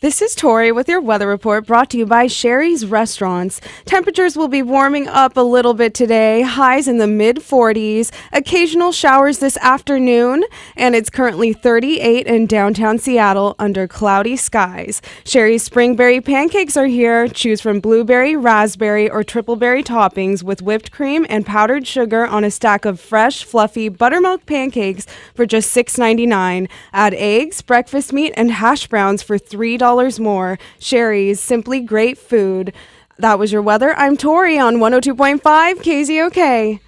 This is Tori with your weather report brought to you by Sherry's Restaurants. Temperatures will be warming up a little bit today, highs in the mid-40s, occasional showers this afternoon, and it's currently 38 in downtown Seattle under cloudy skies. Sherry's Springberry Pancakes are here. Choose from blueberry, raspberry, or triple berry toppings with whipped cream and powdered sugar on a stack of fresh, fluffy buttermilk pancakes for just $6.99. Add eggs, breakfast meat, and hash browns for $3 more. Sherry's, simply great food. That was your weather. I'm Tori on 102.5 KZOK.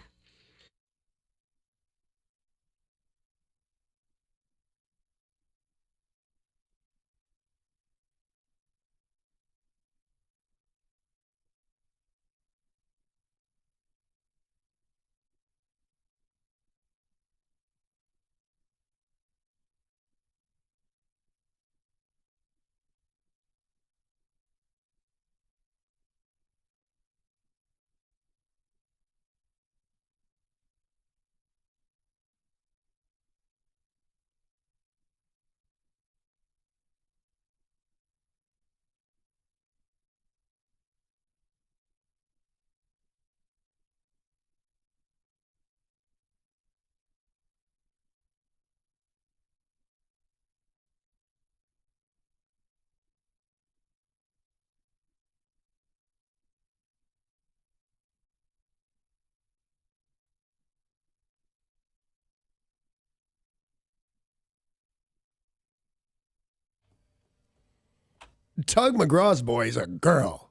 Tug McGraw's boy is a girl.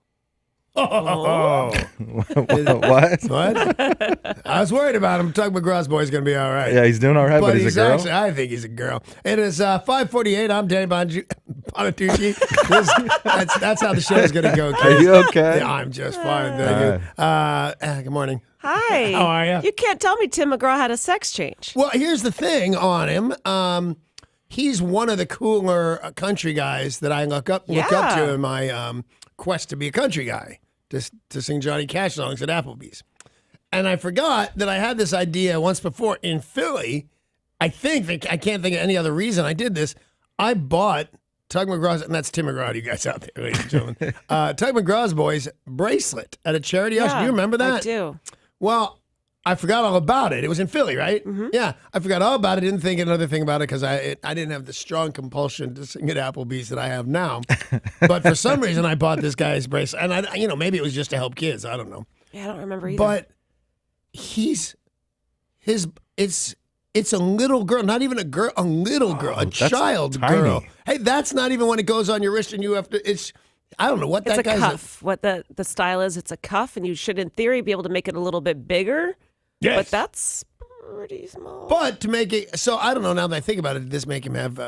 Oh. What? What? I was worried about him. Tug McGraw's boy is going to be all right. Yeah, he's doing all right, but he's a girl. Actually, I think he's a girl. It is 5:48. I'm Danny Bonaducci. That's how the show is going to go, kids. Are you okay? Yeah, I'm just fine. Thank you. Good morning. Hi. How are you? You can't tell me Tim McGraw had a sex change. Well, here's the thing on him. He's one of the cooler country guys that I look up to in my quest to be a country guy, to sing Johnny Cash songs at Applebee's. And I forgot that I had this idea once before in Philly. I can't think of any other reason I did this. I bought Tug McGraw's, and that's Tim McGraw, you guys out there, ladies and gentlemen. Tug McGraw's boys bracelet at a charity auction. Do you remember that? I do. Well, I forgot all about it. It was in Philly, right? Mm-hmm. Yeah, I forgot all about it. Didn't think another thing about it because I didn't have the strong compulsion to sing at Applebee's that I have now. But for some reason, I bought this guy's bracelet, and maybe it was just to help kids. I don't know. Yeah, I don't remember either. But it's a little girl, not even a girl, a little girl, a child tiny. girl. Hey, that's not even when it goes on your wrist and you have to. I don't know what it's that a guy's. cuff. What the style is, it's a cuff, and you should, in theory, be able to make it a little bit bigger. Yes. But that's pretty small. But to make it, so I don't know, now that I think about it, did this make him have,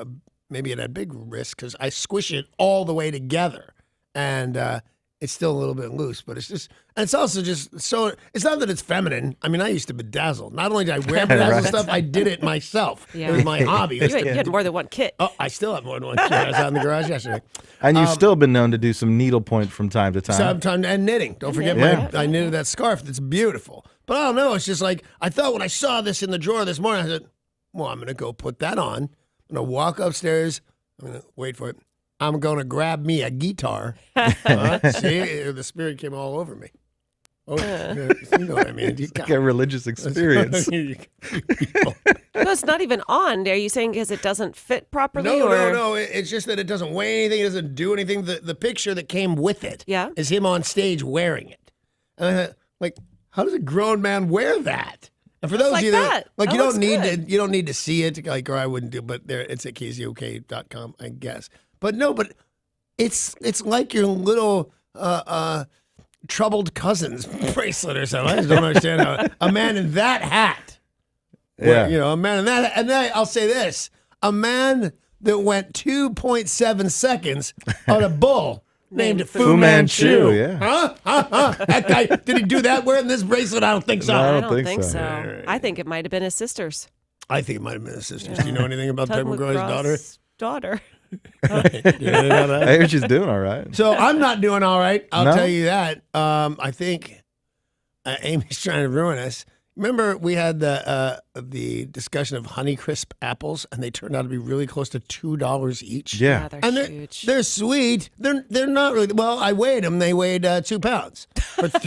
maybe it had big risk, because I squish it all the way together, and it's still a little bit loose, but it's just, and it's also just, so, it's not that it's feminine. I mean, I used to bedazzle. Not only did I wear bedazzle stuff, I did it myself. Yeah. It was my hobby. You had more than one kit. Oh, I still have more than one kit. I was out in the garage yesterday. And you've still been known to do some needlepoint from time to time. Sometimes, and knitting. Don't forget, I knitted that scarf that's beautiful. But I don't know. It's just like, I thought when I saw this in the drawer this morning, I said, well, I'm going to go put that on. I'm going to walk upstairs. I'm going to wait for it. I'm going to grab me a guitar. See, the spirit came all over me. Oh, you know what I mean? It's like a religious experience. No, it's not even on. Are you saying because it doesn't fit properly? No. It's just that it doesn't weigh anything. It doesn't do anything. The picture that came with it is him on stage wearing it. And I thought, like, how does a grown man wear that? And for those of you that you don't need to see it, like, or I wouldn't do, but there it's at KZOK.com, I guess. But no, but it's like your little troubled cousin's bracelet or something. I just don't understand how a man in that hat. Yeah. A man in that, and then I'll say this: a man that went 2.7 seconds on a bull named Fu Manchu. Yeah. Huh? That guy, did he do that wearing this bracelet? I don't think so. No, I don't think so. Right. I think it might have been his sister's. I think it might have been his sister's. Do you know anything about Tug McGraw's daughter? I hear she's doing all right. So I'm not doing all right. I'll tell you that. I think Amy's trying to ruin us. remember we had the discussion of Honeycrisp apples, and they turned out to be really close to $2 each. Yeah. They're And huge. they're sweet. They're not really. Well, I weighed them. They weighed 2 pounds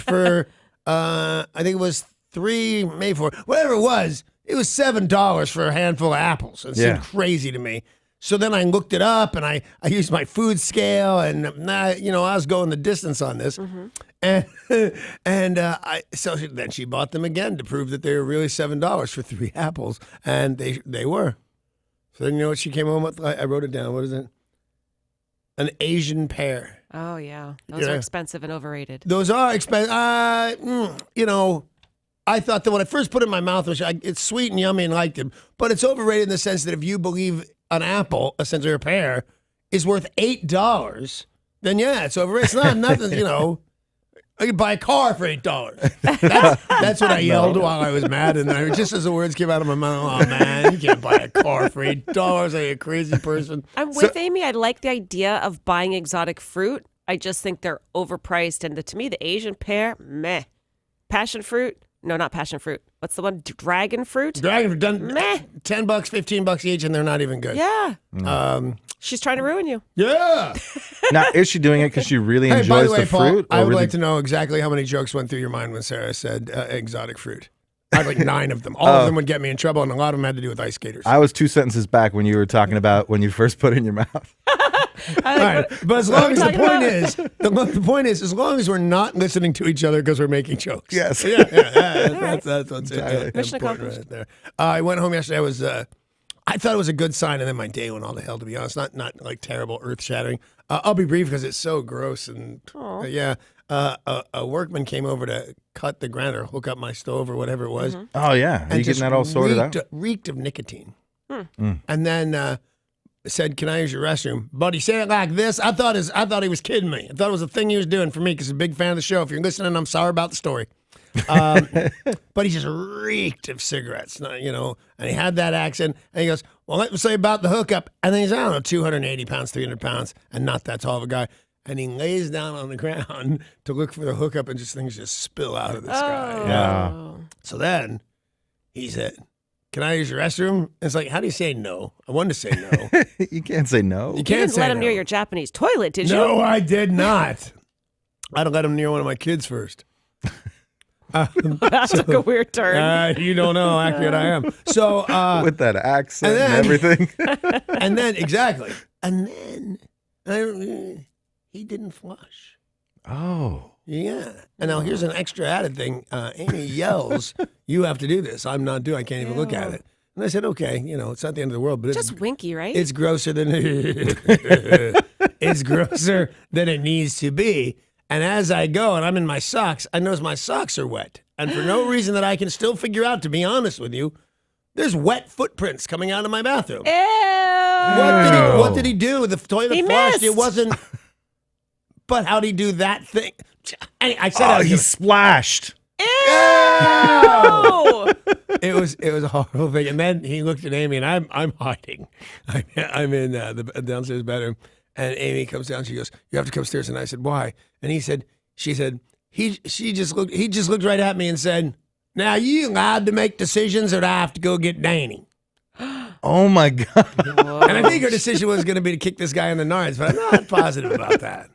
for I think it was 3, maybe 4, whatever it was. It was $7 for a handful of apples. It seemed crazy to me. So then I looked it up, and I used my food scale, and I was going the distance on this, and so then she bought them again to prove that they were really $7 for 3 apples, and they were. So then you know what she came home with? I wrote it down. What is it? An Asian pear. Oh, yeah. Those are expensive and overrated. Those are expensive. I thought that when I first put it in my mouth, it's sweet and yummy and liked it, but it's overrated in the sense that if you believe an apple, essentially a pear, is worth $8, then yeah, it's overrated. It's not nothing, I could buy a car for $8. That's what I yelled while I was mad, and just as the words came out of my mouth, oh man, you can't buy a car for $8. Are you a crazy person? I'm with Amy. I like the idea of buying exotic fruit. I just think they're overpriced, and to me, the Asian pear, meh. Passion fruit. No, not passion fruit. What's the one? Dragon fruit? Dragon fruit done Meh. $10, $15 each, and they're not even good. Yeah. She's trying to ruin you. Yeah. Now, is she doing it because she really Hey, enjoys by the way, Paul, fruit? I would really- like to know exactly how many jokes went through your mind when Sarah said exotic fruit. I had like 9 of them. All of them would get me in trouble, and a lot of them had to do with ice skaters. I was 2 sentences back when you were talking about when you first put it in your mouth. All right. But as long as the point is, as long as we're not listening to each other because we're making jokes. Yes. That's what's Entirely. Mission important accomplished. right there. I went home yesterday. I thought it was a good sign, and then my day went all to hell. To be honest, not like terrible, earth shattering. I'll be brief because it's so gross and a workman came over to cut the ground or hook up my stove or whatever it was. Oh, yeah. Are you just getting that all sorted out? Reeked of nicotine. And then said, "Can I use your restroom?" But he said it like this. I thought he was kidding me. I thought it was a thing he was doing for me because he's a big fan of the show. If you're listening, I'm sorry about the story. But he just reeked of cigarettes, and he had that accent. And he goes, "Well, let me say about the hookup." And then he's, I don't know, 280 pounds, 300 pounds, and not that tall of a guy. And he lays down on the ground to look for the hookup, and things just spill out of the sky. Yeah. So then he said, "Can I use your restroom?" It's like, how do you say no? I wanted to say no. You can't say no. You You can't didn't say let him no. near your Japanese toilet, did you? No, I did not. I'd have let him near one of my kids first. That took a weird turn. You don't know how accurate I am. So, With that accent and and, then- everything. and then, exactly. And then he didn't flush. Oh. Yeah. And now here's an extra added thing. Amy yells, "You have to do this. I'm not doing. I can't even look at it." And I said, "Okay, it's not the end of the world, but Just winky, right? it's grosser than it's grosser than it needs to be." And as I go, and I'm in my socks, I notice my socks are wet, and for no reason that I can still figure out. To be honest with you, there's wet footprints coming out of my bathroom. Ew. What did he do? The toilet He flushed. It missed. wasn't. But how'd he do that thing? I said, Oh, he splashed. Ew. it was a horrible thing. And then he looked at Amy, and I'm hiding. I'm in the downstairs bedroom, and Amy comes down. She goes, "You have to come upstairs." And I said, "Why?" And she said, he just looked right at me and said, "Now you allowed to make decisions, or do I have to go get Danny?" Oh, my God. And I think her decision was going to be to kick this guy in the nards, but I'm not positive about that.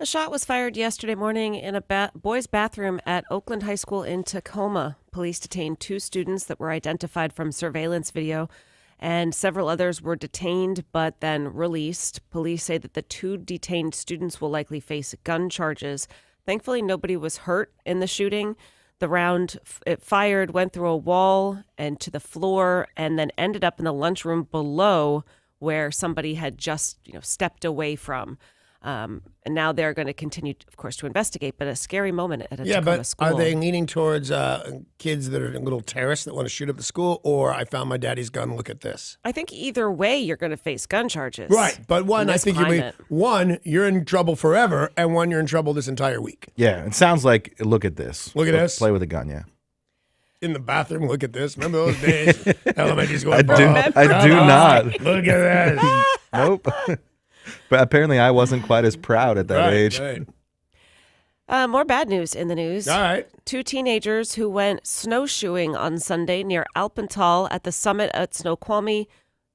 A shot was fired yesterday morning in a boys' bathroom at Oakland High School in Tacoma. Police detained 2 students that were identified from surveillance video, and several others were detained but then released. Police say that the 2 detained students will likely face gun charges. Thankfully, nobody was hurt in the shooting. The round it fired went through a wall and to the floor and then ended up in the lunchroom below where somebody had just stepped away from. And now they're going to continue, of course, to investigate, but a scary moment at a Tacoma school. Are they leaning towards kids that are little terrorists that want to shoot up the school, or I found my daddy's gun, look at this? I think either way you're going to face gun charges. Right, but one, in I this think climate. you're in trouble forever, and one, you're in trouble this entire week. Yeah, it sounds like, look at this. Look at this. Play with a gun, yeah. In the bathroom, look at this. Remember those days? Elementary school. I do not. Look at this. Nope. But apparently I wasn't quite as proud at that age. Right. More bad news in the news. All right. 2 teenagers who went snowshoeing on Sunday near Alpental at the summit at Snoqualmie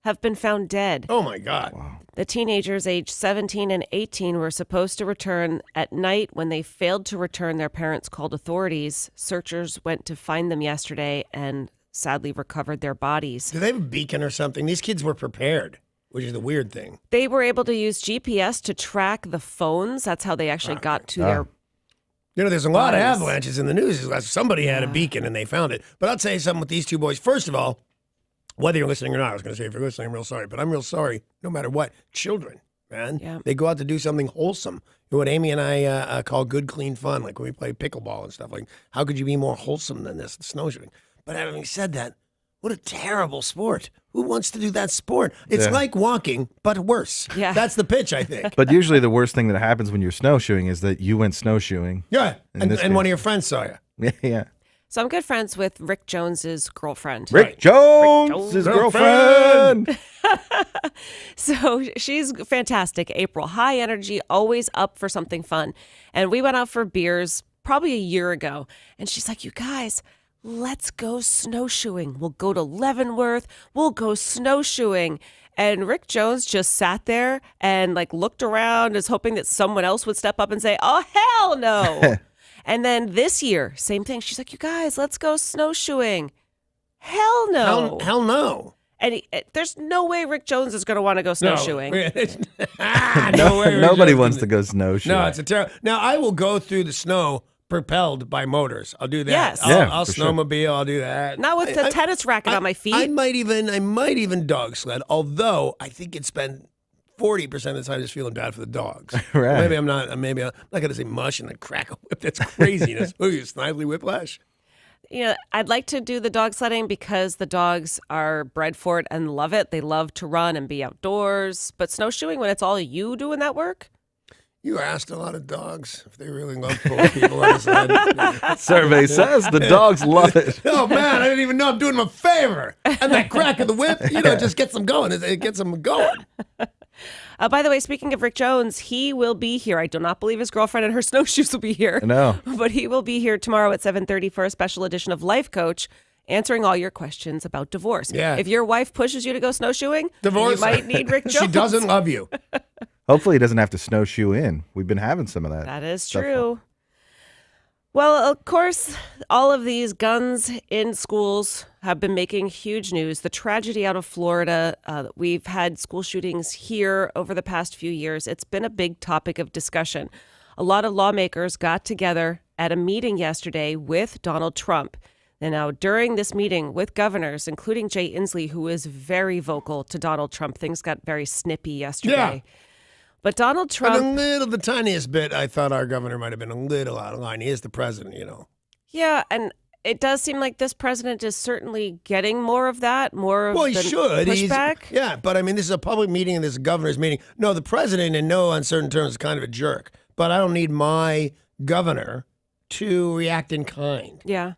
have been found dead. Oh, my God. Wow. The teenagers aged 17 and 18 were supposed to return at night. When they failed to return, their parents called authorities. Searchers went to find them yesterday and sadly recovered their bodies. Do they have a beacon or something? These kids were prepared, which is the weird thing. They were able to use GPS to track the phones. That's how they actually got to their... There's a lot of bodies. avalanches in the news. Somebody had a beacon and they found it. But I'll tell you something with these 2 boys. First of all, whether you're listening or not, I was going to say if you're listening, I'm real sorry. But I'm real sorry no matter what. Children, man. Yeah. They go out to do something wholesome. What Amy and I call good, clean fun, like when we play pickleball and stuff. Like, how could you be more wholesome than this, the snowshoeing? But having said that, what a terrible sport. Who wants to do that sport? It's like walking, but worse. Yeah. That's the pitch, I think. But usually the worst thing that happens when you're snowshoeing is that you went snowshoeing. Yeah, and this one of case. your friends saw you. Yeah. So I'm good friends with Rick Jones's girlfriend. Rick Jones, his girlfriend. So she's fantastic, April. High energy, always up for something fun. And we went out for beers probably a year ago. And she's like, you guys, let's go snowshoeing. We'll go to Leavenworth. We'll go snowshoeing. And Rick Jones just sat there and looked around as hoping that someone else would step up and say, oh, hell no. And then this year, same thing. She's like, you guys, let's go snowshoeing. Hell no. Hell no. And there's no way Rick Jones is going to want to go snowshoeing. No way. Nobody wants to go snowshoeing. No, it's a terrible. Now, I will go through the snow propelled by motors. I'll do that. Yes. I'll for sure. snowmobile. I'll do that. Not with the tennis racket on my feet. I might even dog sled, although I think it's been 40% of the time just feeling bad for the dogs. Right. Maybe I'm not going to say mush and then crack a whip. That's craziness. Ooh, you snidely whiplash. I'd like to do the dog sledding because the dogs are bred for it and love it. They love to run and be outdoors. But snowshoeing, when it's all you doing that work? You asked a lot of dogs if they really love pulling people on the sled. Survey says the dogs love it. Oh, man, I didn't even know I'm doing them a favor. And that crack of the whip, just gets them going. It gets them going. By the way, speaking of Rick Jones, he will be here. I do not believe his girlfriend and her snowshoes will be here. No. But he will be here tomorrow at 7:30 for a special edition of Life Coach, answering all your questions about divorce. Yeah. If your wife pushes you to go snowshoeing, Divorce. you might need Rick Jones. She doesn't love you. Hopefully he doesn't have to snowshoe in. We've been having some of that. That is stuff. true. Well, of course, all of these guns in schools have been making huge news. The tragedy out of Florida, we've had school shootings here over the past few years. It's been a big topic of discussion. A lot of lawmakers got together at a meeting yesterday with Donald Trump. And now during this meeting with governors, including Jay Inslee, who is very vocal to Donald Trump, things got very snippy yesterday. Yeah. But Donald Trump... The tiniest bit, I thought our governor might have been a little out of line. He is the president, Yeah, and it does seem like this president is certainly getting more of that, more of Well, he the should. pushback. Yeah, but I mean, this is a public meeting and this is a governor's meeting. No, the president, in no uncertain terms, is kind of a jerk. But I don't need my governor to react in kind. Yeah.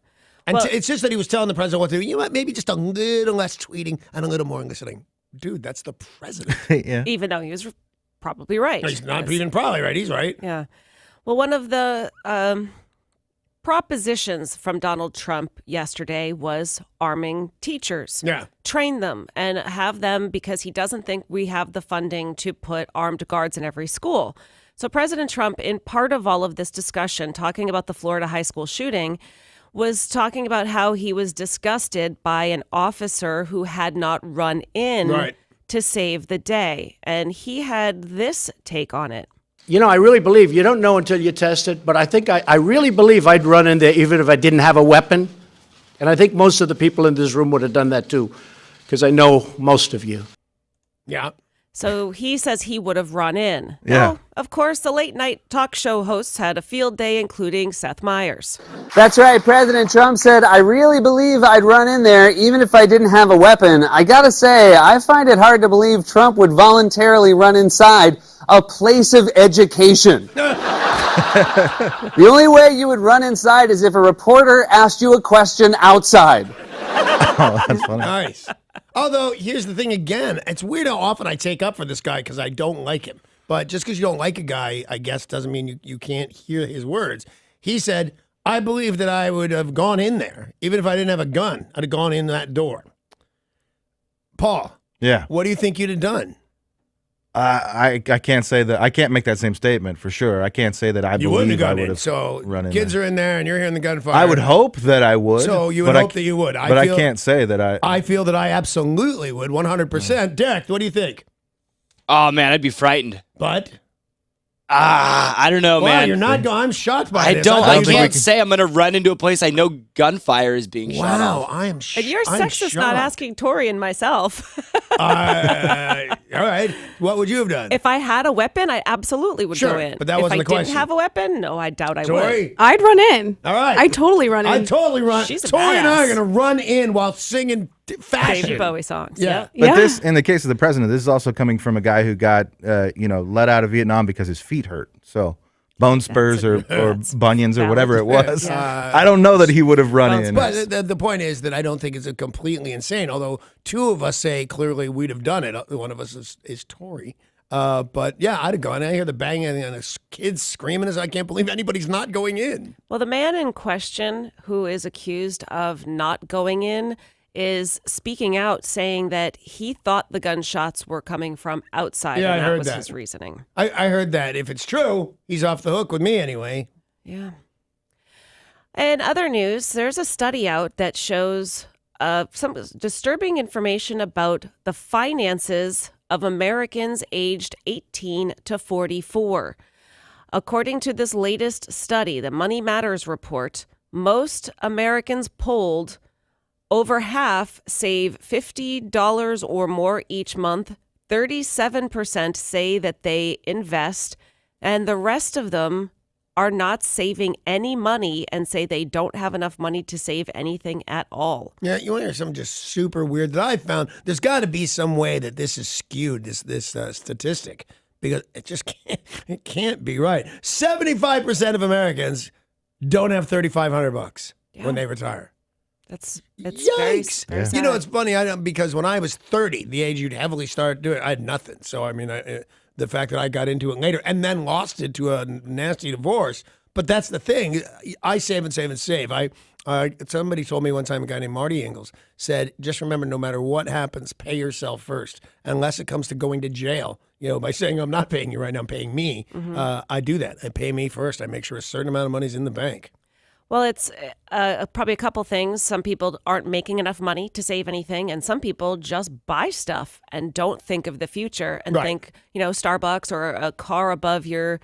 And Well- it's just that he was telling the president what to do. You know what? Maybe just a little less tweeting and a little more listening. Dude, that's the president. Yeah. Even though he was probably right. He's not Yes. even probably right. He's right. Yeah. Well, one of the propositions from Donald Trump yesterday was arming teachers. Yeah. Train them and have them, because he doesn't think we have the funding to put armed guards in every school. So President Trump, in part of all of this discussion, talking about the Florida high school shooting, was talking about how he was disgusted by an officer who had not run in to save the day. And he had this take on it. You know, I really believe, you don't know until you test it, but I think I really believe I'd run in there even if I didn't have a weapon. And I think most of the people in this room would have done that too, because I know most of you. Yeah. So he says he would have run in. Yeah. Well, of course, the late night talk show hosts had a field day, including Seth Meyers. That's right. President Trump said, I really believe I'd run in there even if I didn't have a weapon. I gotta say, I find it hard to believe Trump would voluntarily run inside a place of education. The only way you would run inside is if a reporter asked you a question outside. Oh, that's funny. Nice. Although, here's the thing again. It's weird how often I take up for this guy because I don't like him. But just because you don't like a guy, I guess, doesn't mean you can't hear his words. He said, I believe that I would have gone in there, even if I didn't have a gun. I'd have gone in that door. Paul. Yeah. What do you think you'd have done? I can't say that. I can't make that same statement for sure. I can't say that I You wouldn't believe have I gone would in. have So run in kids there. are in there and you're hearing the gunfire. I would hope that I would. So you would but hope that you would. I can't say that I. I feel that I absolutely would, 100%. Derek, what do you think? Oh, man, I'd be frightened. But? I don't know, Wow, man. you're not going. I'm shocked by this. I thought you can't were- say I'm going to run into a place I know gunfire is being shot Wow, off. I am And you're sexist not asking Tori and myself. All right. What would you have done? If I had a weapon, I absolutely would Sure, go in. but that wasn't if the I question. didn't have a weapon, no, I doubt I would. Tori? I'd run in. All right. I'd totally run in. I'd totally run. She's a Tori and I are badass. going to run in while singing fashion. David Bowie songs. Yeah. Yep. But Yeah. this, in the case of the president, this is also coming from a guy who got, let out of Vietnam because his feet hurt. So bone spurs or bunions or valid. whatever it was. Yeah. I don't know that he would have run in. But the point is that I don't think it's a completely insane, although two of us say clearly we'd have done it. One of us is Tori. But yeah, I'd have gone. I hear the banging and the kids screaming as I can't believe anybody's not going in. Well, the man in question who is accused of not going in is speaking out, saying that he thought the gunshots were coming from outside. Yeah, and I that heard was that. his reasoning. I heard that. If it's true, he's off the hook with me anyway. Yeah. In other news, there's a study out that shows some disturbing information about the finances of Americans aged 18 to 44. According to this latest study, the Money Matters report, most Americans polled, over half save $50 or more each month. 37% say that they invest, and the rest of them are not saving any money and say they don't have enough money to save anything at all. Yeah, you want to hear something just super weird that I found? There's got to be some way that this is skewed, this statistic, because it can't be right. 75% of Americans don't have $3,500 when they retire. That's Yikes! very sad. You know, it's funny because when I was 30, the age you'd heavily start doing it, I had nothing. So I mean, the fact that I got into it later and then lost it to a nasty divorce. But that's the thing. I save and save and save. Somebody told me one time, a guy named Marty Ingalls said, just remember, no matter what happens, pay yourself first, unless it comes to going to jail. You know, by saying I'm not paying you right now, I'm paying me. I do that. I pay me first. I make sure a certain amount of money's in the bank. Well, it's probably a couple things. Some people aren't making enough money to save anything, and some people just buy stuff and don't think of the future and think, Starbucks or a car above your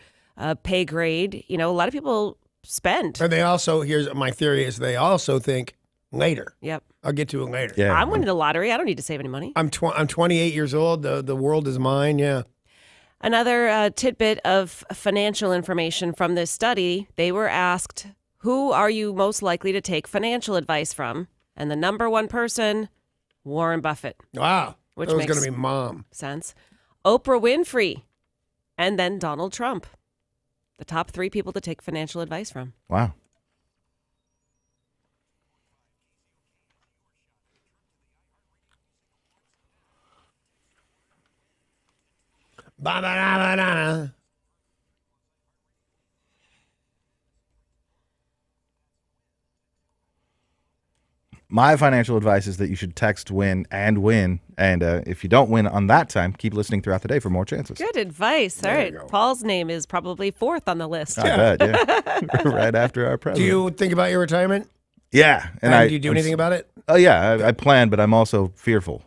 pay grade. You know, a lot of people spend. And they also, here's my theory, is they also think later. Yep. I'll get to it later. Yeah. I'm winning the lottery. I don't need to save any money. I'm 28 years old. The world is mine. Yeah. Another tidbit of financial information from this study, they were asked, who are you most likely to take financial advice from? And the number one person, Warren Buffett. Wow. Which It was makes going to be mom. sense. Oprah Winfrey, and then Donald Trump. The top three people to take financial advice from. Wow. Ba-ba-da-ba-da. my financial advice is that you should text win and win. And if you don't win on that time, keep listening throughout the day for more chances. Good advice. All right. Paul's name is probably fourth on the list. I bet, yeah. Right after our president. Do you think about your retirement? Yeah. And do you do anything about it? Oh, yeah. I plan, but I'm also fearful.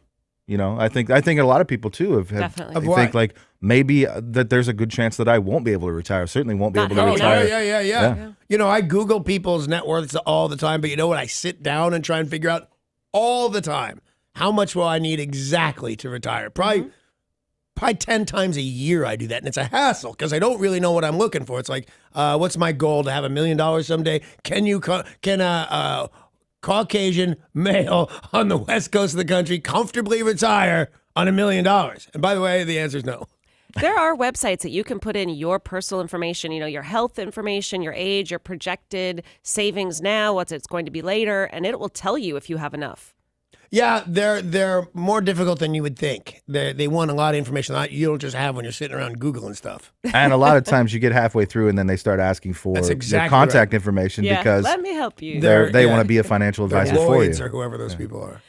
You know, I think a lot of people, too, have Definitely. Of what? think like maybe that there's a good chance that I won't be able to retire. Certainly won't be able to retire. Yeah. You know, I Google people's net worths all the time, but you know what? I sit down and try and figure out all the time how much will I need exactly to retire. Probably 10 times a year I do that, and it's a hassle because I don't really know what I'm looking for. It's like, what's my goal to have $1 million someday? Can a Caucasian male on the west coast of the country comfortably retire on $1 million? And by the way, the answer is no. There are websites that you can put in your personal information, you know, your health information, your age, your projected savings now, what it's going to be later, and it will tell you if you have enough. Yeah, they're more difficult than you would think. They want a lot of information that you don't just have when you're sitting around Googling stuff. And a lot of times you get halfway through and then they start asking for That's your exactly contact right. information Yeah, because let me help you. they want to be a financial advisor for you. Lloyds or whoever those people are.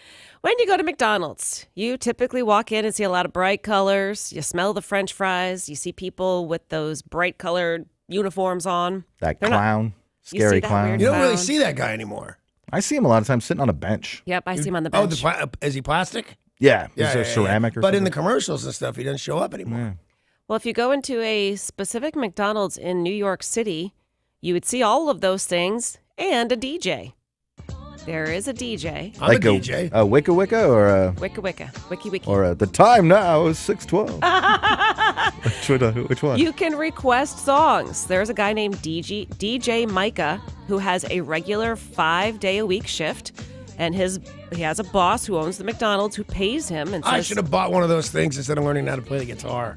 When you go to McDonald's, you typically walk in and see a lot of bright colors. You smell the French fries. You see people with those bright colored uniforms on. That They're not- clown, You scary see that clown. weird You don't really clown. see that guy anymore. I see him a lot of times sitting on a bench. Yep, I see him on the Oh, bench. is he plastic? Yeah, is there ceramic or But something? in the commercials and stuff, he doesn't show up anymore. Well, if you go into a specific McDonald's in New York City, you would see all of those things and a DJ. There is a DJ. I'm like a DJ. a Wicca Wicca or a Wicca Wicca. Wiki Wiki. or the time now is 6:12. Which one? You can request songs. There's a guy named DJ Micah who has a regular 5-day-a-week shift, and he has a boss who owns the McDonald's who pays him and says, I should have bought one of those things instead of learning how to play the guitar.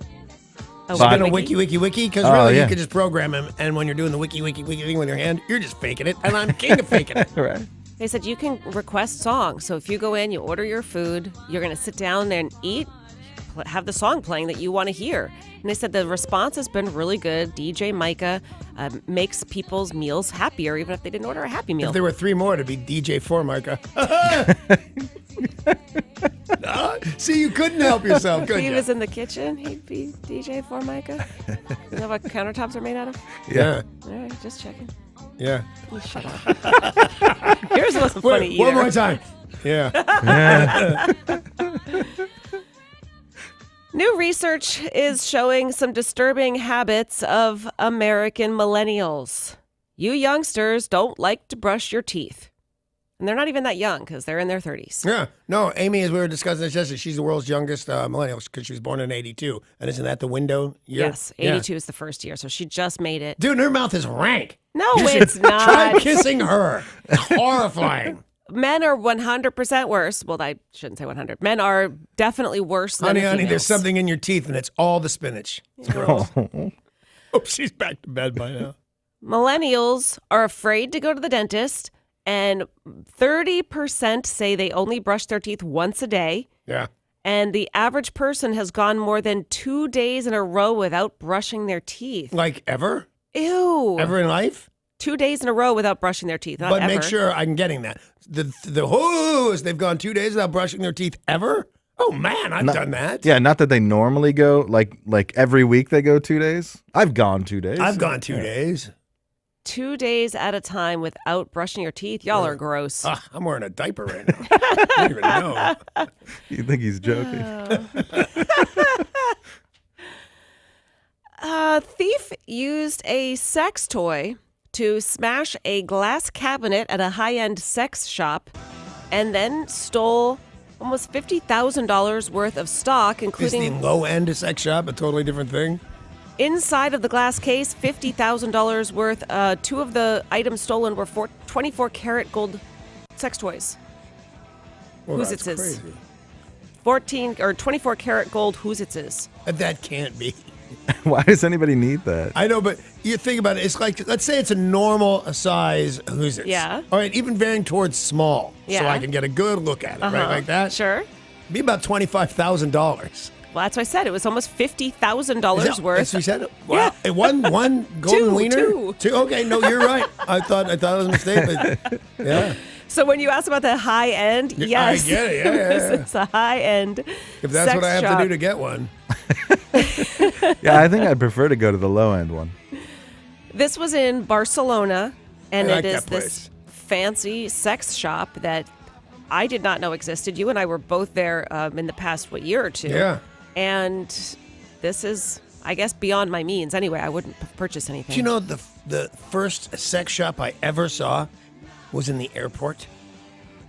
"Oh, Been a Wiki?" wiki, because Oh, really yeah. you could just program him, and when you're doing the wiki thing with your hand, you're just faking it, and I'm king of faking it. Right. They said you can request songs. So if you go in, you order your food, you're going to sit down and eat, have the song playing that you want to hear. And they said the response has been really good. DJ Micah makes people's meals happier, even if they didn't order a Happy Meal. If there were 3 more, it'd be DJ Formica. See, you couldn't help yourself, could If he you? was in the kitchen, he'd be DJ Formica. You know what countertops are made out of? Yeah, All right, just checking. yeah. You shut up. Yours wasn't funny either. One more time. Yeah. New research is showing some disturbing habits of American millennials. You youngsters don't like to brush your teeth. And they're not even that young because they're in their 30s. Yeah. No, Amy, as we were discussing this yesterday, she's the world's youngest millennial because she was born in 82. And isn't that the window year? Yes, 82 is the first year, so she just made it. Dude, her mouth is rank. No, You should it's not. Try kissing her. Horrifying. Men are 100% worse. Well, I shouldn't say 100. Men are definitely worse than Honey, females. there's something in your teeth, and it's all the spinach. It's gross. Oh, she's back to bed by now. Millennials are afraid to go to the dentist, and 30% say they only brush their teeth once a day. Yeah. And the average person has gone more than 2 days in a row without brushing their teeth. Like ever? Ew. Ever in life? 2 days in a row without brushing their teeth. Not But ever. make sure I'm getting that. The whoos, they've gone 2 days without brushing their teeth ever? Oh, man, I've done that. Yeah, not that they normally go like every week they go 2 days. I've gone 2 days. I've gone 2 days. 2 days at a time without brushing your teeth. Y'all are gross. I'm wearing a diaper right now. I don't even know. You think he's joking? A thief used a sex toy to smash a glass cabinet at a high-end sex shop and then stole almost $50,000 worth of stock, Is including the low end sex shop a totally different thing? inside of the glass case, $50,000 worth. 2 of the items stolen were 24-karat gold sex toys. Well, Whose that's it's is. crazy. 24-karat gold Whos-Its. That can't be. Why does anybody need that? I know, but you think about it. It's like, let's say it's a normal size Who's It? Yeah. All right, even varying towards small, so Yeah. I can get a good look at it, right? Like that. Sure. Be about $25,000. Well, that's what I said. It was almost $50,000 worth. That's what you said. Wow. Yeah. One golden wiener. Two. Okay, no, you're right. I thought it was a mistake, but yeah. So when you ask about the high end, yes. I get it. Yeah. This is a high end. If that's what I have to do to get one. Yeah, I think I'd prefer to go to the low end one. This was in Barcelona, and I like it is that this place. fancy sex shop that I did not know existed. You and I were both there in the past, year or two? Yeah. And this is, I guess, beyond my means. Anyway, I wouldn't purchase anything. Do you know the first sex shop I ever saw was in the airport?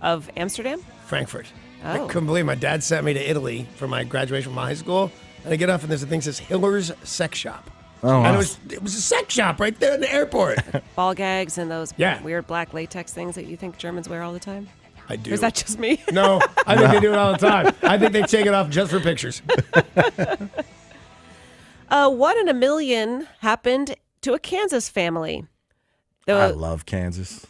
Of Amsterdam? Frankfurt. Oh. I couldn't believe my dad sent me to Italy for my graduation from high school. And I get off and there's a thing that says Hiller's Sex Shop. Oh, wow. And it was a sex shop right there in the airport. Ball gags and those Yeah. weird black latex things that you think Germans wear all the time? I do. Or is that just me? No, I think they do it all the time. I think they take it off just for pictures. 1 in a million happened to a Kansas family. I love Kansas.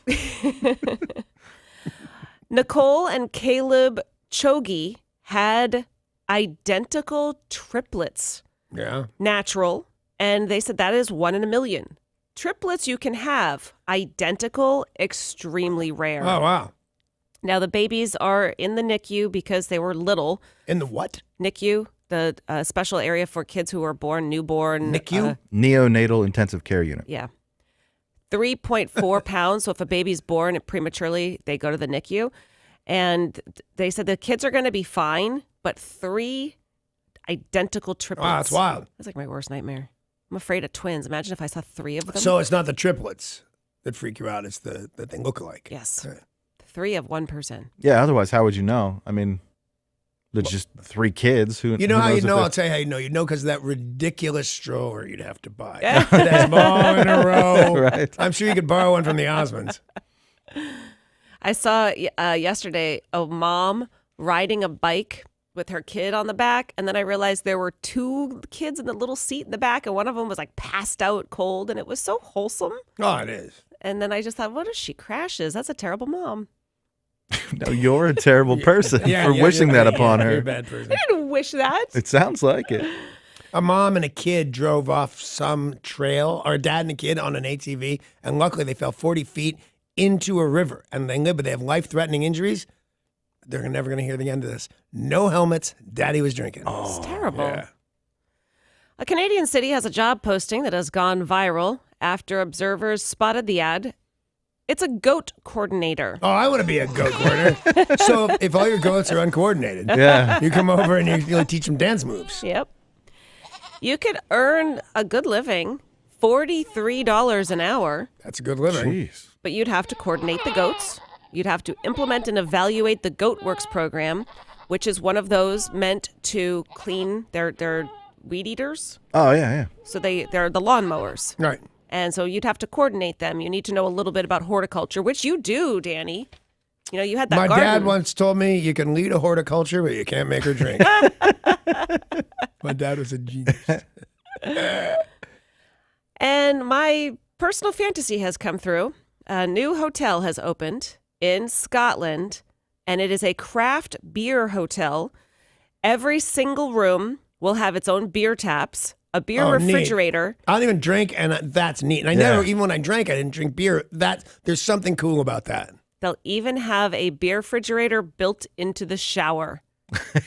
Nicole and Caleb Chogi had identical triplets, Yeah. natural, and they said that is 1 in a million. Triplets you can have, identical, extremely rare. Oh, wow. Now, the babies are in the NICU because they were little. In the what? NICU, the special area for kids who are born newborn. NICU? Neonatal intensive care unit. Yeah. 3.4 pounds. So if a baby's born prematurely, they go to the NICU. And they said the kids are going to be fine, but 3 identical triplets. Wow, that's wild. That's like my worst nightmare. I'm afraid of twins. Imagine if I saw 3 of them. So it's not the triplets that freak you out. It's that they look alike. Yes. Right. 3 of one person. Yeah, otherwise, how would you know? I mean, there's just 3 kids. Who You know who how knows you if know? they're- I'll tell you how you know. You know because of that ridiculous stroller you'd have to buy. That's all in a row. Right. I'm sure you could borrow one from the Osmonds. I saw yesterday a mom riding a bike with her kid on the back, and then I realized there were 2 kids in the little seat in the back, and one of them was like passed out cold, and it was so wholesome. Oh, it is. And then I just thought, what if she crashes? That's a terrible mom. No, you're a terrible person Yeah, for yeah, wishing you're that right. upon Yeah, You're a her. bad person. I didn't wish that. It sounds like it. A mom and a kid drove off some trail, or a dad and a kid on an ATV, and luckily they fell 40 feet into a river. And they live, but they have life-threatening injuries. They're never going to hear the end of this. No helmets. Daddy was drinking. It's terrible. yeah. A Canadian city has a job posting that has gone viral after observers spotted the ad. It's a goat coordinator. Oh, I want to be a goat coordinator. So if all your goats are uncoordinated, Yeah. you come over and you teach them dance moves. Yep. You could earn a good living, $43 an hour, That's a good living. Jeez. but you'd have to coordinate the goats. You'd have to implement and evaluate the Goat Works program, which is one of those meant to clean their weed eaters. Oh, yeah. So they're the lawnmowers. Right. And so you'd have to coordinate them. You need to know a little bit about horticulture, which you do, Danny. You know, you had that My garden. dad once told me you can lead a horticulture, but you can't make her drink. My dad was a genius. And my personal fantasy has come through. A new hotel has opened in Scotland, and it is a craft beer hotel. Every single room will have its own beer taps, a beer Oh, neat. refrigerator. I don't even drink, and that's neat. And I never, even when I drank, I didn't drink beer. There's something cool about that. They'll even have a beer refrigerator built into the shower.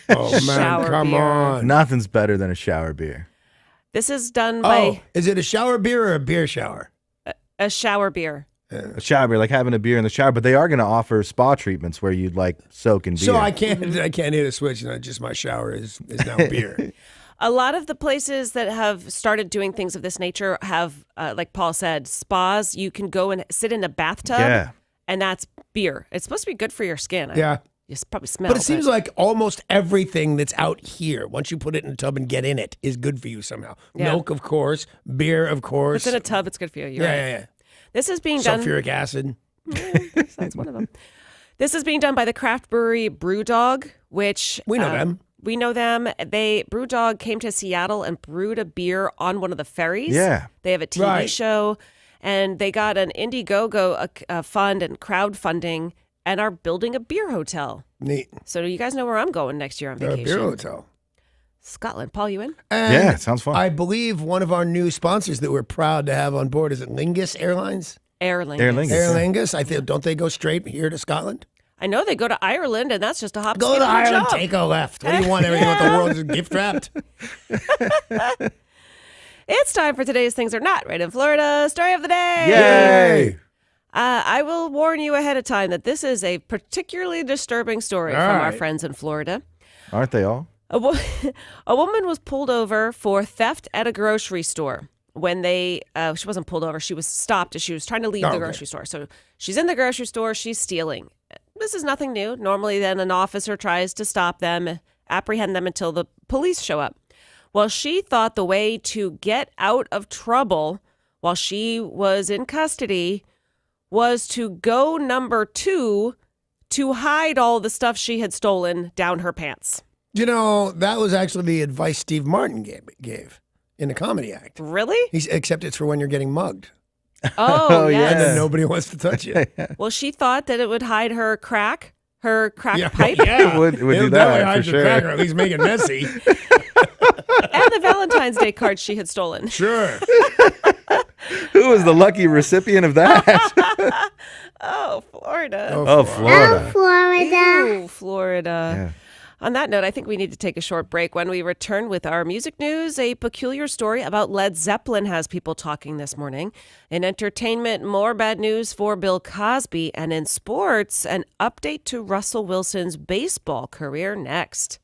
Oh, man, Shower come beer. on. Nothing's better than a shower beer. This is done Oh, by is it a shower beer or a beer shower? a shower beer. A shower beer, like having a beer in the shower, but they are going to offer spa treatments where you'd like soak in beer. So I can't hit a switch, and just my shower is now beer. A lot of the places that have started doing things of this nature have, like Paul said, spas. You can go and sit in a bathtub, Yeah. and that's beer. It's supposed to be good for your skin. Yeah. You probably smell But it seems like almost everything that's out here, once you put it in a tub and get in it, is good for you somehow. Yeah. Milk, of course. Beer, of If course. it's in a tub, it's good for you. You're right. yeah. This is being done. Sulfuric acid. That's one of them. This is being done by the craft brewery Brewdog, which We know them. We know them. Brewdog came to Seattle and brewed a beer on one of the ferries. Yeah. They have a TV Right. show, and they got an Indiegogo fund and crowdfunding, and are building a beer hotel. Neat. So you guys know where I'm going next year on A vacation? beer hotel. Scotland. Paul, you in? And Yeah, it sounds fun. I believe one of our new sponsors that we're proud to have on board is it Lingus Airlines? Aer Lingus. Aer Lingus. Aer Yeah. Lingus. I think, don't they go straight here to Scotland? I know they go to Ireland, and that's just a hop. Go skip, to and a Ireland, jump. take a left. What do you want? Everything with the world is gift wrapped. It's time for today's Things Are Not Right in Florida story of the day. Yay! I will warn you ahead of time that this is a particularly disturbing story from our right. friends in Florida. Aren't they all? A woman was pulled over for theft at a grocery store. When she wasn't pulled over, she was stopped as she was trying to leave the grocery store. So she's in the grocery store, she's stealing. This is nothing new. Normally, then an officer tries to stop them, apprehend them until the police show up. Well, she thought the way to get out of trouble while she was in custody was to go number 2 to hide all the stuff she had stolen down her pants. You know, that was actually the advice Steve Martin gave in the Comedy Act. Really? Except it's for when you're getting mugged. Oh, yes. And then nobody wants to touch you. Well, she thought that it would hide her crack pipe, Yeah. It would do It'll that, definitely for hide your sure. crack, or at least make it messy. and the Valentine's Day card she had stolen. Sure. Who was the lucky recipient of that? Oh, Florida. Oh, Florida. Ew, Florida. Yeah. On that note, I think we need to take a short break. When we return with our music news, a peculiar story about Led Zeppelin has people talking this morning. In entertainment, more bad news for Bill Cosby. And in sports, an update to Russell Wilson's baseball career next.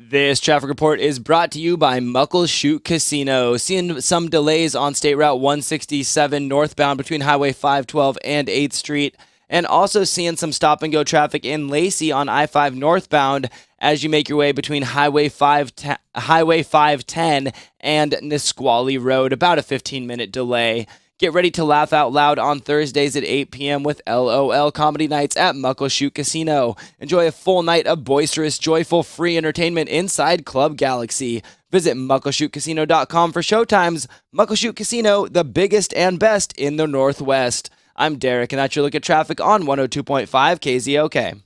This traffic report is brought to you by Muckleshoot Casino. Seeing some delays on State Route 167 northbound between Highway 512 and 8th Street. And also seeing some stop-and-go traffic in Lacey on I-5 northbound as you make your way between Highway 510 and Nisqually Road. About a 15-minute delay. Get ready to laugh out loud on Thursdays at 8 p.m. with LOL Comedy Nights at Muckleshoot Casino. Enjoy a full night of boisterous, joyful, free entertainment inside Club Galaxy. Visit muckleshootcasino.com for showtimes. Muckleshoot Casino, the biggest and best in the Northwest. I'm Derek, and that's your look at traffic on 102.5 KZOK.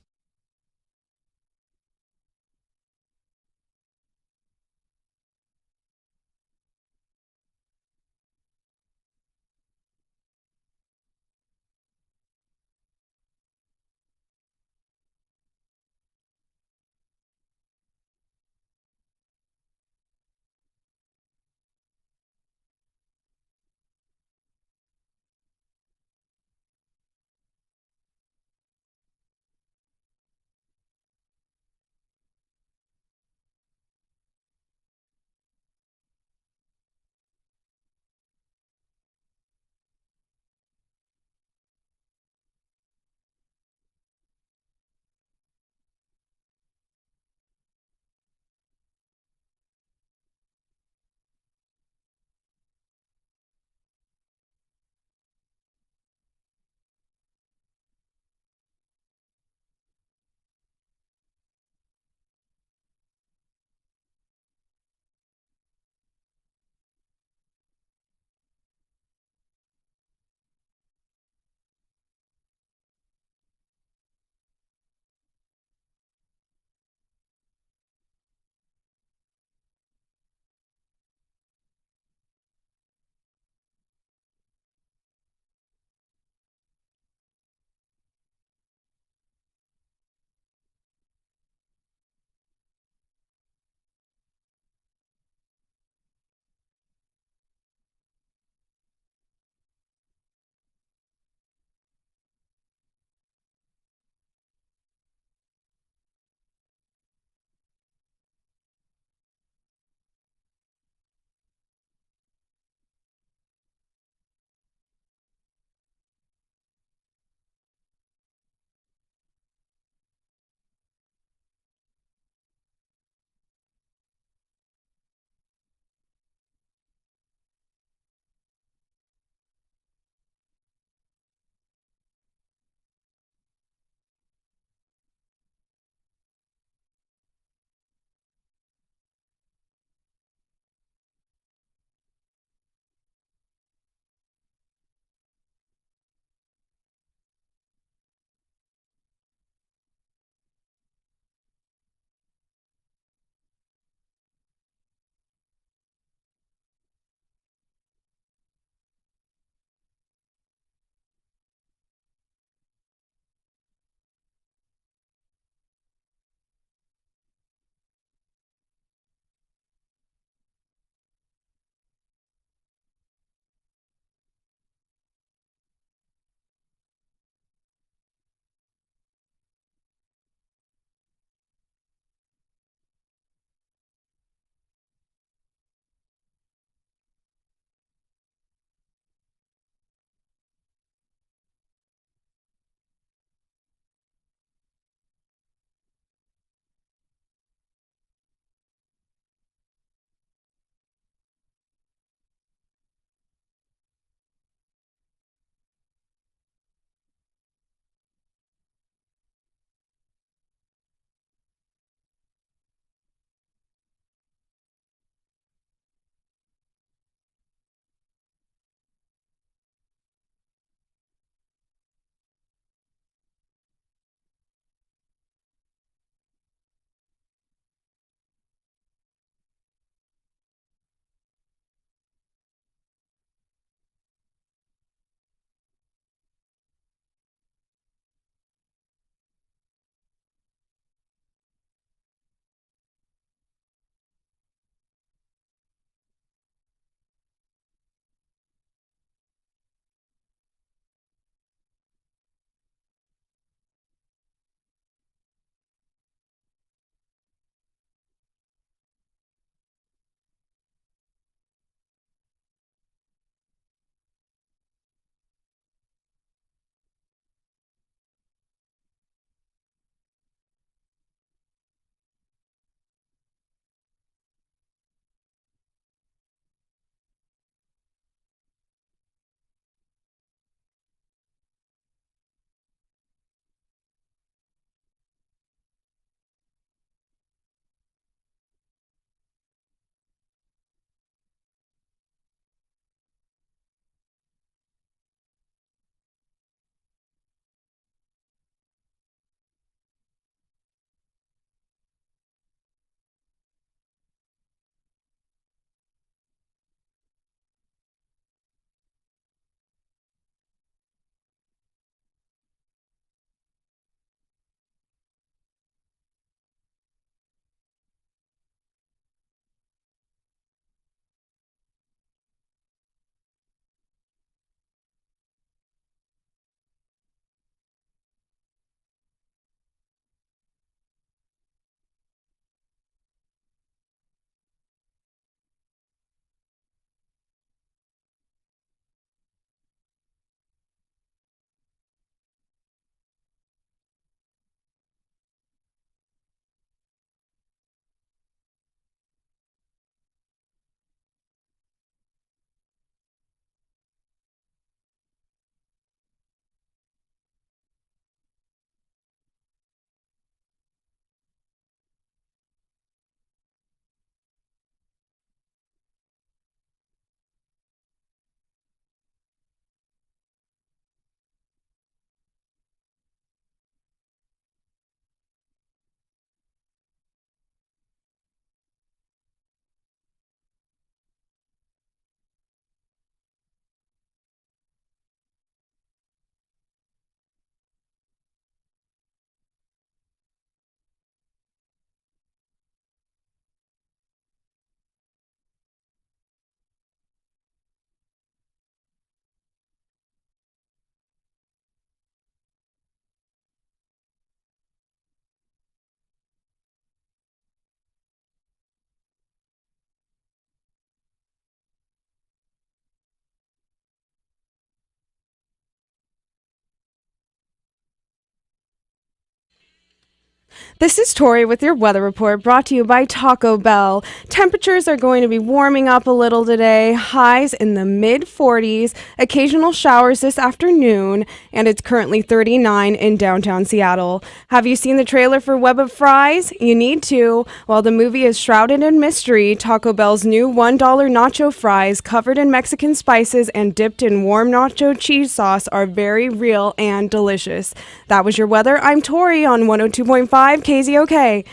This is Tori with your weather report brought to you by Taco Bell. Temperatures are going to be warming up a little today, highs in the mid-40s, occasional showers this afternoon, and it's currently 39 in downtown Seattle. Have you seen the trailer for Web of Fries? You need to. While the movie is shrouded in mystery, Taco Bell's new $1 nacho fries covered in Mexican spices and dipped in warm nacho cheese sauce are very real and delicious. That was your weather. I'm Tori on 102.5 KZOK.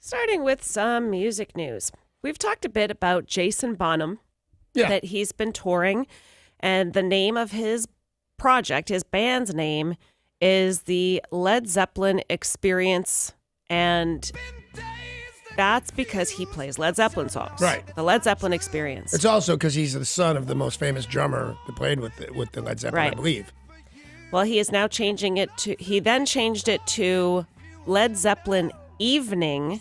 Starting with some music news. We've talked a bit about Jason Bonham, that he's been touring, and the name of his project, his band's name, is the Led Zeppelin Experience, and that's because he plays Led Zeppelin songs. Right. The Led Zeppelin Experience. It's also because he's the son of the most famous drummer that played with the Led Zeppelin, Right. I believe. Well, he is now changing it to, he then changed it to Led Zeppelin Evening,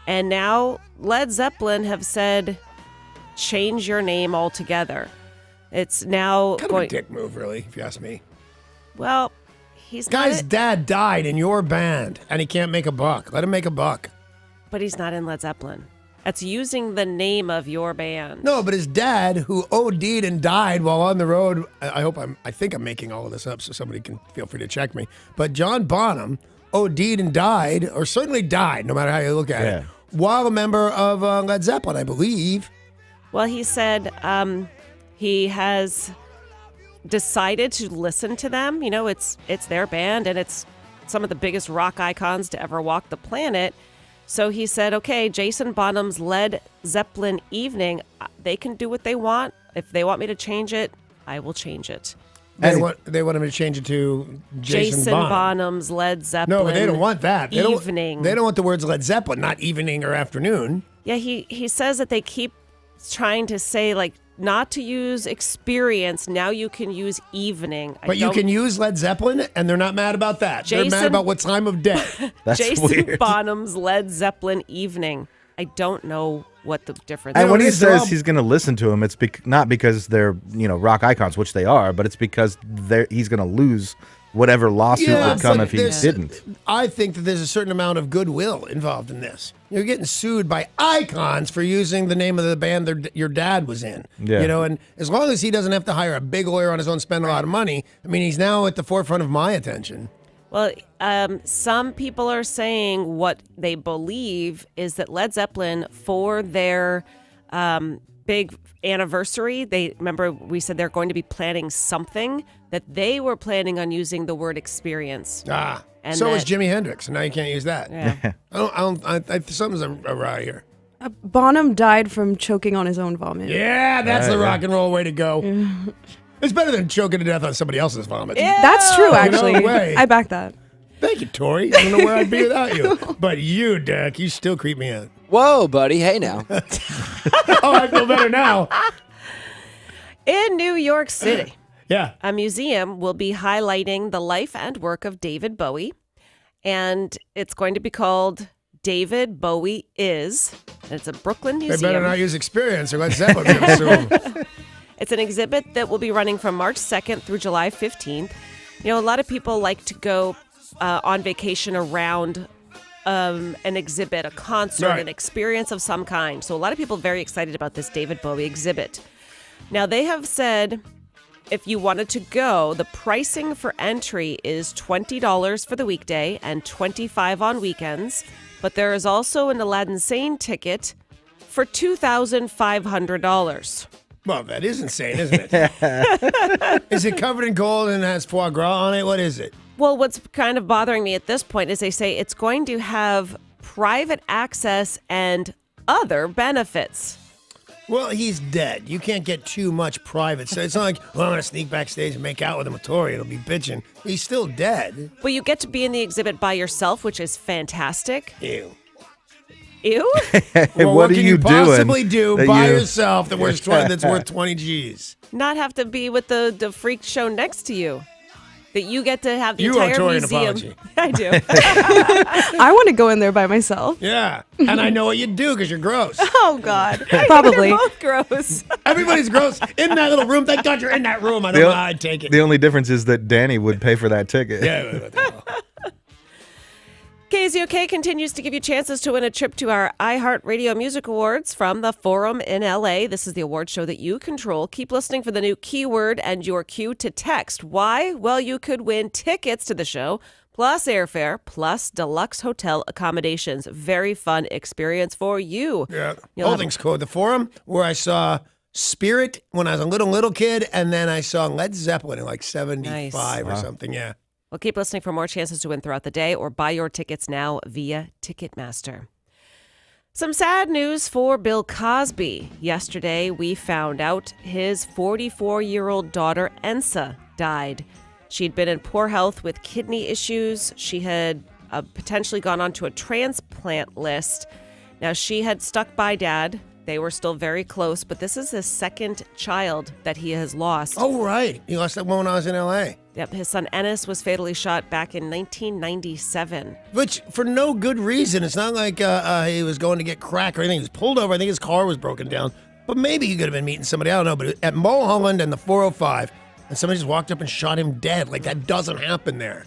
and now Led Zeppelin have said, change your name altogether. It's now Kind of a dick move, really, if you ask me. Well, he's Guy's not, dad died in your band, and he can't make a buck. Let him make a buck. but he's not in Led Zeppelin. That's using the name of your band. No, but his dad, who OD'd and died while on the road, I think I'm making all of this up, so somebody can feel free to check me. But John Bonham OD'd and died, or certainly died, no matter how you look at it, while a member of Led Zeppelin, I believe. Well, he said he has decided to listen to them. You know, it's their band, and it's some of the biggest rock icons to ever walk the planet. So he said, okay, Jason Bonham's Led Zeppelin Evening, they can do what they want. If they want me to change it, I will change it. They want him to change it to Jason Bonham. Bonham's Led Zeppelin. No, but they don't want that. Evening. They don't want the words Led Zeppelin, not evening or afternoon. Yeah, he says that they keep trying to say, like, not to use experience. Now you can use evening. But you can use Led Zeppelin, and they're not mad about that. They're mad Jason- about what time of day. That's Jason weird. Bonham's Led Zeppelin Evening. I don't know what the difference And is. when he they're says all- he's going to listen to him, it's not because they're rock icons, which they are, but it's because he's going to lose whatever lawsuit would come but if he there's- didn't. I think that there's a certain amount of goodwill involved in this. You're getting sued by icons for using the name of the band your dad was in. Yeah. And as long as he doesn't have to hire a big lawyer on his own, spend a lot of money, I mean, he's now at the forefront of my attention. Well, some people are saying what they believe is that Led Zeppelin, for their big anniversary, remember we said they're going to be planning something, that they were planning on using the word experience. And so was Jimi Hendrix, and now you can't use that. Yeah. Something's awry here. Bonham died from choking on his own vomit. Yeah, that's the rock and roll way to go. It's better than choking to death on somebody else's vomit. That's true, actually. No way. I back that. Thank you, Tori. I don't know where I'd be without you. But you, Dick, you still creep me out. Whoa, buddy. Hey now. Oh, I feel better now. In New York City, Yeah. a museum will be highlighting the life and work of David Bowie, and it's going to be called David Bowie Is. And it's a Brooklyn They museum. better not use experience or Led Zeppelin, I assume. It's an exhibit that will be running from March 2nd through July 15th. You know, a lot of people like to go on vacation around an exhibit, a concert, Right. an experience of some kind. So a lot of people are very excited about this David Bowie exhibit. Now, they have said if you wanted to go, the pricing for entry is $20 for the weekday and $25 on weekends. But there is also an Aladdin Sane ticket for $2,500. Well, that is insane, isn't it? Is it covered in gold and has foie gras on it? What is it? Well, what's kind of bothering me at this point is they say it's going to have private access and other benefits. Well, he's dead. You can't get too much private. So it's not like, well, I'm going to sneak backstage and make out with him with Tori. It'll be bitching. He's still dead. But you get to be in the exhibit by yourself, which is fantastic. Ew. Ew. Well, what are can you you possibly doing do that by you- yourself that's worth 20 G's? Not have to be with the freak show next to you. that you get to have the You owe entire Tori an museum. apology. I do. I want to go in there by myself. Yeah. And I know what you'd do because you're gross. Oh, God. Probably. They're both gross. Everybody's gross in that little room. Thank God you're in that room. I don't know how I'd take it. The only difference is that Danny would pay for that ticket. Yeah. What the hell? KZOK continues to give you chances to win a trip to our iHeartRadio Music Awards from the Forum in LA. This is the award show that you control. Keep listening for the new keyword and your cue to text. Why? Well, you could win tickets to the show, plus airfare, plus deluxe hotel accommodations. Very fun experience for you. Yeah. You'll Whole have- thing's cool. The Forum, where I saw Spirit when I was a little kid, and then I saw Led Zeppelin in like 75 or something. Yeah. Well, keep listening for more chances to win throughout the day or buy your tickets now via Ticketmaster. Some sad news for Bill Cosby. Yesterday, we found out his 44-year-old daughter, Ensa, died. She'd been in poor health with kidney issues. She had potentially gone onto a transplant list. Now, she had stuck by Dad. They were still very close, but this is his second child that he has lost. Oh, right. He lost that one when I was in L.A. Yep, his son Ennis was fatally shot back in 1997. Which, for no good reason. It's not like he was going to get crack or anything. He was pulled over. I think his car was broken down. But maybe he could have been meeting somebody. I don't know. But at Mulholland and the 405, and somebody just walked up and shot him dead. Like, that doesn't happen there.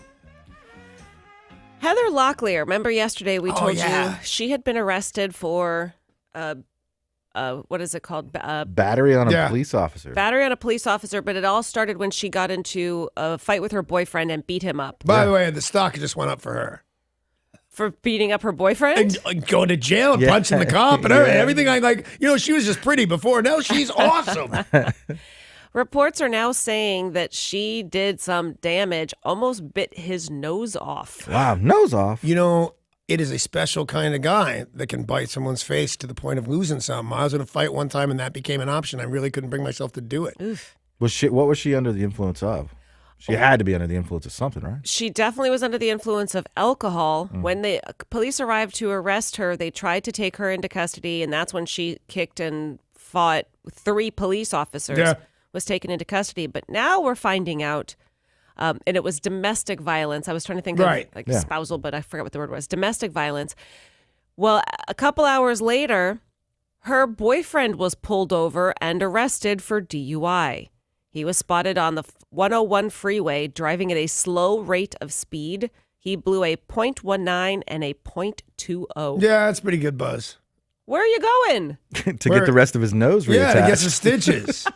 Heather Locklear, remember yesterday we told yeah. you she had been arrested for, what is it called? Battery on a police officer. Battery on a police officer, but it all started when she got into a fight with her boyfriend and beat him up. By the way, the stock just went up for her. For beating up her boyfriend? And going to jail and punching the cop and everything. I like, she was just pretty before. Now she's awesome. Reports are now saying that she did some damage, almost bit his nose off. Wow, nose off. It is a special kind of guy that can bite someone's face to the point of losing something. I was in a fight one time and that became an option. I really couldn't bring myself to do it. Oof. What was she under the influence of? She had to be under the influence of something, right? She definitely was under the influence of alcohol. When the police arrived to arrest her, they tried to take her into custody, and that's when she kicked and fought 3 police officers. Yeah. Was taken into custody. But now we're finding out, and it was domestic violence. I was trying to think of spousal, but I forgot what the word was. Domestic violence. Well, a couple hours later, her boyfriend was pulled over and arrested for DUI. He was spotted on the 101 freeway driving at a slow rate of speed. He blew a .19 and a .20. Yeah, that's pretty good buzz. Where are you going? To get the rest of his nose reattached. Yeah, to get some stitches.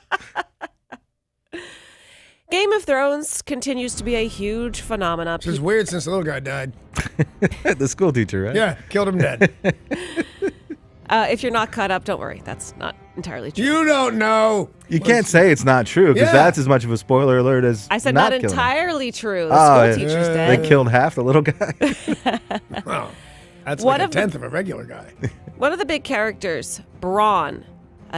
Game of Thrones continues to be a huge phenomenon. Which is weird since the little guy died. The school teacher, right? Yeah, killed him dead. If you're not caught up, don't worry. That's not entirely true. You don't know. You can't say it's not true because that's as much of a spoiler alert as I said not not killing him. entirely true. The school teacher's dead. They killed half the little guy. Well, that's One like a of the- tenth of a regular guy. One of the big characters, Bronn.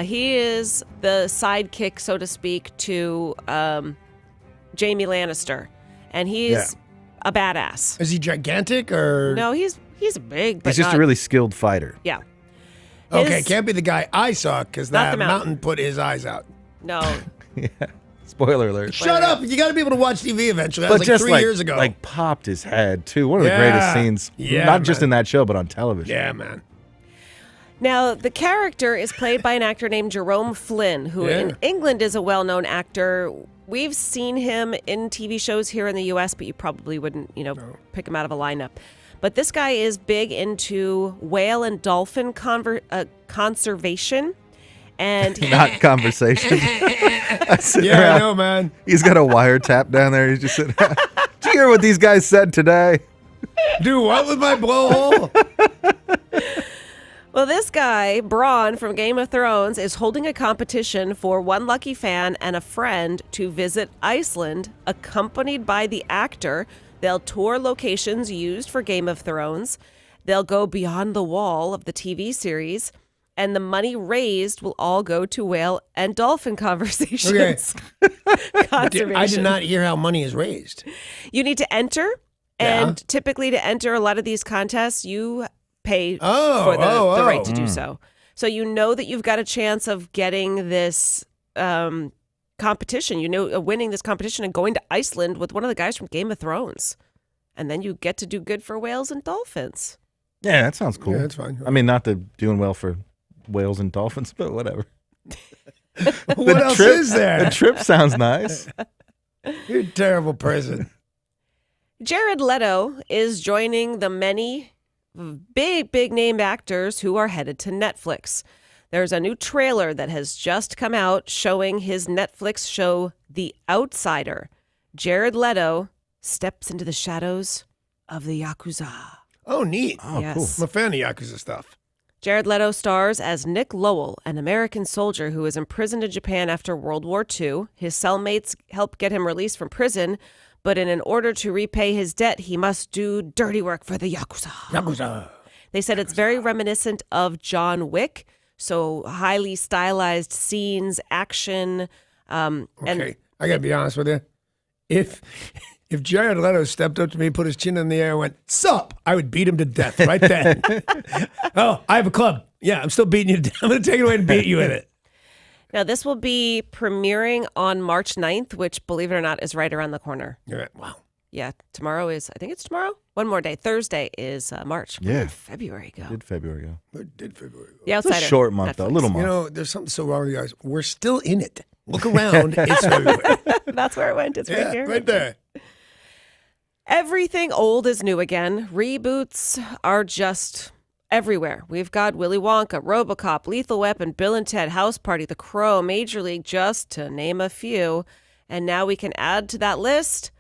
He is the sidekick, so to speak, to Jaime Lannister, and he's a badass. Is he gigantic or? No, he's big, but He's just not, a really skilled fighter. yeah. Okay, His- can't be the guy I saw because Not that the mountain. put his eyes out. No, Spoiler alert. Shut up! You got to be able to watch TV eventually. That But was like just 3 years ago. like popped his head too. One of the greatest scenes, Yeah, not just man. in that show, but on television. Yeah, man. Now, the character is played by an actor named Jerome Flynn, who in England is a well-known actor. We've seen him in TV shows here in the U.S., but you probably wouldn't, pick him out of a lineup. But this guy is big into whale and dolphin conservation. And Not conversation. Yeah, I know, man. He's got a wiretap down there. He's just sitting. Did you hear what these guys said today? Do what with my blowhole? well, this guy, Bronn from Game of Thrones, is holding a competition for one lucky fan and a friend to visit Iceland, accompanied by the actor. They'll tour locations used for Game of Thrones. They'll go beyond the wall of the TV series, and the money raised will all go to whale and dolphin conversations. Conservation. I did not hear how money is raised. You need to enter, and typically to enter a lot of these contests, you pay for the right to do so. So you know that you've got a chance of getting this competition, winning this competition and going to Iceland with one of the guys from Game of Thrones. And then you get to do good for whales and dolphins. Yeah, that sounds cool. Yeah, that's fine. I mean, not that doing well for whales and dolphins, but whatever. What else is there? The trip sounds nice. You're a terrible person. Jared Leto is joining the many big name actors who are headed to Netflix. There's a new trailer that has just come out showing his Netflix show, The Outsider. Jared Leto steps into the shadows of the Yakuza. Oh, neat. Oh, Yes. cool. I'm a fan of Yakuza stuff. Jared Leto stars as Nick Lowell, an American soldier who was imprisoned in Japan after World War II. His cellmates help get him released from prison, but in order to repay his debt, he must do dirty work for the Yakuza. Yakuza. They said it's very reminiscent of John Wick, so highly stylized scenes, action. Okay, I gotta be honest with you. If Jared Leto stepped up to me, put his chin in the air, and went, "Sup," I would beat him to death right then. Oh, I have a club. Yeah, I'm still beating you to death. I'm gonna take it away and beat you with it. Now, this will be premiering on March 9th, which, believe it or not, is right around the corner. You're right. Wow. Yeah, tomorrow is, I think it's tomorrow. One more day. Thursday is March. Where Yeah. did February go? Did February go? Where did February go? The It's a Outsider. short month, though. A Netflix. little You month. know, there's something so wrong with you guys. We're still in it. Look around. It's February. That's where it went. It's right Yeah, here. right there. Everything old is new again. Reboots are just everywhere. We've got Willy Wonka, RoboCop, Lethal Weapon, Bill and Ted, House Party, The Crow, Major League, just to name a few. And now we can add to that list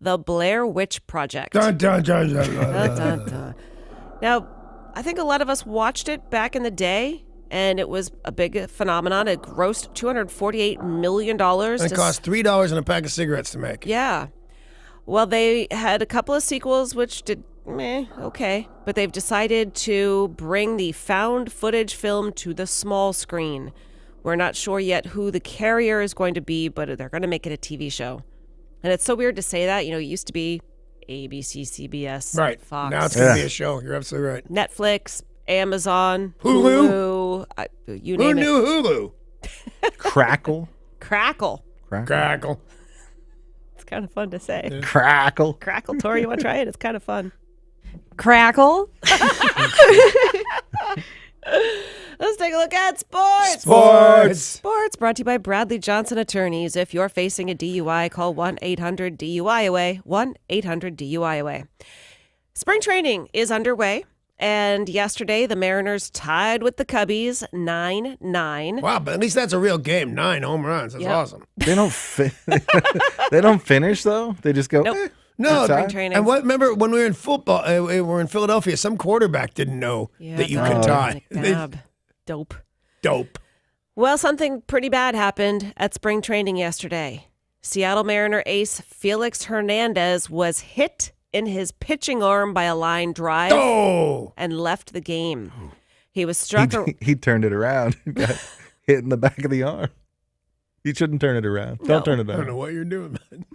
The Blair Witch Project. Dun, dun, dun, dun, dun. Dun, dun, dun. Now, I think a lot of us watched it back in the day, and it was a big phenomenon. It grossed $248 million. It cost $3 and a pack of cigarettes to make. Yeah. Well, they had a couple of sequels which did okay, but they've decided to bring the found footage film to the small screen. We're not sure yet who the carrier is going to be, but they're going to make it a TV show. And it's so weird to say that. It used to be ABC, CBS, Right. Fox. Now it's going to be a show. You're absolutely right. Netflix, Amazon, Hulu? you Who name it. knew Hulu? Crackle. Crackle. Crackle. It's kind of fun to say. Crackle. Crackle, Tori, you want to try it? It's kind of fun. Crackle. Let's take a look at sports. Sports brought to you by Bradley Johnson Attorneys. If you're facing a DUI, call 1-800-DUI-AWAY, 1-800-DUI-AWAY. Spring training is underway, and yesterday the Mariners tied with the Cubbies 9-9. Wow, but at least that's a real game. 9 home runs. That's Yep. awesome. They don't they don't finish though. They just go. Nope. "Eh." No, Spring training. and remember when we were in football, we were in Philadelphia, some quarterback didn't know that you could tie. McNabb. Dope. Dope. Well, something pretty bad happened at spring training yesterday. Seattle Mariner ace Felix Hernandez was hit in his pitching arm by a line drive Oh! and left the game. He was struck. He turned it around. Got hit in the back of the arm. You shouldn't turn it around. No. Don't turn it I don't know around. what you're doing, man.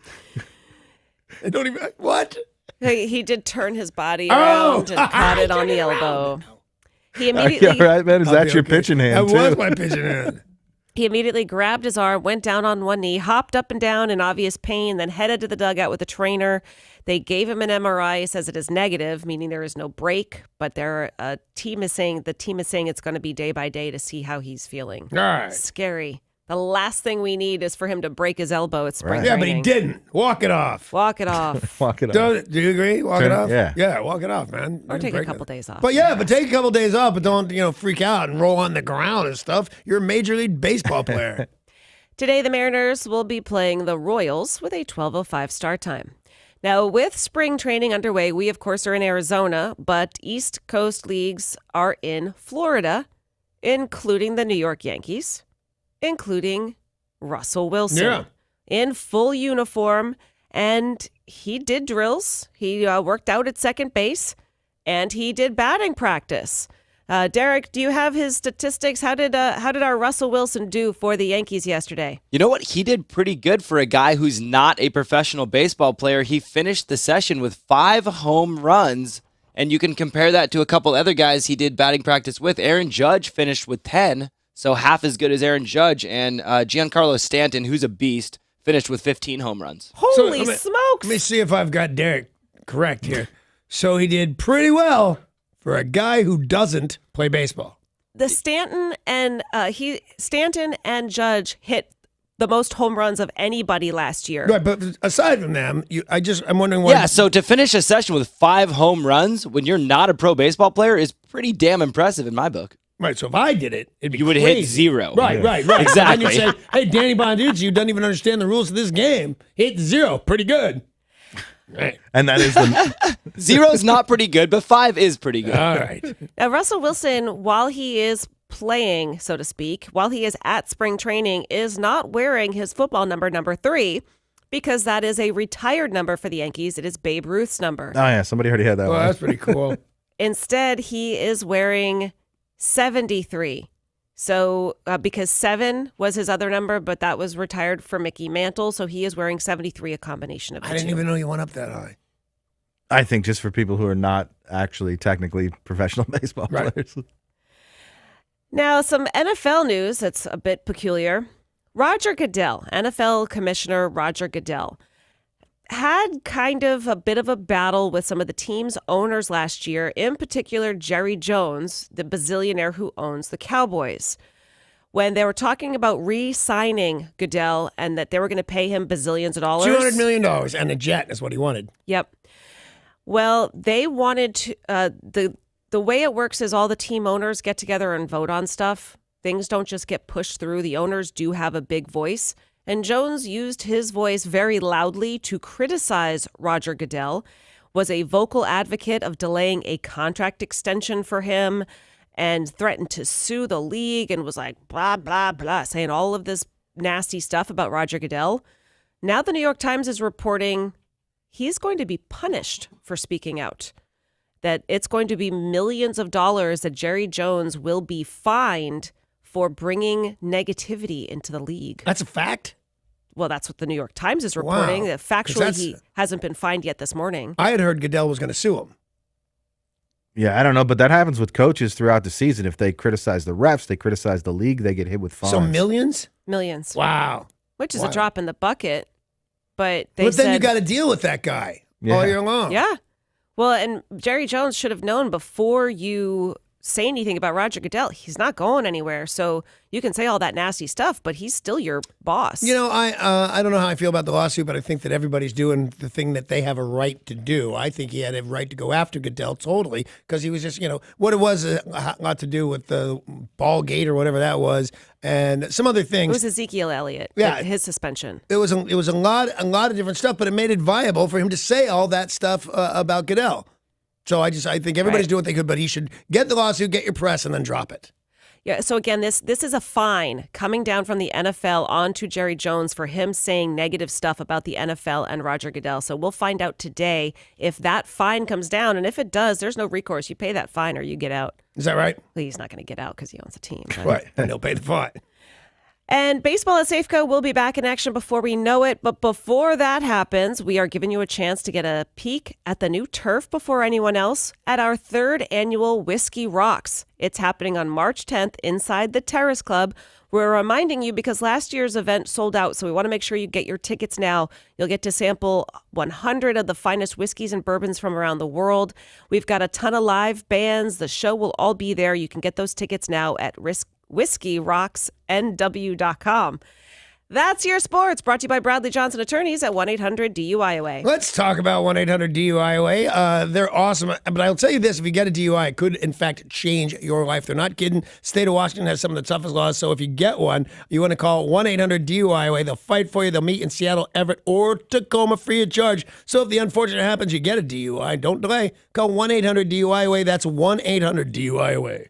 I don't even. What? He did turn his body around and caught it on the elbow. He immediately All right, man. Is I'll that be your okay. pitching hand That too? was my pitching hand. He immediately grabbed his arm, went down on one knee, hopped up and down in obvious pain, then headed to the dugout with the trainer. They gave him an MRI. He says it is negative, meaning there is no break, but the team is saying it's going to be day by day to see how he's feeling. All right. Scary. The last thing we need is for him to break his elbow at spring Right. Yeah, training. but he didn't. Walk it off. Walk it off. Walk it off. Do you agree? Walk Turn- it off? yeah. Yeah, walk it off, man. Or You take a break couple it. days off. But yeah, but take a couple days off, but don't, freak out and roll on the ground and stuff. You're a Major League Baseball player. Today, the Mariners will be playing the Royals with a 12:05 start time. Now, with spring training underway, we, of course, are in Arizona, but East Coast leagues are in Florida, including the New York Yankees, including Russell Wilson Yeah. in full uniform. And he did drills. He worked out at second base, and he did batting practice. Derek, do you have his statistics? How did our Russell Wilson do for the Yankees yesterday? You know what? He did pretty good for a guy who's not a professional baseball player. He finished the session with 5 home runs, and you can compare that to a couple other guys he did batting practice with. Aaron Judge finished with 10, so half as good as Aaron Judge. And Giancarlo Stanton, who's a beast, finished with 15 home runs. Holy smokes! smokes! Let me see if I've got Derek correct here. So he did pretty well for a guy who doesn't play baseball. The Stanton and Judge hit the most home runs of anybody last year. Right, but aside from them, I'm wondering what. Yeah, so to finish a session with 5 home runs when you're not a pro baseball player is pretty damn impressive in my book. Right, so if I did it, it'd be You would crazy. hit 0. Right. Exactly. And you say, hey, Danny Bonaducci, who doesn't even understand the rules of this game, hit 0. Pretty good. Right. And that is the 0's not pretty good, but 5 is pretty good. All right. Now, Russell Wilson, while he is playing, so to speak, while he is at spring training, is not wearing his football number 3, because that is a retired number for the Yankees. It is Babe Ruth's number. Oh yeah, somebody already had that Well, one. that's pretty cool. Instead, he is wearing 73. So, because 7 was his other number, but that was retired for Mickey Mantle, so he is wearing 73, a combination of the I didn't two. even know you went up that high. I think just for people who are not actually technically professional baseball Right. players. Now, some NFL news that's a bit peculiar. Roger Goodell, NFL Commissioner Roger Goodell, had kind of a bit of a battle with some of the team's owners last year, in particular Jerry Jones, the bazillionaire who owns the Cowboys, when they were talking about re-signing Goodell and that they were going to pay him bazillions of dollars. $200 million and a jet is what he wanted. Yep. Well, they wanted to, the way it works is all the team owners get together and vote on stuff. Things don't just get pushed through. The owners do have a big voice. And Jones used his voice very loudly to criticize Roger Goodell, was a vocal advocate of delaying a contract extension for him, and threatened to sue the league and was like, blah, blah, blah, saying all of this nasty stuff about Roger Goodell. Now the New York Times is reporting he's going to be punished for speaking out, that it's going to be millions of dollars that Jerry Jones will be fined for bringing negativity into the league. That's a fact? Well, that's what the New York Times is reporting. Wow. That factually, he hasn't been fined yet this morning. I had heard Goodell was going to sue him. Yeah, I don't know, but that happens with coaches throughout the season. If they criticize the refs, they criticize the league, they get hit with fines. So millions? Millions. Wow. Which is Wow. a drop in the bucket. But But then you said, got to deal with that guy Yeah. all year long. yeah. Well, and Jerry Jones should have known before you say anything about Roger Goodell, he's not going anywhere. So you can say all that nasty stuff, but he's still your boss. You know, I don't know how I feel about the lawsuit, but I think that everybody's doing the thing that they have a right to do. I think he had a right to go after Goodell totally because he was just, what it was a lot to do with the ball gate or whatever that was, and some other It things. was Ezekiel Elliott. Yeah. His suspension. It was a lot of different stuff, but it made it viable for him to say all that stuff about Goodell. So I think everybody's Right. doing what they could, but he should get the lawsuit, get your press, and then drop it. Yeah. So again, this is a fine coming down from the NFL onto Jerry Jones for him saying negative stuff about the NFL and Roger Goodell. So we'll find out today if that fine comes down, and if it does, there's no recourse. You pay that fine or you get out. Is that right? Well, he's not going to get out because he owns a team. but- Right. And he'll pay the fine. And baseball at Safeco will be back in action before we know it. But before that happens, we are giving you a chance to get a peek at the new turf before anyone else at our 3rd annual Whiskey Rocks. It's happening on March 10th inside the Terrace Club. We're reminding you because last year's event sold out, so we want to make sure you get your tickets now. You'll get to sample 100 of the finest whiskeys and bourbons from around the world. We've got a ton of live bands. The show will all be there. You can get those tickets now at WhiskeyRocksNW.com. That's your sports, brought to you by Bradley Johnson Attorneys at 1-800-DUIOA. Let's talk about 1-800-DUIOA. They're awesome. But I'll tell you this, if you get a DUI, it could, in fact, change your life. They're not kidding. State of Washington has some of the toughest laws. So if you get one, you want to call 1-800-DUIOA. They'll fight for you. They'll meet in Seattle, Everett, or Tacoma free of charge. So if the unfortunate happens, you get a DUI, don't delay. Call 1-800-DUIOA. That's 1-800-DUIOA.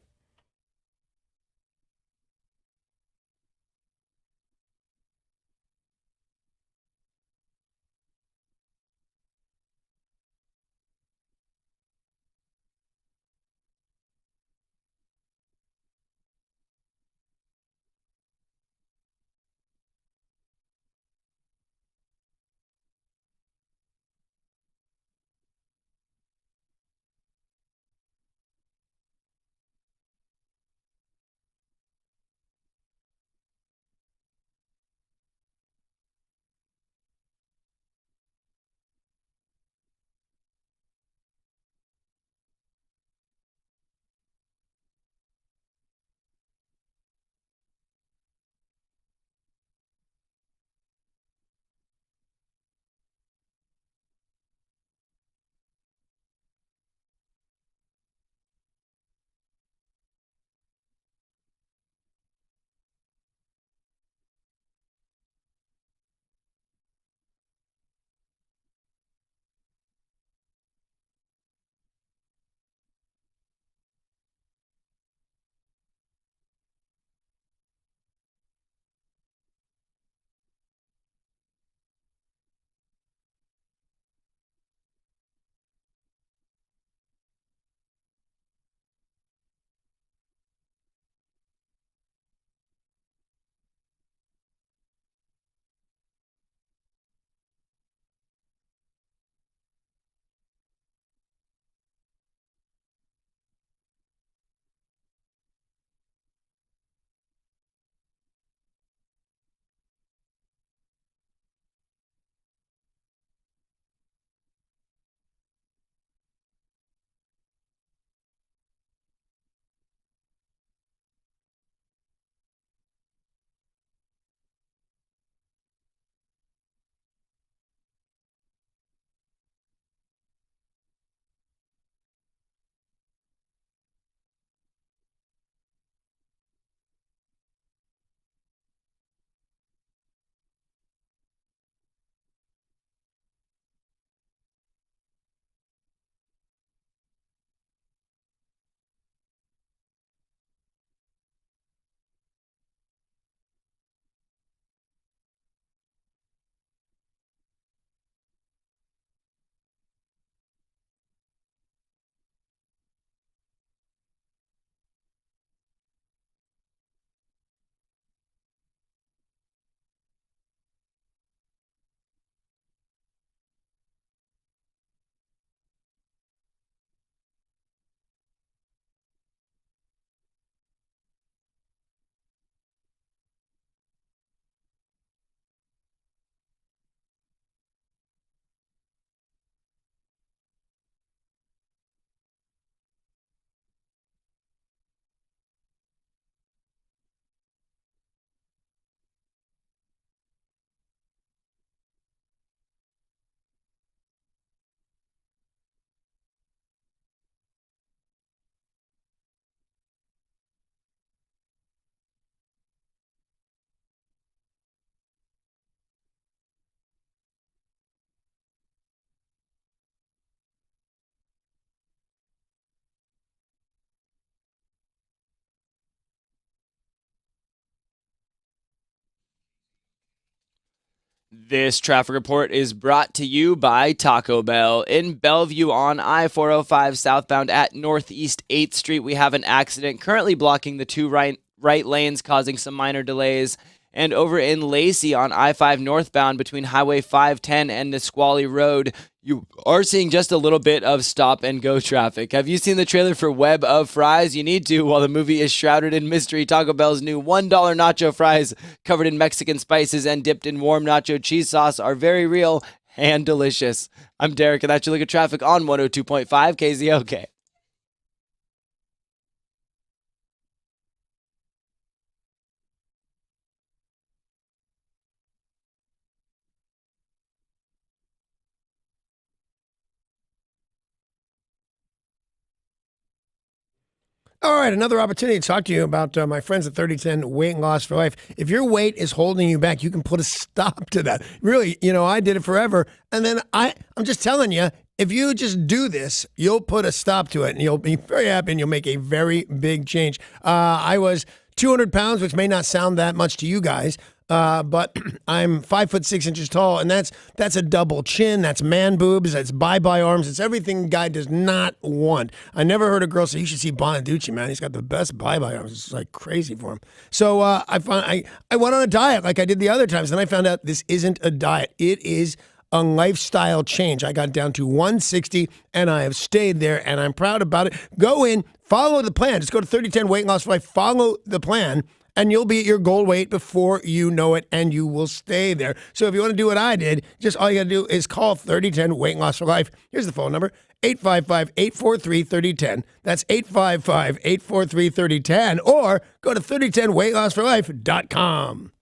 This traffic report is brought to you by Taco Bell. In Bellevue on I-405 southbound at Northeast 8th Street, we have an accident currently blocking the two right lanes, causing some minor delays. And over in Lacey on I-5 northbound between Highway 510 and Nisqually Road, you are seeing just a little bit of stop and go traffic. Have you seen the trailer for Web of Fries? You need to while the movie is shrouded in mystery. Taco Bell's new $1 nacho fries covered in Mexican spices and dipped in warm nacho cheese sauce are very real and delicious. I'm Derek, and that's your look at traffic on 102.5 KZOK. All right, another opportunity to talk to you about my friends at 3010 Weight Loss for Life. If your weight is holding you back, you can put a stop to that. Really, I did it forever. And then I'm just telling you, if you just do this, you'll put a stop to it and you'll be very happy and you'll make a very big change. I was 200 pounds, which may not sound that much to you guys. But I'm 5'6" tall, and that's a double chin. That's man boobs. That's bye-bye arms. It's everything a guy does not want. I never heard a girl say, "You should see Bonaducci, man. He's got the best bye-bye arms." It's like crazy for him. So I went on a diet like I did the other times, and I found out this isn't a diet. It is a lifestyle change. I got down to 160, and I have stayed there, and I'm proud about it. Go in, follow the plan. Just go to 3010 Weight Loss for Life. Follow the plan. And you'll be at your goal weight before you know it, and you will stay there. So if you want to do what I did, just all you got to do is call 3010 Weight Loss for Life. Here's the phone number, 855-843-3010. That's 855-843-3010. Or go to 3010weightlossforlife.com.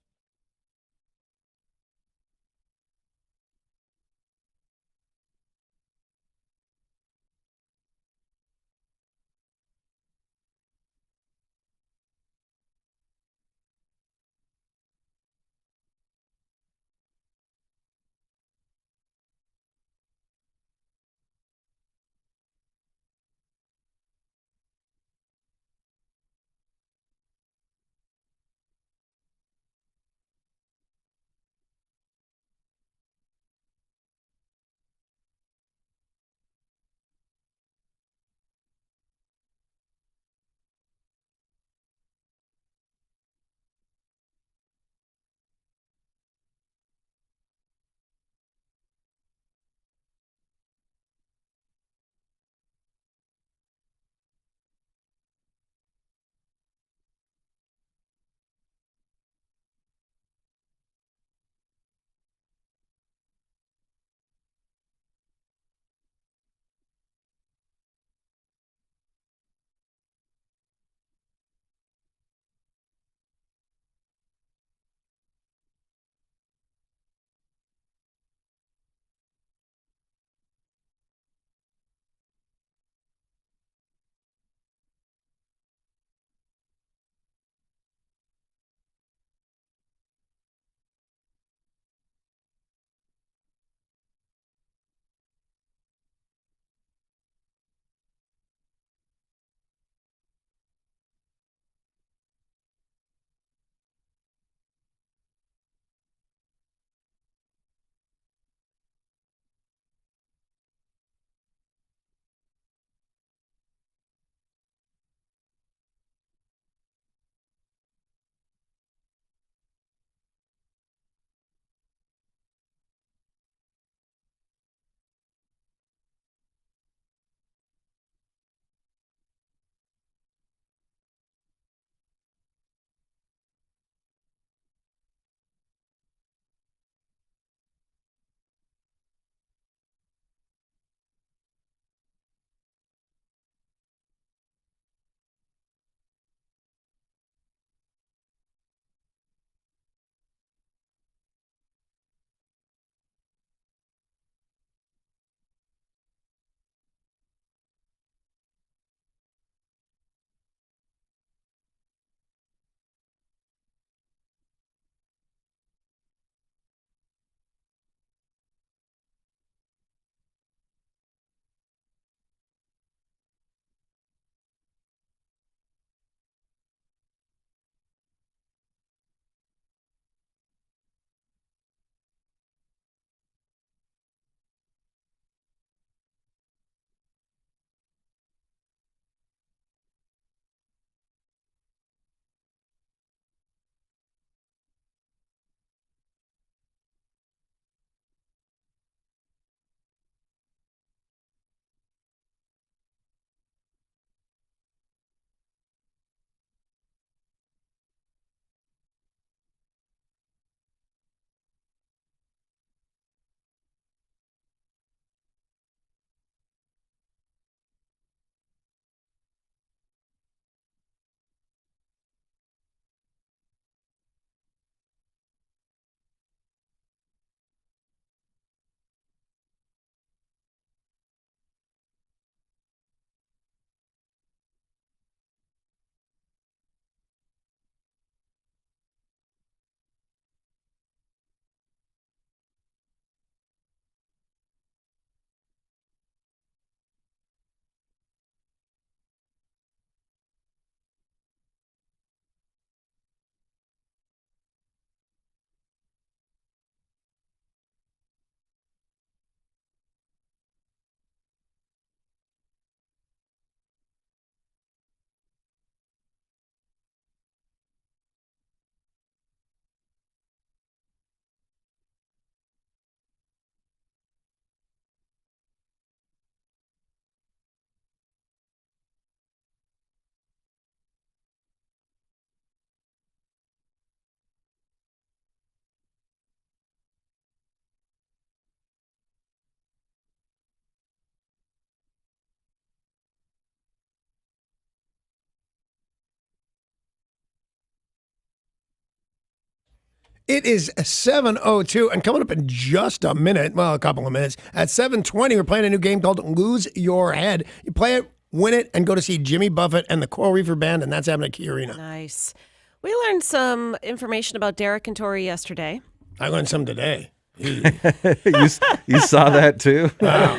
It is 7:02, and coming up in just a minute, well, a couple of minutes, at 7:20, we're playing a new game called Lose Your Head. You play it, win it, and go to see Jimmy Buffett and the Coral Reefer Band, and that's happening at Key Arena. Nice. We learned some information about Derek and Tori yesterday. I learned some today. you saw that too? Wow.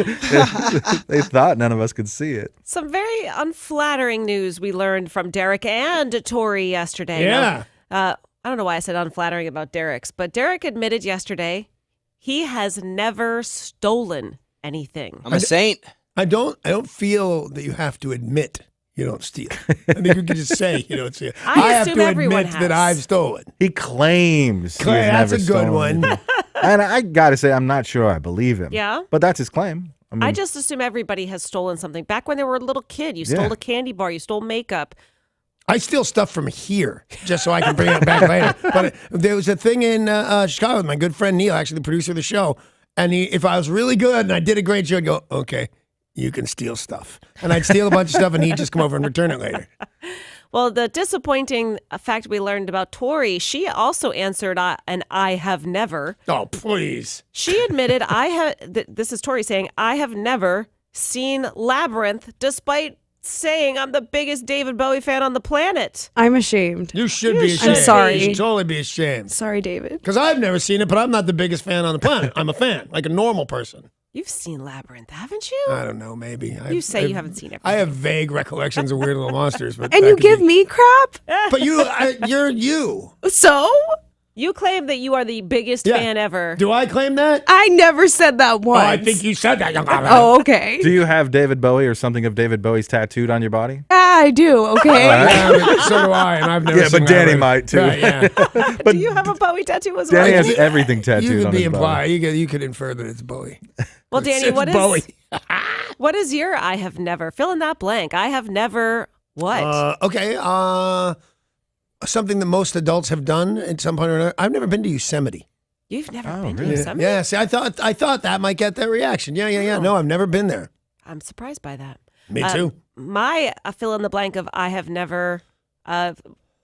They thought none of us could see it. Some very unflattering news we learned from Derek and Tori yesterday. Yeah. Now, I don't know why I said unflattering about Derek's, but Derek admitted yesterday he has never stolen anything. I'm a saint. I don't feel that you have to admit you don't steal. I think you can just say you don't steal. I have assume to everyone admit has. that I've stolen. He claims he has That's never a good stolen one. anything. And I got to say, I'm not sure I believe him. Yeah? But that's his claim. I mean, I just assume everybody has stolen something. Back when they were a little kid, you stole Yeah. a candy bar, you stole makeup. I steal stuff from here just so I can bring it back later. But there was a thing in Chicago with my good friend Neil, actually the producer of the show. And if I was really good and I did a great show, I'd go, okay, you can steal stuff. And I'd steal a bunch of stuff and he'd just come over and return it later. Well, the disappointing fact we learned about Tori, she also answered an I have never. Oh, please. She admitted, this is Tori saying, I have never seen Labyrinth, despite saying I'm the biggest David Bowie fan on the planet. I'm ashamed. You should be ashamed. I'm sorry. You should totally be ashamed. Sorry, David. Because I've never seen it, but I'm not the biggest fan on the planet. I'm a fan, like a normal person. You've seen Labyrinth, haven't you? I don't know, maybe. You say you haven't seen it. I have vague recollections of Weird Little Monsters. But And that you could give be- me crap? But you're you. So? You claim that you are the biggest Yeah. fan ever. Do I claim that? I never said that Oh, once. I think you said that. Oh, okay. do you have David Bowie or something of David Bowie's tattooed on your body? Yeah, I do, okay? Yeah, so do I, and I've never Yeah, seen but Danny Labyrinth. might, too. Right, yeah. Do you have a Bowie tattoo as well? Danny has everything tattooed You could on be his body. implied. You could infer that it's Bowie. Well, Danny, It's Bowie. what is your I have never? Fill in that blank. I have never what? Okay. Something that most adults have done at some point or another. I've never been to Yosemite. You've never Oh, been to really? Yosemite? Yeah. See, I thought that might get that reaction. Yeah. No, I've never been there. I'm surprised by that. Me too. My fill in the blank of I have never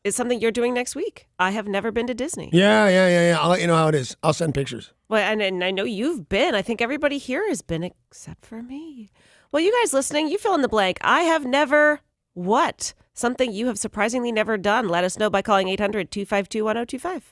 is something you're doing next week. I have never been to Disney. Yeah. I'll let you know how it is. I'll send pictures. Well, and I know you've been. I think everybody here has been except for me. Well, you guys listening, you fill in the blank. I have never what? Something you have surprisingly never done. Let us know by calling 800-252-1025.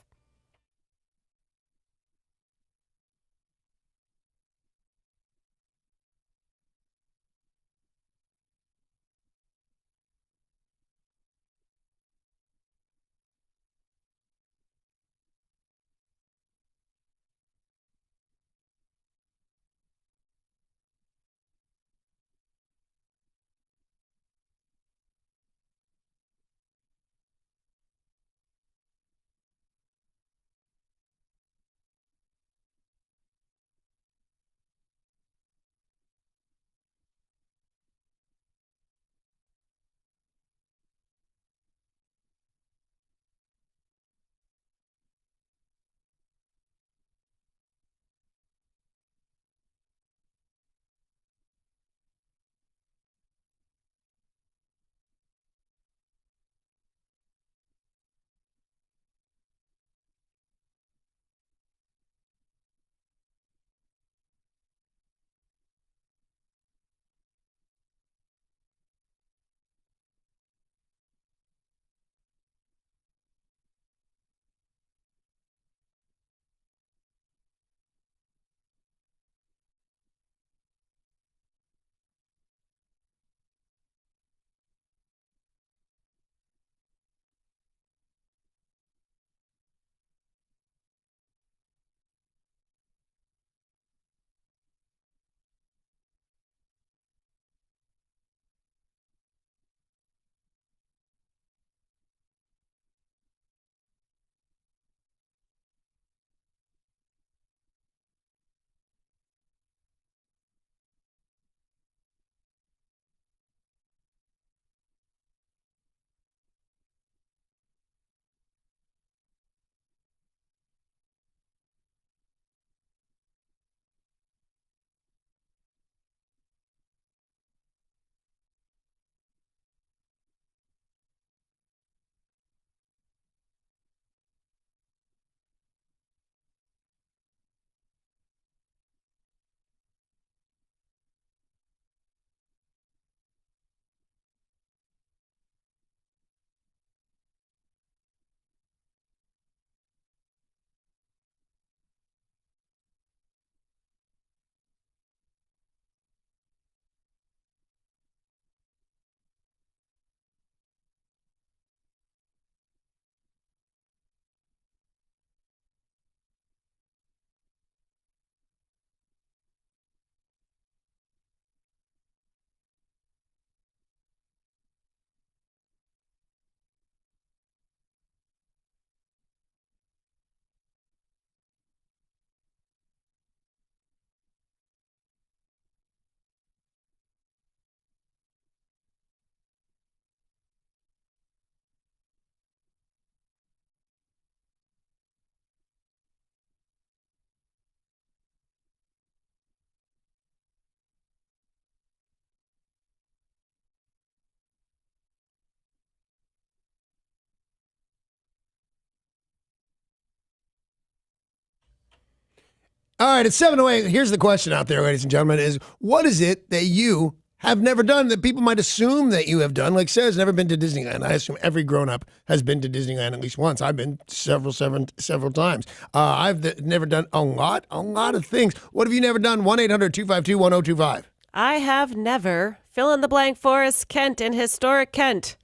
All right, it's 7:08. Here's the question out there, ladies and gentlemen, is what is it that you have never done that people might assume that you have done? Like Sarah's never been to Disneyland. I assume every grown-up has been to Disneyland at least once. I've been several times. I've never done a lot of things. What have you never done? 1-800-252-1025. I have never. Fill in the blank for us, Kent in historic Kent.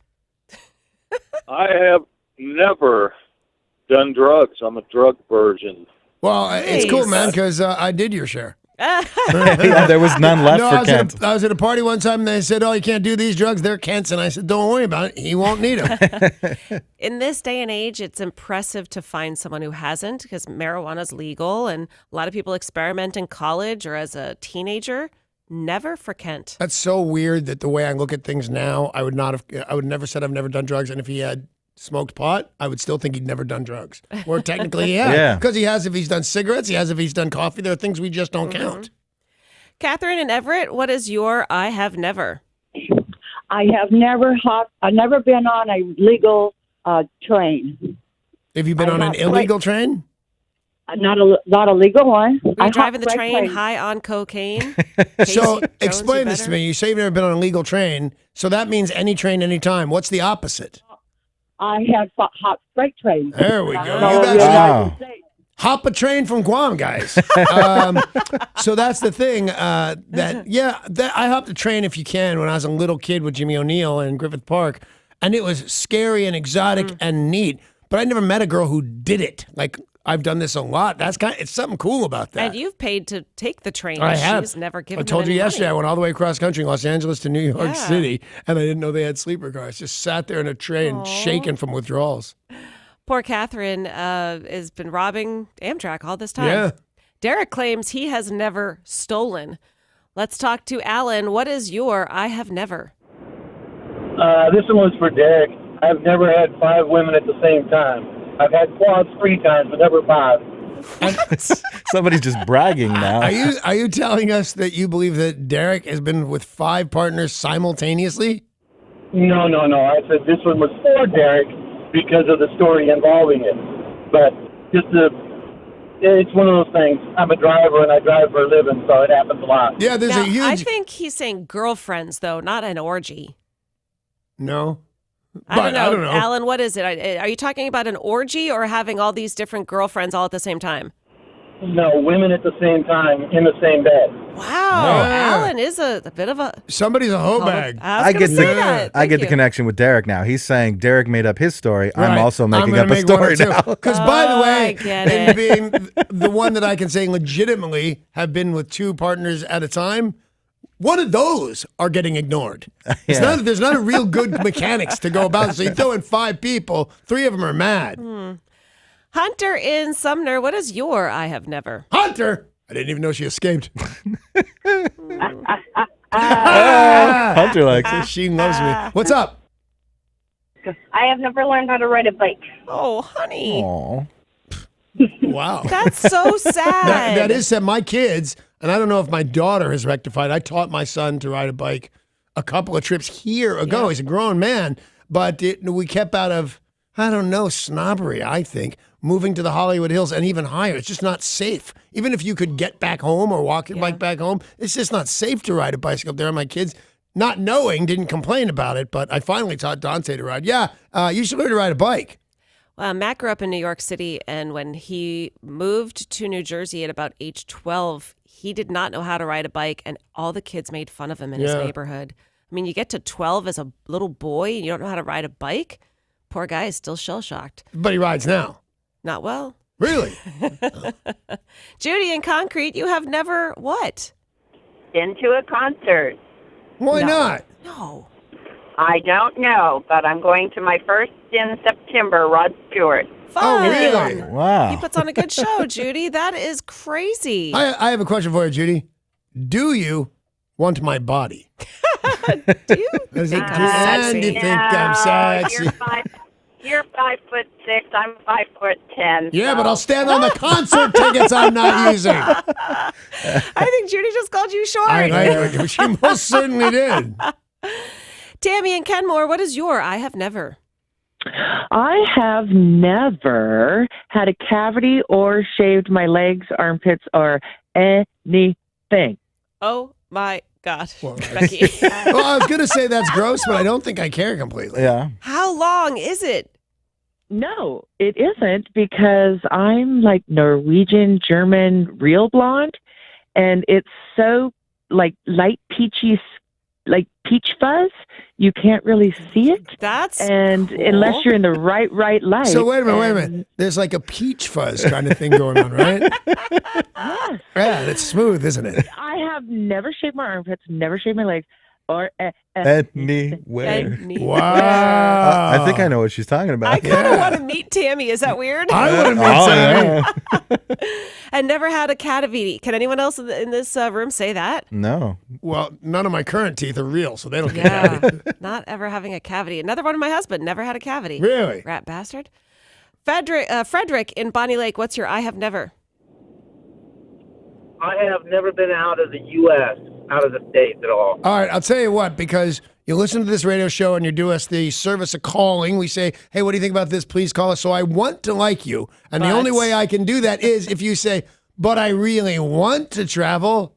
I have never done drugs. I'm a drug virgin. Well, it's cool, man, because I did your share. Yeah, there was none left for Kent. I was at a party one time, and they said, "Oh, you can't do these drugs. They're Kent's." And I said, "Don't worry about it. He won't need them." In this day and age, it's impressive to find someone who hasn't, because marijuana is legal, and a lot of people experiment in college or as a teenager. Never for Kent. That's so weird that the way I look at things now, I would never said I've never done drugs. And if he had smoked pot, I would still think he'd never done drugs. Or technically he has. Yeah. Because he has if he's done cigarettes, he has if he's done coffee. There are things we just don't count. Catherine and Everett, what is your I have never? I have never I've never been on a legal train. Have you been on an illegal train? Not a legal one. Were you I driving the hopped train right high on cocaine? So Casey Jones, explain you this to better? me. You say you've never been on a legal train. So that means any train, anytime. What's the opposite? I had hopped freight trains. There we go. So, You've actually Wow. hop a train from Guam, guys. So that's the thing. I hopped a train, if you can, when I was a little kid with Jimmy O'Neill in Griffith Park, and it was scary and exotic and neat. But I never met a girl who did it. Like I've done this a lot. It's something cool about that. And you've paid to take the train. I have. She's never given I told him you any yesterday. money. I went all the way across country, Los Angeles to New York Yeah. City, and I didn't know they had sleeper cars. Just sat there in a train, shaking from withdrawals. Poor Catherine has been robbing Amtrak all this time. Yeah. Derek claims he has never stolen. Let's talk to Alan. What is your I have never? This one was for Derek. I've never had 5 women at the same time. I've had quads 3 times, but never 5. Somebody's just bragging now. Are you telling us that you believe that Derek has been with 5 partners simultaneously? No. I said this one was for Derek because of the story involving it. But it's one of those things. I'm a driver and I drive for a living, so it happens a lot. Yeah, there's Now, a huge. I think he's saying girlfriends, though, not an orgy. No. I don't know. Alan, what is it? Are you talking about an orgy or having all these different girlfriends all at the same time? No, women at the same time in the same bed. Wow. Yeah. Alan is a bit of a... Somebody's a hoe bag. I was gonna say that. I get Thank the you. connection with Derek now. He's saying Derek made up his story. I'm Right. also making gonna up a make one or story two. now. Because by the Oh, way, I get in it. being the one that I can say legitimately have been with 2 partners at a time, one of those are getting ignored. Yeah. There's not a real good mechanics to go about it. So you throw in 5 people, 3 of them are mad. Hunter in Sumner, what is your I have never? Hunter! I didn't even know she escaped. Hunter likes it. She loves me. What's up? I have never learned how to ride a bike. Oh, honey. Aw. Wow. That's so sad. That is said. My kids, and I don't know if my daughter has rectified. I taught my son to ride a bike a couple of trips here ago. Yeah. He's a grown man, but we kept out of, I don't know, snobbery, I think, moving to the Hollywood Hills and even higher. It's just not safe. Even if you could get back home or walk your bike back home, it's just not safe to ride a bicycle up there. And my kids, not knowing, didn't complain about it, but I finally taught Dante to ride. Yeah, you should learn to ride a bike. Matt grew up in New York City, and when he moved to New Jersey at about age 12, he did not know how to ride a bike, and all the kids made fun of him in his neighborhood. I mean, you get to 12 as a little boy, and you don't know how to ride a bike? Poor guy is still shell-shocked. But he rides now. Not well. Really? Judy in Concrete, you have never what? Been to a concert. Why not? No. I don't know, but I'm going to my first in September, Rod Stewart. Fun. Oh, really? Wow. He puts on a good show, Judy. That is crazy. I have a question for you, Judy. Do you want my body? Do you Is think it, I'm and you sexy? think I'm sexy? You're 5'6". I'm 5'10". Yeah, but I'll stand on the concert tickets I'm not using. I think Judy just called you short. She most certainly did. Tammy and Kenmore, what is your I have never? I have never had a cavity or shaved my legs, armpits, or anything. Oh my God, Well, Becky. well, I was going to say that's gross, but I don't think I care completely. Yeah. How long is it? No, it isn't because I'm like Norwegian, German, real blonde, and it's so like light peachy, like peach fuzz. You can't really see it. That's and cool. Unless you're in the right light. So wait a minute. There's like a peach fuzz kind of thing going on, right? Yes. Yeah, it's smooth, isn't it? I have never shaved my armpits, never shaved my legs, or Anywhere. Wow. I think I know what she's talking about. I kind of want to meet Tammy. Is that weird? I want to meet Tammy. And never had a cavity. Can anyone else in this room say that? No. Well, none of my current teeth are real, so they don't get Yeah, that. not ever having a cavity. Another one of my husband never had a cavity. Really? Rat bastard. Frederick in Bonnie Lake, what's your I have never? I have never been out of the U.S., out of the States at all. All right, I'll tell you what, because you listen to this radio show and you do us the service of calling. We say, hey, what do you think about this? Please call us. So I want to like you. And the only way I can do that is if you say, but I really want to travel.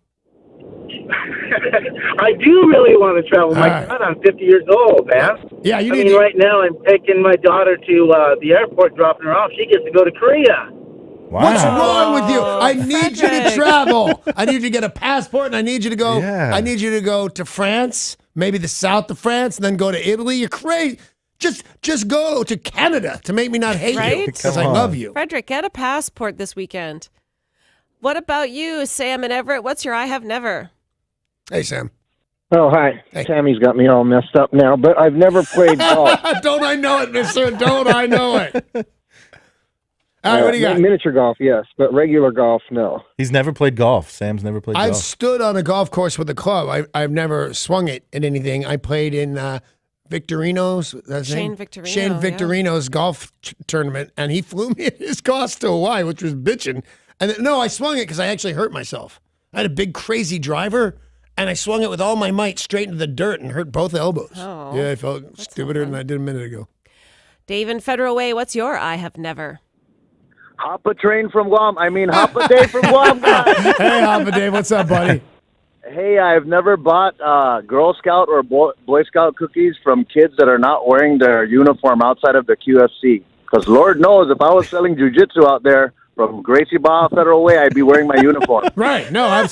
I do really want to travel. My God, I'm 50 years old, man. Yeah, you I need mean, to. right now I'm taking my daughter to the airport, dropping her off. She gets to go to Korea. Wow. What's wrong with you? I need you to Frederick. travel. I need you to get a passport, and I need you to go. Yeah. I need you to go to France, maybe the south of France, and then go to Italy. You're crazy. Just go to Canada to make me not hate you Right? because I Come on. love you. Frederick, get a passport this weekend. What about you, Sam and Everett? What's your I have never? Hey, Sam. Oh, hi. Hey. Tammy's got me all messed up now, but I've never played golf. Don't I know it, mister? Don't I know it? All right, what do you got? Miniature golf, yes, but regular golf, no. He's never played golf. Sam's never played I've golf. stood on a golf course with a club. I've never swung it in anything. I played in Victorino's. That's his Shane name? Victorino, Shane yeah. Victorino's golf tournament, and he flew me in his cost to Hawaii, which was bitching. And no, I swung it because I actually hurt myself. I had a big crazy driver, and I swung it with all my might straight into the dirt and hurt both elbows. Oh, Yeah, I felt stupider than I did a minute ago. Dave in Federal Way, what's your I have never? Hop a train from Guam. Hop a day from Guam, guys. Hey, Hoppa Dave, what's up, buddy? Hey, I've never bought Girl Scout or Boy Scout cookies from kids that are not wearing their uniform outside of the QFC. Because Lord knows, if I was selling jujitsu out there from Gracie Barra Federal Way, I'd be wearing my uniform. Right. No, I'm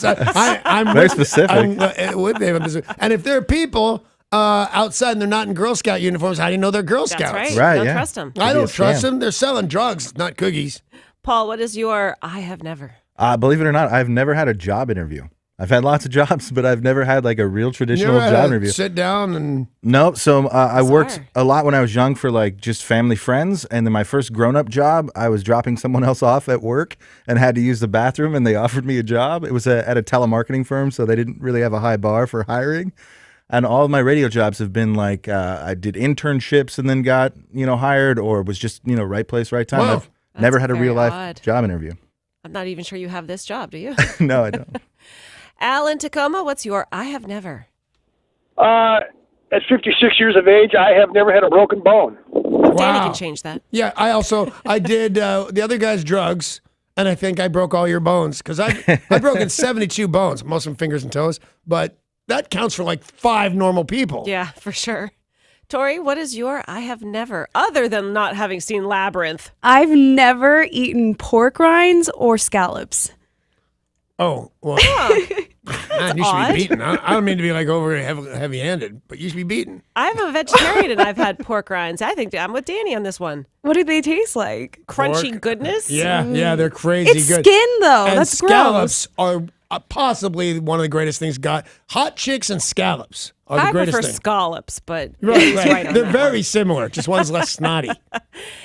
Very specific. I'm with Dave. And if there are people outside and they're not in Girl Scout uniforms, how do you know they're Girl Scouts? That's right. Right, Don't yeah. trust them. I Could be a don't trust scam. them. They're selling drugs, not cookies. Paul, what is your I have never? Believe it or not, I've never had a job interview. I've had lots of jobs, but I've never had like a real traditional You ever job had to interview. sit down and Nope. So I worked Bizarre. a lot when I was young for like just family friends. And then my first grown-up job, I was dropping someone else off at work and had to use the bathroom, and they offered me a job. It was at a telemarketing firm, so they didn't really have a high bar for hiring. And all of my radio jobs have been like I did internships and then got hired, or was just right place, right time. Wow. I've never had a very real life odd. job interview. I'm not even sure you have this job, do you? No, I don't. Al in Tacoma, what's your I have never? At 56 years of age, I have never had a broken bone. Danny can change that. yeah, I did the other guy's drugs, and I think I broke all your bones because I've broken 72 bones, most of them fingers and toes, but that counts for like 5 normal people. Yeah, for sure. Tori, what is your I have never, other than not having seen Labyrinth? I've never eaten pork rinds or scallops. Oh, well, man, you should odd. be beaten. I don't mean to be like over heavy-handed, but you should be beaten. I'm a vegetarian and I've had pork rinds. I think I'm with Danny on this one. What do they taste like? Crunchy Pork. goodness. Yeah, they're crazy It's good. skin, though. And That's scallops are possibly one of the greatest things got. Hot chicks and scallops are the I greatest prefer thing. scallops, but Right, he's right. on They're that very one. similar. Just one's less snotty.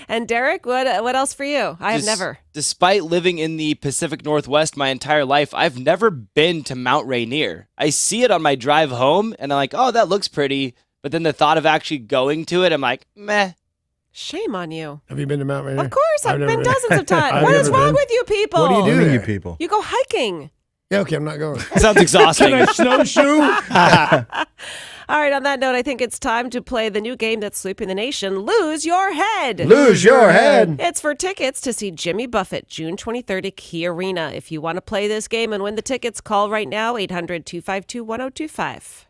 And Derek, what else for you? I have Just- never. Despite living in the Pacific Northwest my entire life, I've never been to Mount Rainier. I see it on my drive home, and I'm like, oh, that looks pretty. But then the thought of actually going to it, I'm like, meh. Shame on you. Have you been to Mount Rainier? Of course, I've never been dozens of times. I've What is never wrong been. with you people? What do you do You there? people. You go hiking. Yeah, okay, I'm not going. Sounds exhausting. Can I snowshoe? All right, on that note, I think it's time to play the new game that's sweeping the nation, Lose Your Head. Lose your head. It's for tickets to see Jimmy Buffett June 23rd at Key Arena. If you want to play this game and win the tickets, call right now, 800-252-1025.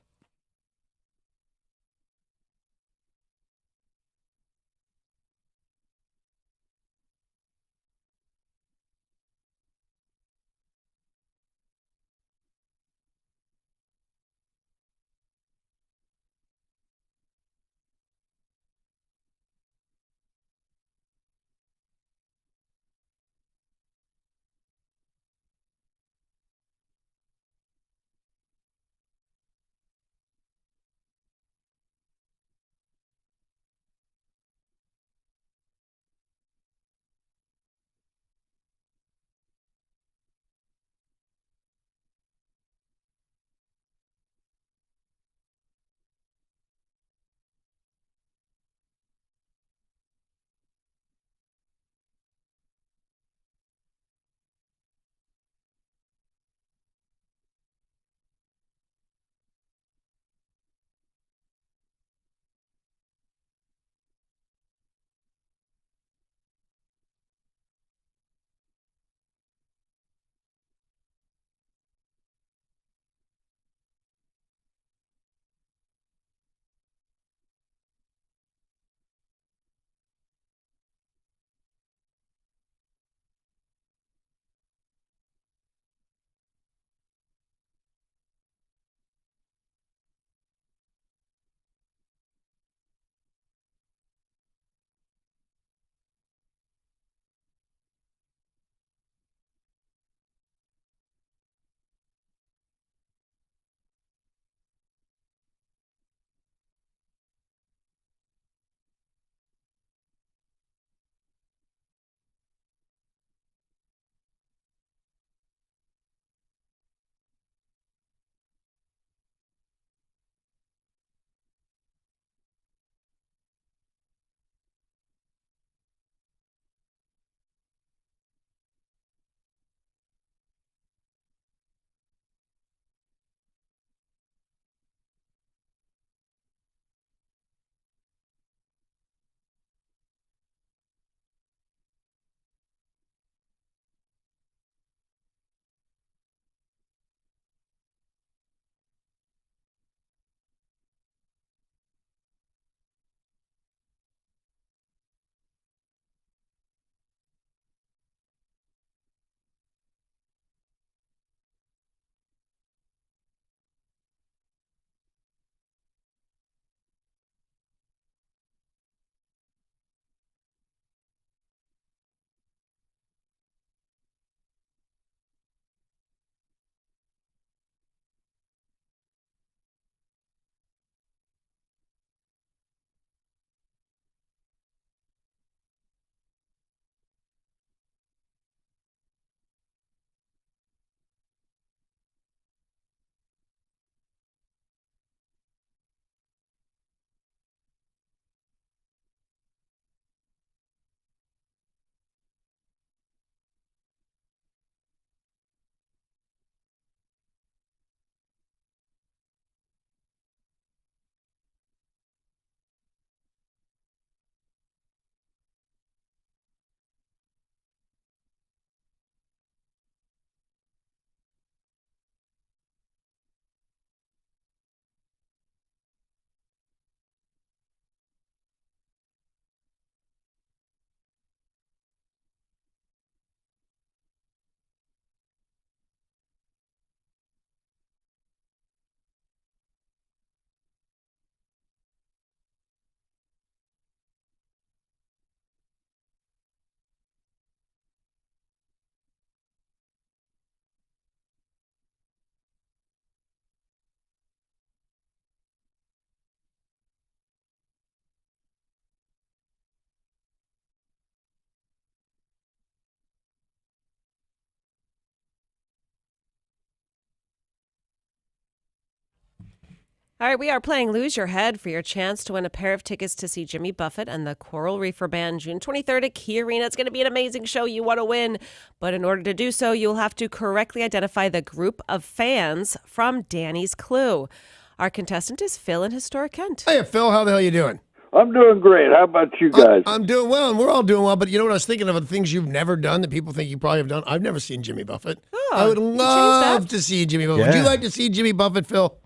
All right, we are playing Lose Your Head for your chance to win a pair of tickets to see Jimmy Buffett and the Coral Reefer Band June 23rd at Key Arena. It's going to be an amazing show. You want to win. But in order to do so, you'll have to correctly identify the group of fans from Danny's Clue. Our contestant is Phil in historic Kent. Hey, Phil, how the hell you doing? I'm doing great. How about you guys? I'm doing well, and we're all doing well. But you know what I was thinking of? The things you've never done that people think you probably have done. I've never seen Jimmy Buffett. I would love to see Jimmy Buffett. Would you like to see Jimmy Buffett, Phil?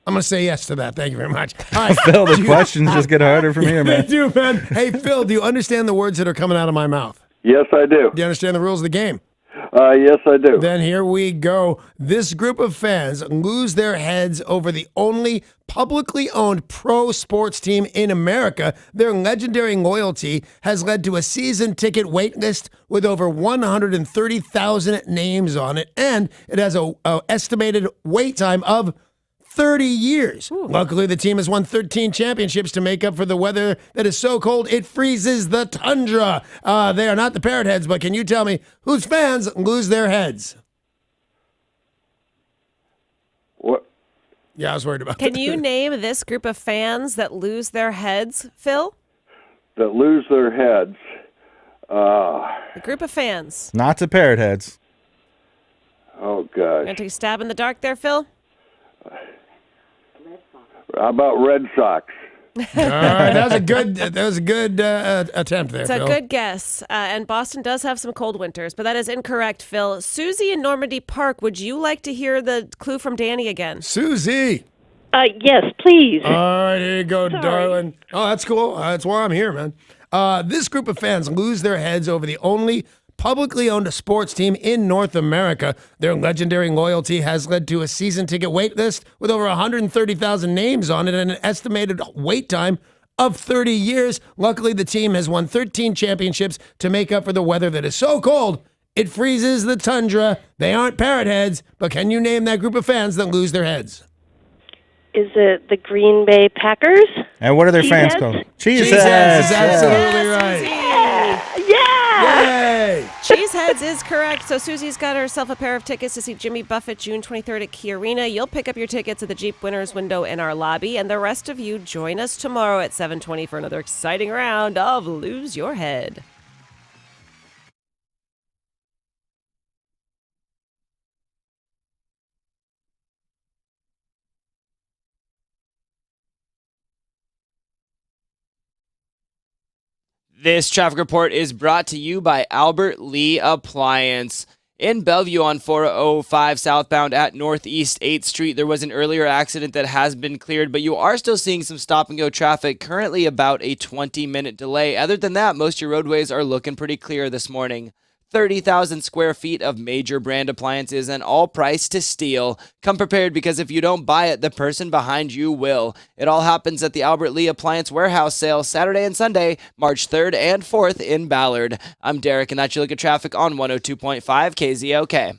I'm going to say yes to that. Thank you very much. All right, Phil, the questions just get harder from here, man. They do, man. Hey, Phil, do you understand the words that are coming out of my mouth? Yes, I do. Do you understand the rules of the game? Yes, I do. Then here we go. This group of fans lose their heads over the only publicly owned pro sports team in America. Their legendary loyalty has led to a season ticket wait list with over 130,000 names on it, and it has a estimated wait time of 30 years. Luckily, the team has won 13 championships to make up for the weather that is so cold it freezes the tundra. They are not the Parrot Heads, but can you tell me whose fans lose their heads? What? Yeah, I was worried about Can that. you name this group of fans that lose their heads, Phil? That lose their heads. A group of fans. Not to Parrot Heads. Oh, gosh. Going to take a stab in the dark there, Phil? How about Red Sox? All right, that was a good attempt there, It's Phil. a good guess. And Boston does have some cold winters, but that is incorrect, Phil. Susie in Normandy Park, would you like to hear the clue from Danny again? Susie. Yes, please. All right, here you go, darling. Oh, that's cool. That's why I'm here, man. This group of fans lose their heads over the only publicly owned sports team in North America. Their legendary loyalty has led to a season ticket wait list with over 130,000 names on it and an estimated wait time of 30 years. Luckily, the team has won 13 championships to make up for the weather that is so cold it freezes the tundra. They aren't Parrot Heads, but can you name that group of fans that lose their heads? Is it the Green Bay Packers? And what are their fans Cheeseheads? called? Cheeseheads Cheeseheads. is absolutely right. Yeah! Yay! Cheeseheads is correct. So Susie's got herself a pair of tickets to see Jimmy Buffett June 23rd at Key Arena. You'll pick up your tickets at the Jeep Winners window in our lobby, and the rest of you join us tomorrow at 7:20 for another exciting round of Lose Your Head. This traffic report is brought to you by Albert Lee Appliance. In Bellevue on 405 southbound at Northeast 8th Street, there was an earlier accident that has been cleared, but you are still seeing some stop-and-go traffic, currently about a 20-minute delay. Other than that, most of your roadways are looking pretty clear this morning. 30,000 square feet of major brand appliances and all priced to steal. Come prepared, because if you don't buy it, the person behind you will. It all happens at the Albert Lee Appliance Warehouse Sale Saturday and Sunday, March 3rd and 4th in Ballard. I'm Derek, and that's your look at traffic on 102.5 KZOK.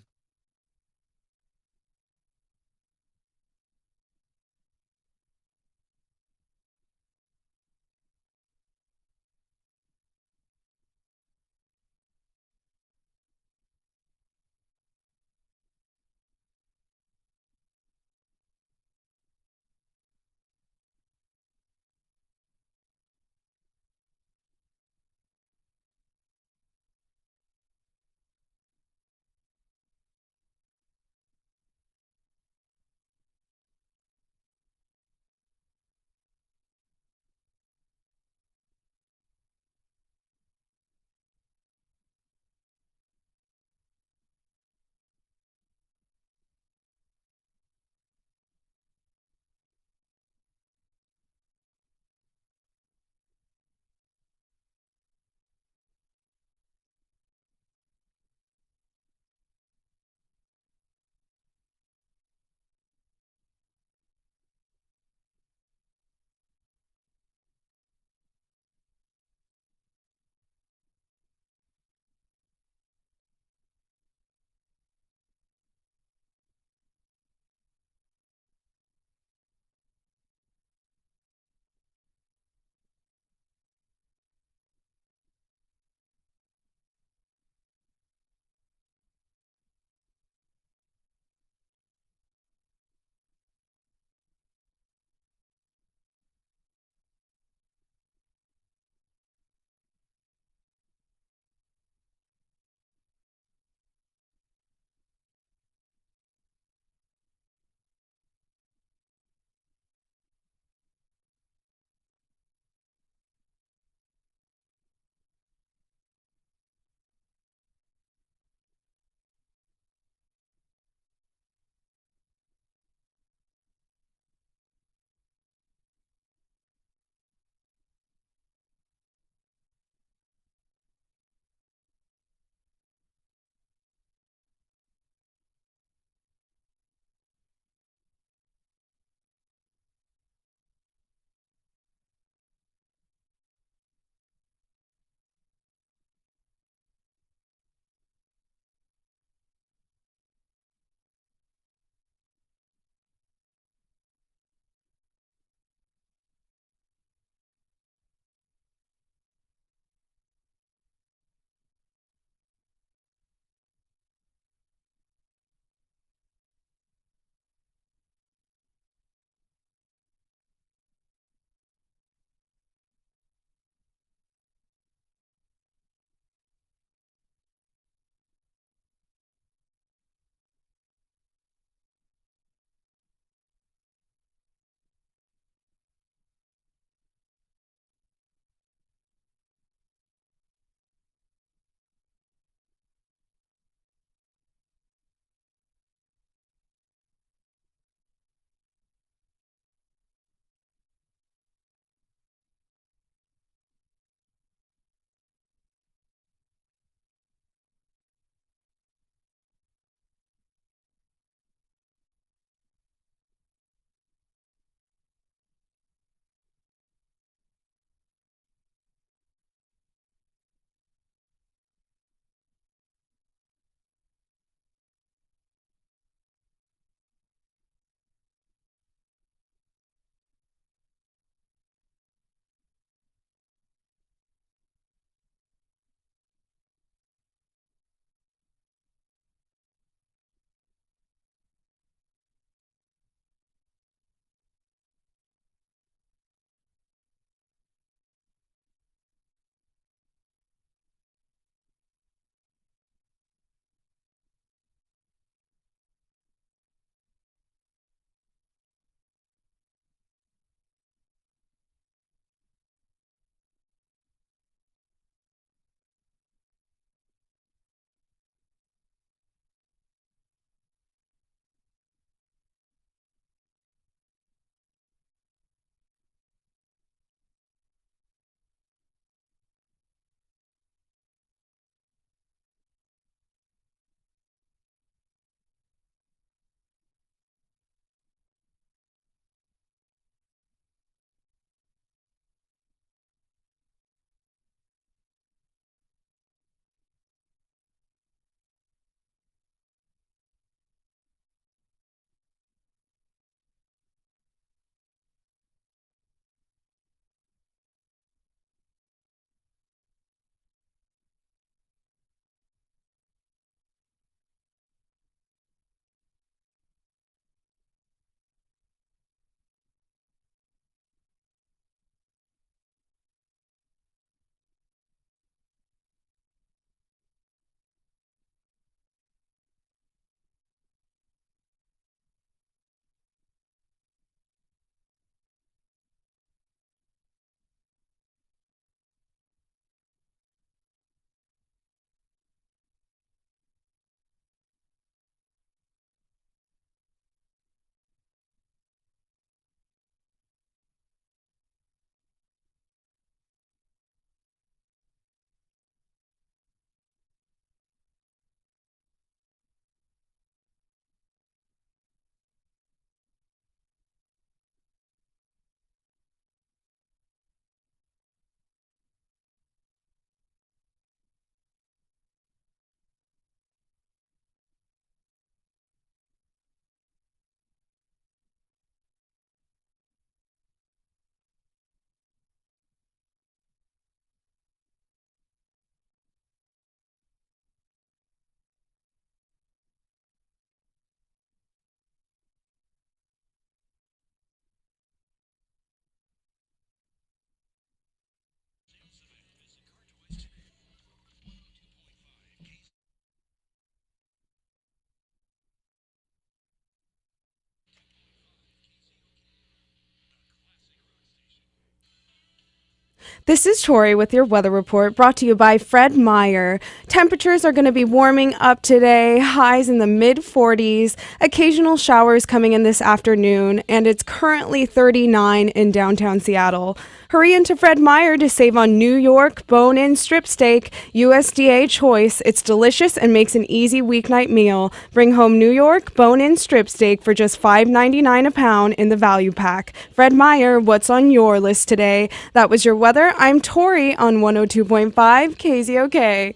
This is Tori with your weather report brought to you by Fred Meyer. Temperatures are going to be warming up today, highs in the mid-40s, occasional showers coming in this afternoon, and it's currently 39 in downtown Seattle. Hurry into Fred Meyer to save on New York bone-in strip steak, USDA choice. It's delicious and makes an easy weeknight meal. Bring home New York bone-in strip steak for just $5.99 a pound in the value pack. Fred Meyer, what's on your list today? That was your weather. I'm Tori on 102.5 KZOK.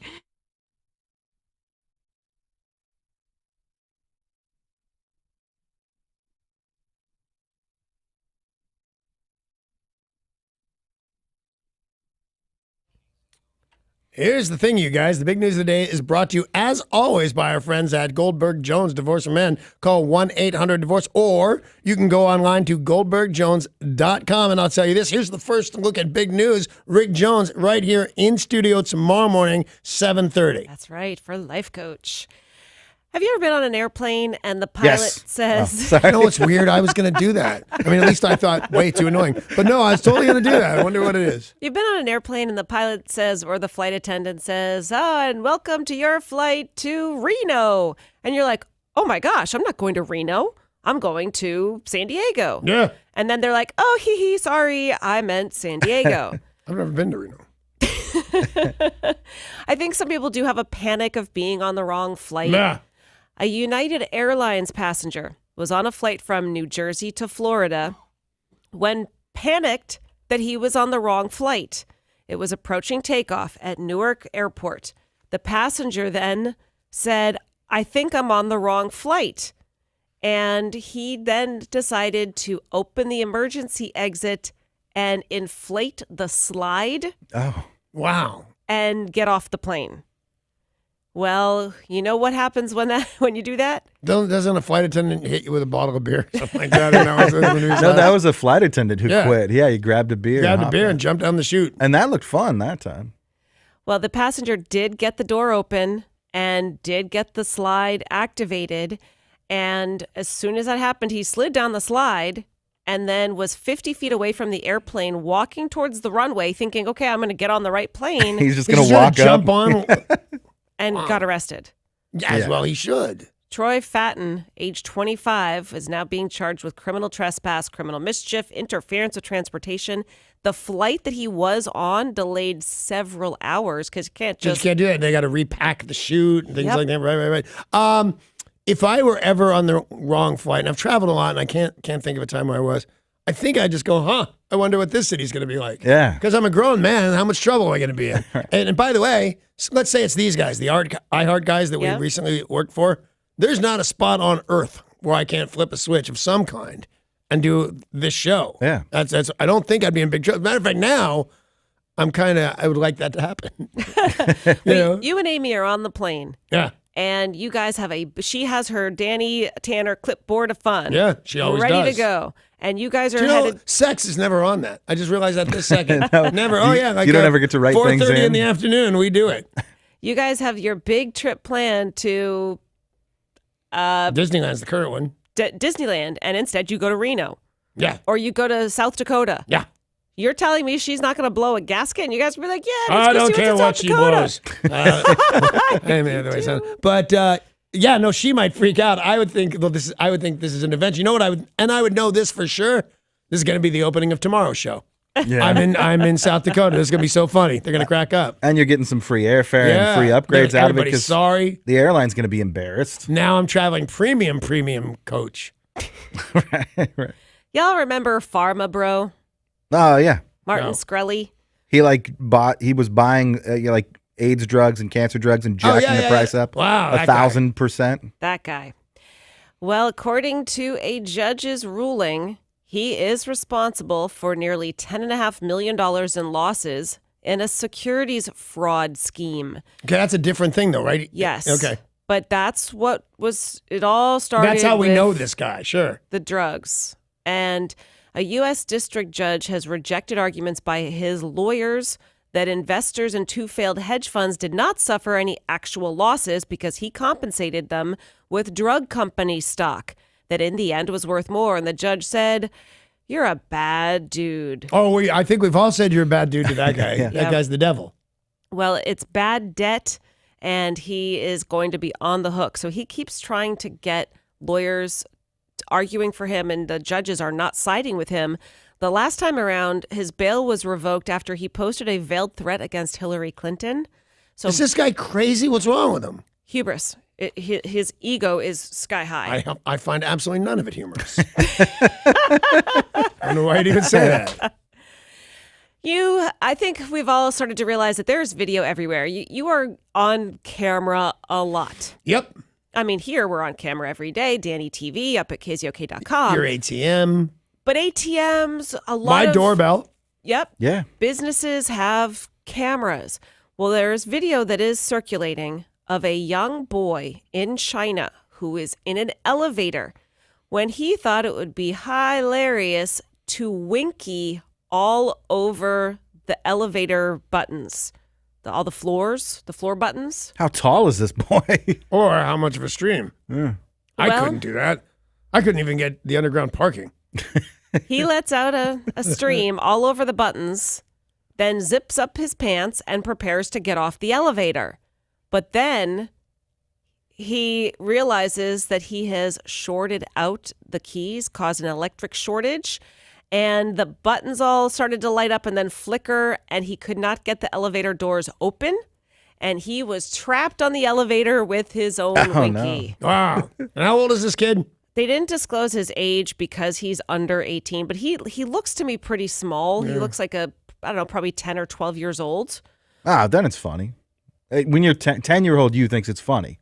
Here's the thing, you guys. The big news of the day is brought to you, as always, by our friends at Goldberg Jones Divorce for Men. Call 1-800-DIVORCE, or you can go online to goldbergjones.com. And I'll tell you this. Here's the first look at big news. Rick Jones right here in studio tomorrow morning, 7:30. That's right, for Life Coach. Have you ever been on an airplane and the pilot says... You know what's weird? I was going to do that. I mean, at least I thought, way too annoying. But no, I was totally going to do that. I wonder what it is. You've been on an airplane and the pilot says, or the flight attendant says, and welcome to your flight to Reno. And you're like, oh my gosh, I'm not going to Reno. I'm going to San Diego. Yeah. And then they're like, oh, sorry, I meant San Diego. I've never been to Reno. I think some people do have a panic of being on the wrong flight. Nah. A United Airlines passenger was on a flight from New Jersey to Florida when panicked that he was on the wrong flight. It was approaching takeoff at Newark Airport. The passenger then said, I think I'm on the wrong flight. And he then decided to open the emergency exit and inflate the slide. Oh, wow. And get off the plane. Well, you know what happens when you do that? Doesn't a flight attendant hit you with a bottle of beer or something like that? No, that was a flight attendant who quit. Yeah, he grabbed a beer. And jumped down the chute. And that looked fun that time. Well, the passenger did get the door open and did get the slide activated. And as soon as that happened, he slid down the slide and then was 50 feet away from the airplane, walking towards the runway, thinking, okay, I'm going to get on the right plane. He's just going to walk jump on. And got arrested. As well he should. Troy Fatton, age 25, is now being charged with criminal trespass, criminal mischief, interference with transportation. The flight that he was on delayed several hours because you can't just... You can't do that. They got to repack the chute and things like that. Right. If I were ever on the wrong flight, and I've traveled a lot and I can't think of a time where I was, I think I'd just go, I wonder what this city's going to be like. Yeah. Because I'm a grown man, how much trouble am I going to be in? And by the way, let's say it's these guys, the iHeart guys that we recently worked for. There's not a spot on earth where I can't flip a switch of some kind and do this show. Yeah. That's. I don't think I'd be in big trouble. Matter of fact, now I would like that to happen. You and Amy are on the plane. Yeah. And you guys she has her Danny Tanner clipboard of fun. Yeah, she always ready does. to go. And you guys are headed... sex is never on that. I just realized that this second. Never. Oh, yeah. Like you don't ever get to write things in. 4:30 in the afternoon, we do it. You guys have your big trip planned to... Disneyland's the current one. Disneyland. And instead you go to Reno. Yeah. Or you go to South Dakota. Yeah. You're telling me she's not going to blow a gasket? And you guys will be like, yeah, I don't care what she blows. But... yeah, no, she might freak out. I would think this is an event. You know what I would know this for sure. This is going to be the opening of tomorrow's show. Yeah. I'm in South Dakota. This is going to be so funny. They're going to crack up. And you're getting some free airfare and free upgrades out of it because sorry. The airline's going to be embarrassed. Now I'm traveling premium coach. right. Y'all remember Pharma Bro? Oh, yeah. Martin Scully. He was buying AIDS drugs and cancer drugs and jacking the price up. Wow. 1,000%. That guy. Well, according to a judge's ruling, he is responsible for nearly $10.5 million in losses in a securities fraud scheme. Okay, that's a different thing though, right? Yes. Okay. But that's what it all started. That's how we know this guy, sure. The drugs. And a U.S. district judge has rejected arguments by his lawyers that investors in 2 failed hedge funds did not suffer any actual losses because he compensated them with drug company stock that in the end was worth more. And the judge said, You're a bad dude. Oh, I think we've all said you're a bad dude to that guy. Yeah. That guy's the devil. Well, it's bad debt, and he is going to be on the hook. So he keeps trying to get lawyers arguing for him, and the judges are not siding with him. The last time around, his bail was revoked after he posted a veiled threat against Hillary Clinton. So Is this guy crazy? What's wrong with him? hubris. His ego is sky high. I find absolutely none of it humorous. I don't know why you'd even say that. I think we've all started to realize that there's video everywhere. You are on camera a lot. Yep. I mean, here we're on camera every day. Danny TV up at KZOK.com. Your ATM. But ATMs, a lot My of... doorbell. Yep. Yeah. Businesses have cameras. Well, there's video that is circulating of a young boy in China who is in an elevator when he thought it would be hilarious to winky all over the elevator buttons, all the floor buttons. How tall is this boy? Or how much of a stream. Yeah. I Well- couldn't do that. I couldn't even get the underground parking. He lets out a stream all over the buttons, then zips up his pants and prepares to get off the elevator. But then he realizes that he has shorted out the keys, caused an electric shortage, and the buttons all started to light up and then flicker, and he could not get the elevator doors open, and he was trapped on the elevator with his own winky. Wow. And how old is this kid? They didn't disclose his age because he's under 18, but he looks to me pretty small. He looks like probably 10 or 12 years old. Then it's funny. When you're 10-year-old you thinks it's funny.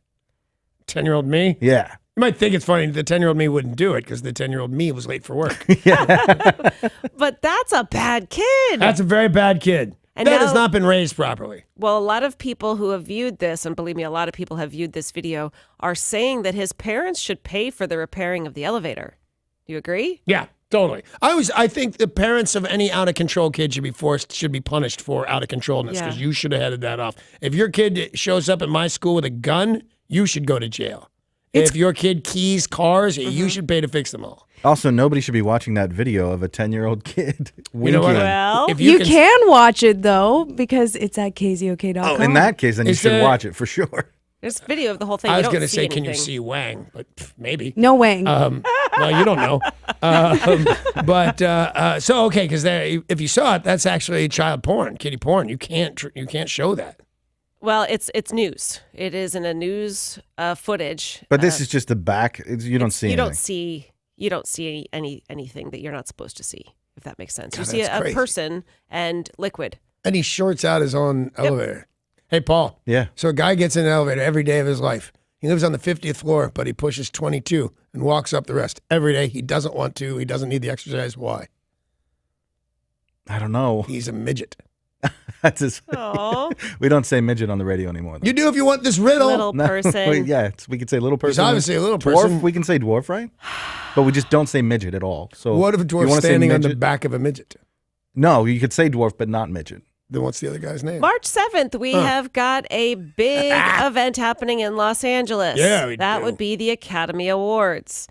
10-year-old me? Yeah. You might think it's funny. The 10-year-old me wouldn't do it because the 10-year-old me was late for work. But that's a bad kid. That's a very bad kid. And That has now- not been raised properly. Well, a lot of people who have viewed this, and believe me, a lot of people have viewed this video, are saying that his parents should pay for the repairing of the elevator. Do you agree? Yeah, totally. I think the parents of any out of control kid should be punished for out of controlness Yeah. because you should have headed that off. If your kid shows up at my school with a gun, you should go to jail. If your kid keys cars, you should pay to fix them all. Also, nobody should be watching that video of a 10-year-old kid You know what? winking. Well, If You can watch it, though, because it's at KZOK.com. Oh, in that case, then you Is should there- watch it for sure. there's video of the whole thing. I You was don't going to see say, can you anything. see Wang? But maybe. No Wang. Well, you don't know. So okay, because if you saw it, that's actually child porn, kiddie porn. You can't show that. Well, it's news. It is in a news footage. But this is just the back. You don't see anything. You don't see anything that you're not supposed to see, if that makes sense. God, You see that's a crazy. person and liquid. And he shorts out his own elevator. Hey, Paul. Yeah. So a guy gets in an elevator every day of his life. He lives on the 50th floor, but he pushes 22 and walks up the rest every day. He doesn't want to. He doesn't need the exercise. Why? I don't know. He's a midget. That's his, Oh, we don't say midget on the radio anymore. Though. You do if you want this riddle. little person. We can say little person. obviously a little dwarf. person. We can say dwarf, right? But we just don't say midget at all. So What if a you dwarf's wanna say standing on the midget? back of a midget? No, you could say dwarf, but not midget. Then what's the other guy's name? March 7th, we have got a big event happening in Los Angeles. Yeah, we That do. would be the Academy Awards.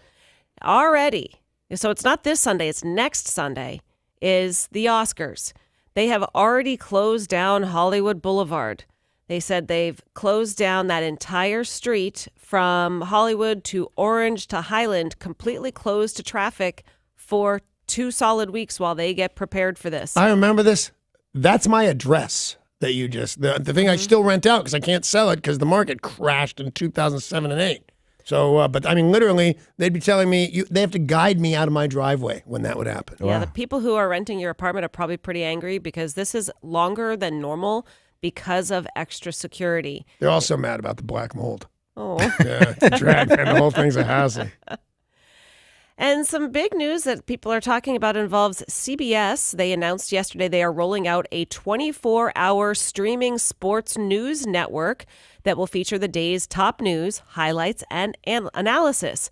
Already, so it's not this Sunday, it's next Sunday, is the Oscars. They have already closed down Hollywood Boulevard. They said they've closed down that entire street from Hollywood to Orange to Highland, completely closed to traffic for 2 solid weeks while they get prepared for this. I remember this. That's my address that you just, the thing I still rent out because I can't sell it because the market crashed in 2007 and 8. So, but I mean, literally, they'd be telling me, they have to guide me out of my driveway when that would happen. Yeah, the people who are renting your apartment are probably pretty angry because this is longer than normal because of extra security. They're also mad about the black mold. Oh. Yeah, it's a drag, man. The whole thing's a hassle. And some big news that people are talking about involves CBS. They announced yesterday they are rolling out a 24-hour streaming sports news network that will feature the day's top news, highlights, and analysis.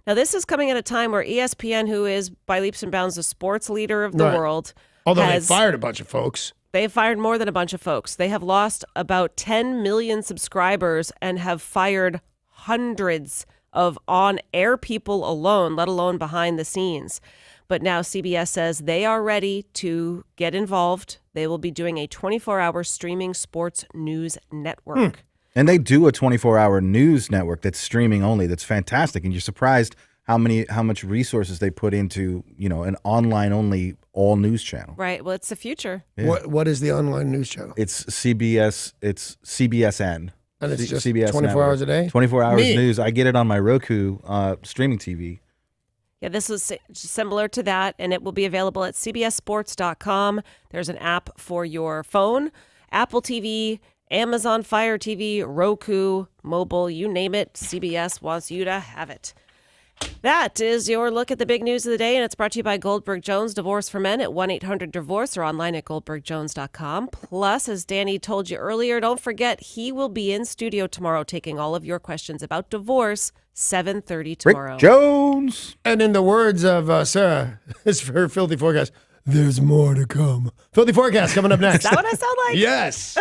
Now, this is coming at a time where ESPN, who is by leaps and bounds the sports leader of the Right. world, Although has, they fired a bunch of folks. They've fired more than a bunch of folks. They have lost about 10 million subscribers and have fired hundreds of on-air people alone, let alone behind the scenes. But now CBS says they are ready to get involved. They will be doing a 24-hour streaming sports news network. And they do a 24-hour news network that's streaming only. That's fantastic. And you're surprised how much resources they put into, an online only all news channel. Right. Well, it's the future. Yeah. What is the online news channel? It's CBS. It's CBSN. And it's just CBS 24 network. hours a day? 24 hours Neat. news. I get it on my Roku streaming TV. Yeah, this was similar to that, and it will be available at cbssports.com. There's an app for your phone, Apple TV, Amazon Fire TV, Roku, mobile, you name it. CBS wants you to have it. That is your look at the big news of the day, and it's brought to you by Goldberg Jones Divorce for Men at 1-800-DIVORCE or online at goldbergjones.com. Plus, as Danny told you earlier, don't forget he will be in studio tomorrow taking all of your questions about divorce, 7:30 tomorrow. Rick Jones! And in the words of Sarah, it's her Filthy Forecast, there's more to come. Filthy Forecast coming up next. Is that what I sound like? Yes.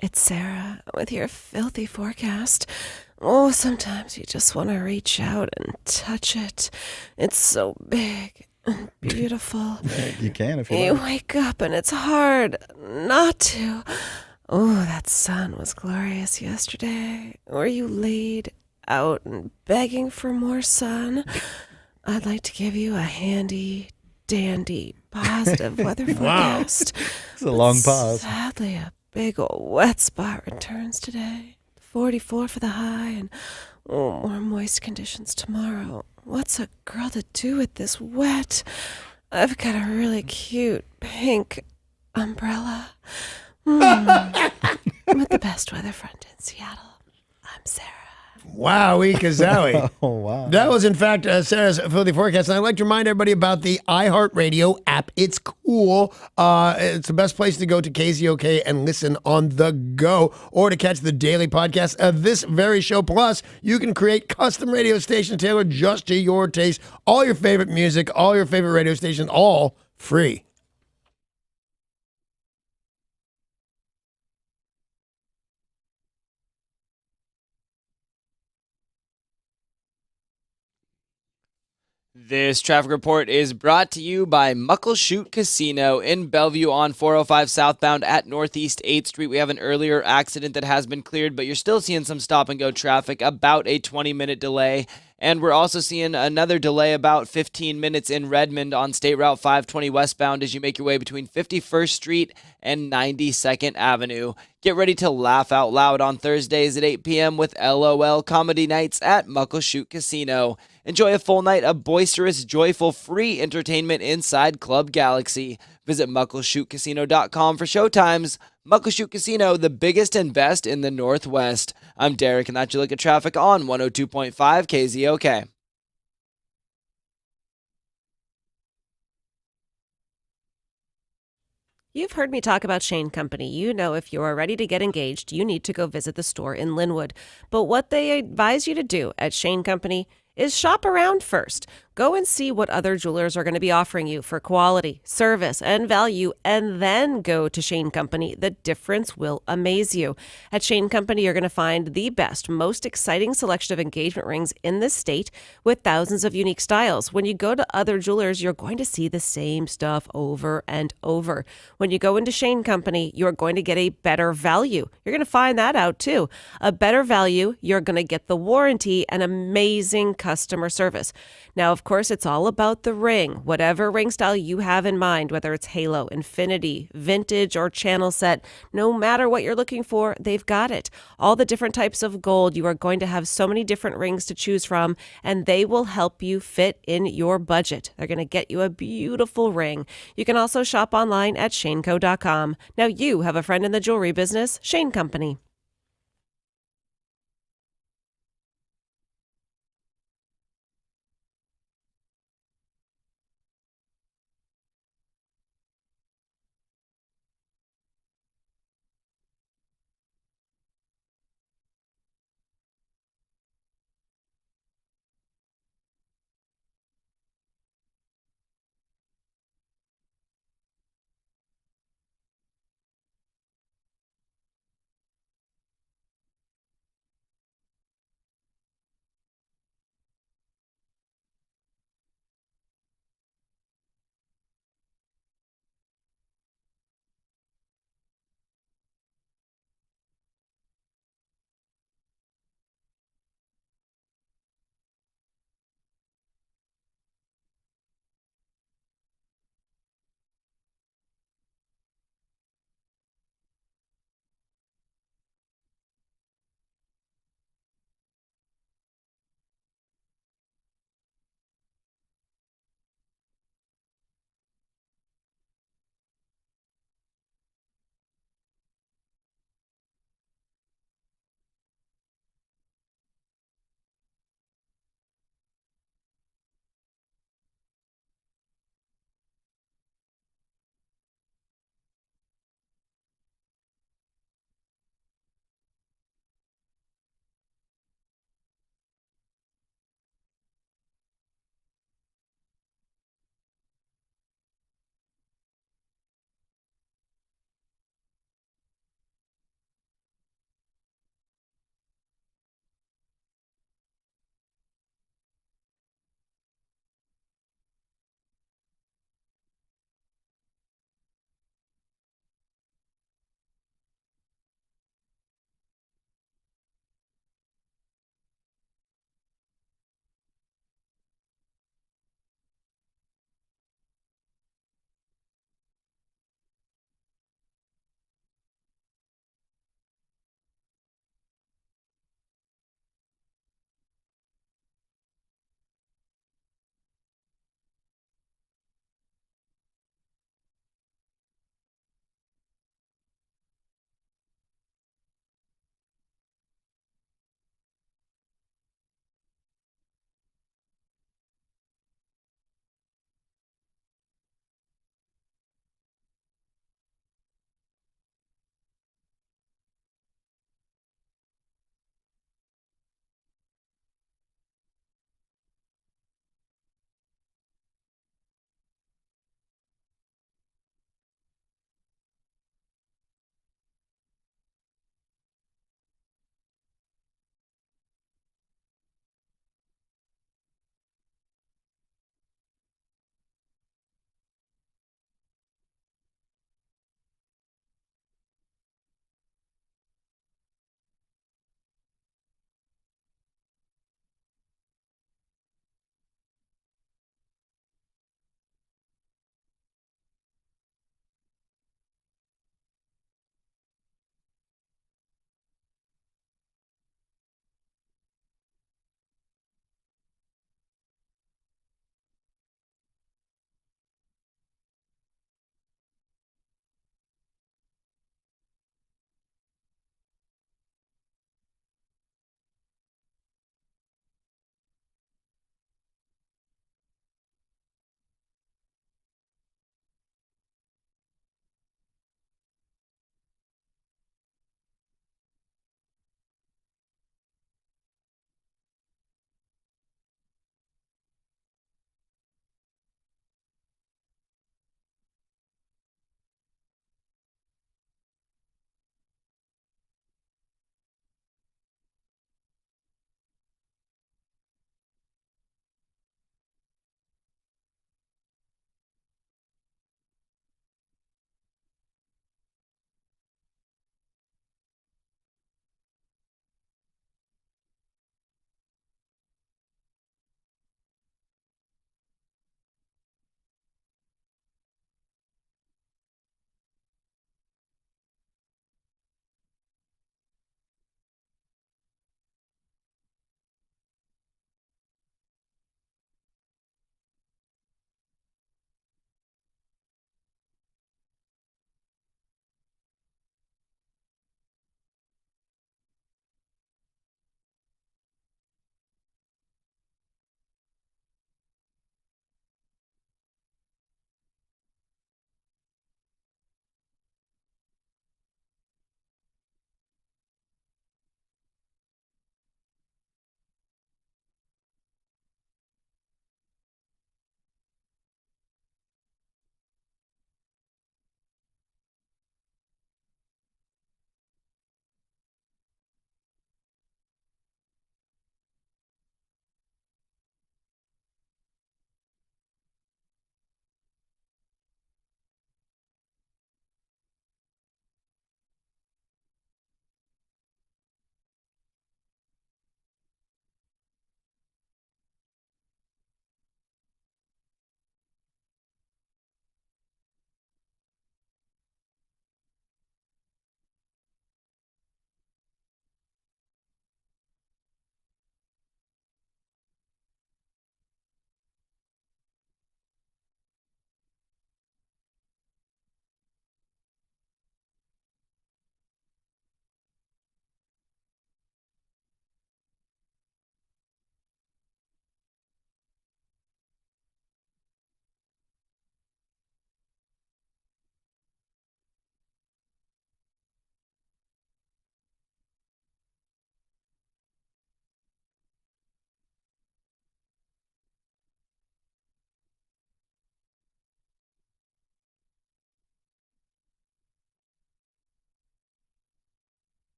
It's Sarah with your filthy forecast. Oh, sometimes you just want to reach out and touch it. It's so big and beautiful. You can if you You like. wake up and it's hard not to. Oh, that sun was glorious yesterday. Were you laid out and begging for more sun? I'd like to give you a handy dandy positive weather forecast. It's a long pause. Sadly, a big old wet spot returns today. 44 for the high and more moist conditions tomorrow. What's a girl to do with this wet? I've got a really cute pink umbrella. With the best weather front in Seattle. I'm Sarah. Wowie kazowie. Oh, wow. That was, in fact, Sarah's Filthy Forecast. And I'd like to remind everybody about the iHeartRadio app. It's cool. It's the best place to go to KZOK and listen on the go, or to catch the daily podcast of this very show. Plus, you can create custom radio stations tailored just to your taste. All your favorite music, all your favorite radio stations, all free. This traffic report is brought to you by Muckleshoot Casino in Bellevue on 405 southbound at Northeast 8th Street. We have an earlier accident that has been cleared, but you're still seeing some stop-and-go traffic, about a 20-minute delay. And we're also seeing another delay, about 15 minutes in Redmond on State Route 520 westbound as you make your way between 51st Street and 92nd Avenue. Get ready to laugh out loud on Thursdays at 8 p.m. with LOL Comedy Nights at Muckleshoot Casino. Enjoy a full night of boisterous, joyful, free entertainment inside Club Galaxy. Visit muckleshootcasino.com for showtimes. Muckleshoot Casino, the biggest and best in the Northwest. I'm Derek, and that's your look at traffic on 102.5 KZOK. You've heard me talk about Shane Company. You know if you're ready to get engaged, you need to go visit the store in Linwood. But what they advise you to do at Shane Company is shop around first. Go and see what other jewelers are going to be offering you for quality, service, and value, and then go to Shane Company. The difference will amaze you. At Shane Company, you're going to find the best, most exciting selection of engagement rings in the state with thousands of unique styles. When you go to other jewelers, you're going to see the same stuff over and over. When you go into Shane Company, you're going to get a better value. You're going to find that out too. A better value, you're going to get the warranty and amazing customer service. Now, of course, it's all about the ring. Whatever ring style you have in mind, whether it's halo, infinity, vintage, or channel set, no matter what you're looking for, they've got it. All the different types of gold, you are going to have so many different rings to choose from, and they will help you fit in your budget. They're going to get you a beautiful ring. You can also shop online at shaneco.com. Now you have a friend in the jewelry business, Shane Company.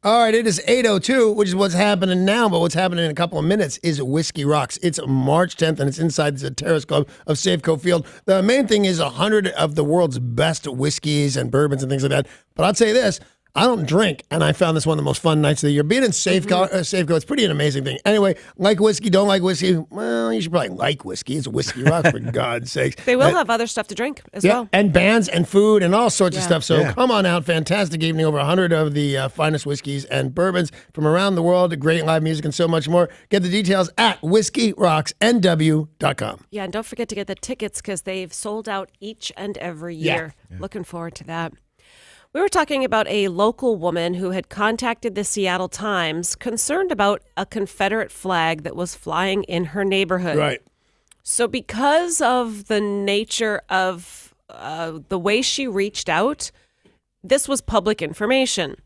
All right, it is 8:02, which is what's happening now, but what's happening in a couple of minutes is Whiskey Rocks. It's March 10th, and it's inside the Terrace Club of Safeco Field. The main thing is 100 of the world's best whiskeys and bourbons and things like that. But I'll tell you this, I don't drink, and I found this one of the most fun nights of the year. Being in Safeco, it's pretty an amazing thing. Anyway, like whiskey, don't like whiskey, well, you should probably like whiskey. It's Whiskey Rocks, for God's sakes. They will have other stuff to drink as well. And bands and food and all sorts of stuff. So come on out. Fantastic evening. Over 100 of the finest whiskeys and bourbons from around the world. Great live music and so much more. Get the details at whiskeyrocksnw.com. Yeah, and don't forget to get the tickets because they've sold out each and every year. Looking forward to that. We were talking about a local woman who had contacted the Seattle Times concerned about a Confederate flag that was flying in her neighborhood. Right. So because of the nature of the way she reached out, this was public information.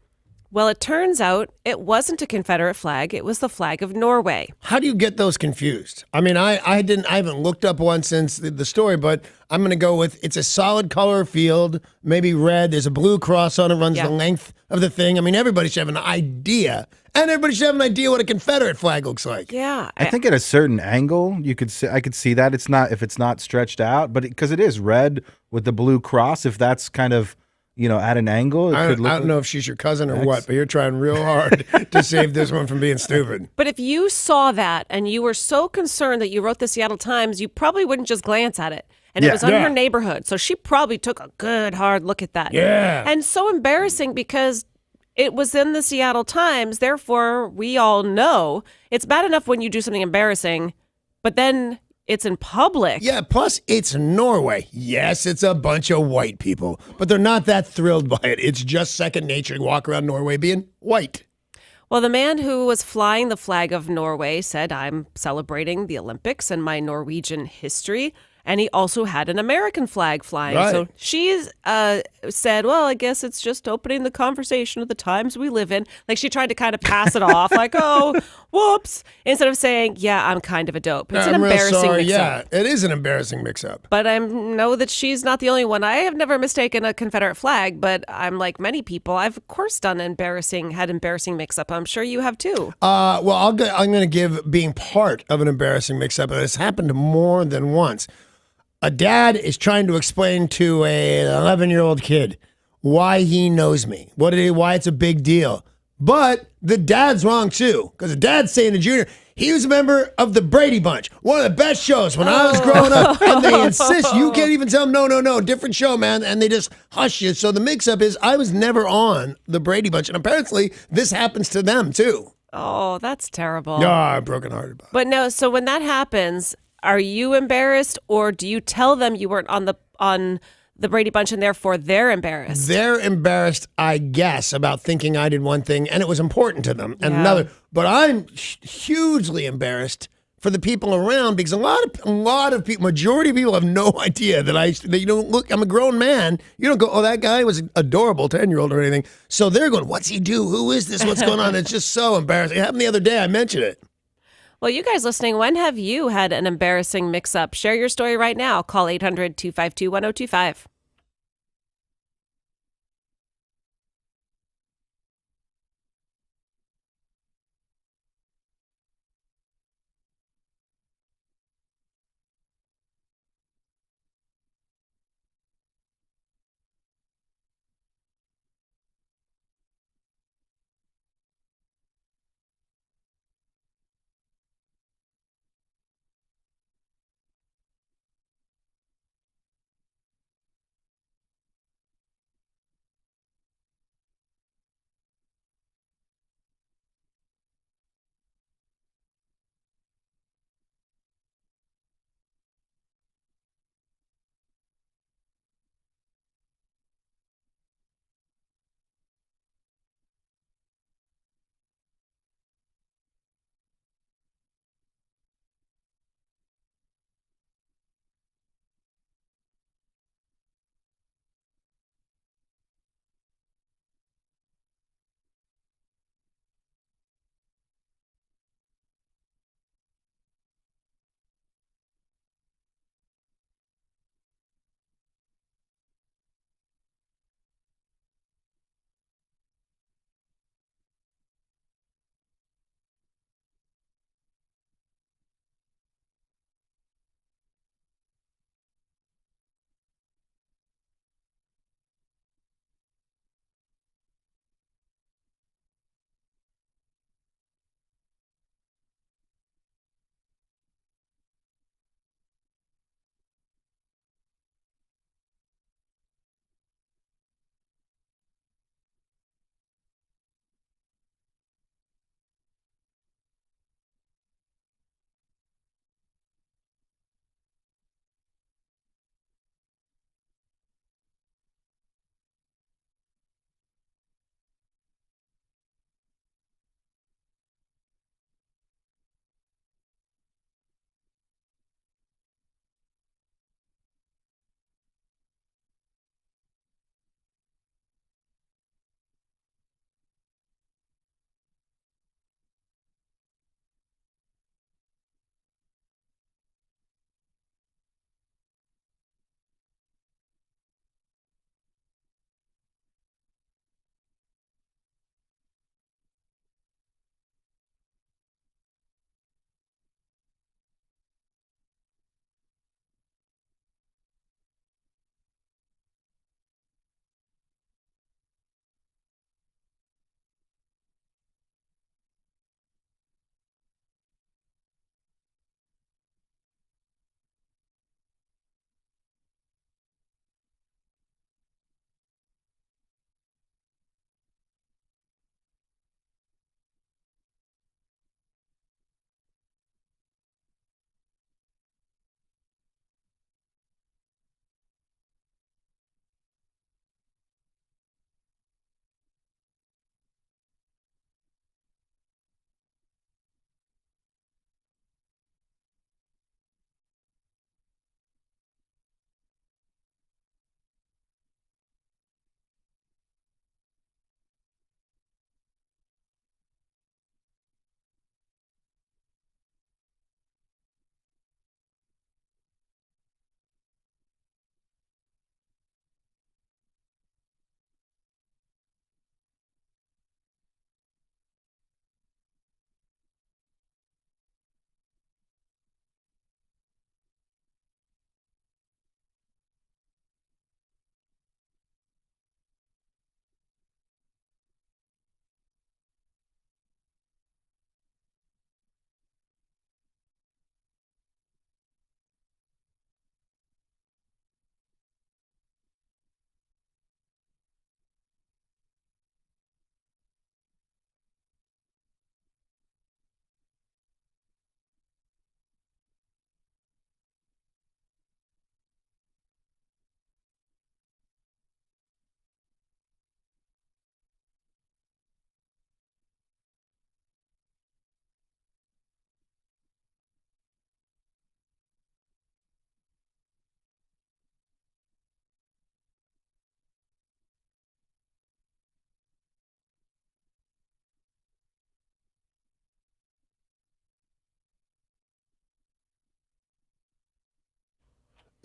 Well, it turns out it wasn't a Confederate flag. It was the flag of Norway. How do you get those confused? I mean, I haven't looked up one since the story, but I'm going to go with it's a solid color field, maybe red. There's a blue cross on it, runs the length of the thing. I mean, everybody should have an idea, and everybody should have an idea what a Confederate flag looks like. Yeah. I think at a certain angle, I could see that. It's not if it's not stretched out, but because it is red with the blue cross, if that's kind of at an angle. I don't know if she's your cousin or what, but you're trying real hard to save this one from being stupid. But if you saw that and you were so concerned that you wrote the Seattle Times, you probably wouldn't just glance at it. And it was on her neighborhood. So she probably took a good hard look at that. Yeah. And so embarrassing because it was in the Seattle Times. Therefore, we all know it's bad enough when you do something embarrassing, but then it's in public. Yeah, plus it's Norway. Yes, it's a bunch of white people, but they're not that thrilled by it. It's just second nature to walk around Norway being white. Well, the man who was flying the flag of Norway said, I'm celebrating the Olympics and my Norwegian history. And he also had an American flag flying. Right. So she said, well, I guess it's just opening the conversation of the times we live in. Like she tried to kind of pass it off like, oh, whoops. Instead of saying, yeah, I'm kind of a dope. It's an embarrassing mix-up. Yeah, it is an embarrassing mix-up. But I know that she's not the only one. I have never mistaken a Confederate flag, but I'm like many people. I've, of course, had embarrassing mix-up. I'm sure you have too. Well, I'm going to give being part of an embarrassing mix-up. And it's happened more than once. A dad is trying to explain to an 11-year-old kid why he knows me, why it's a big deal. But the dad's wrong too, because the dad's saying to Junior, he was a member of the Brady Bunch, one of the best shows when I was growing up. And they insist, you can't even tell them, no, different show, man. And they just hush you. So the mix-up is I was never on the Brady Bunch. And apparently this happens to them too. Oh, that's terrible. No, I'm brokenhearted about it. But no, so when that happens, are you embarrassed, or do you tell them you weren't on the Brady Bunch and therefore they're embarrassed? They're embarrassed, I guess, about thinking I did one thing and it was important to them and another. But I'm hugely embarrassed for the people around because a lot of people, majority of people have no idea that you don't look. I'm a grown man. You don't go, oh, that guy was adorable, 10-year-old or anything. So they're going, what's he do? Who is this? What's going on? It's just so embarrassing. It happened the other day. I mentioned it. Well, you guys listening, when have you had an embarrassing mix-up? Share your story right now. Call 800-252-1025.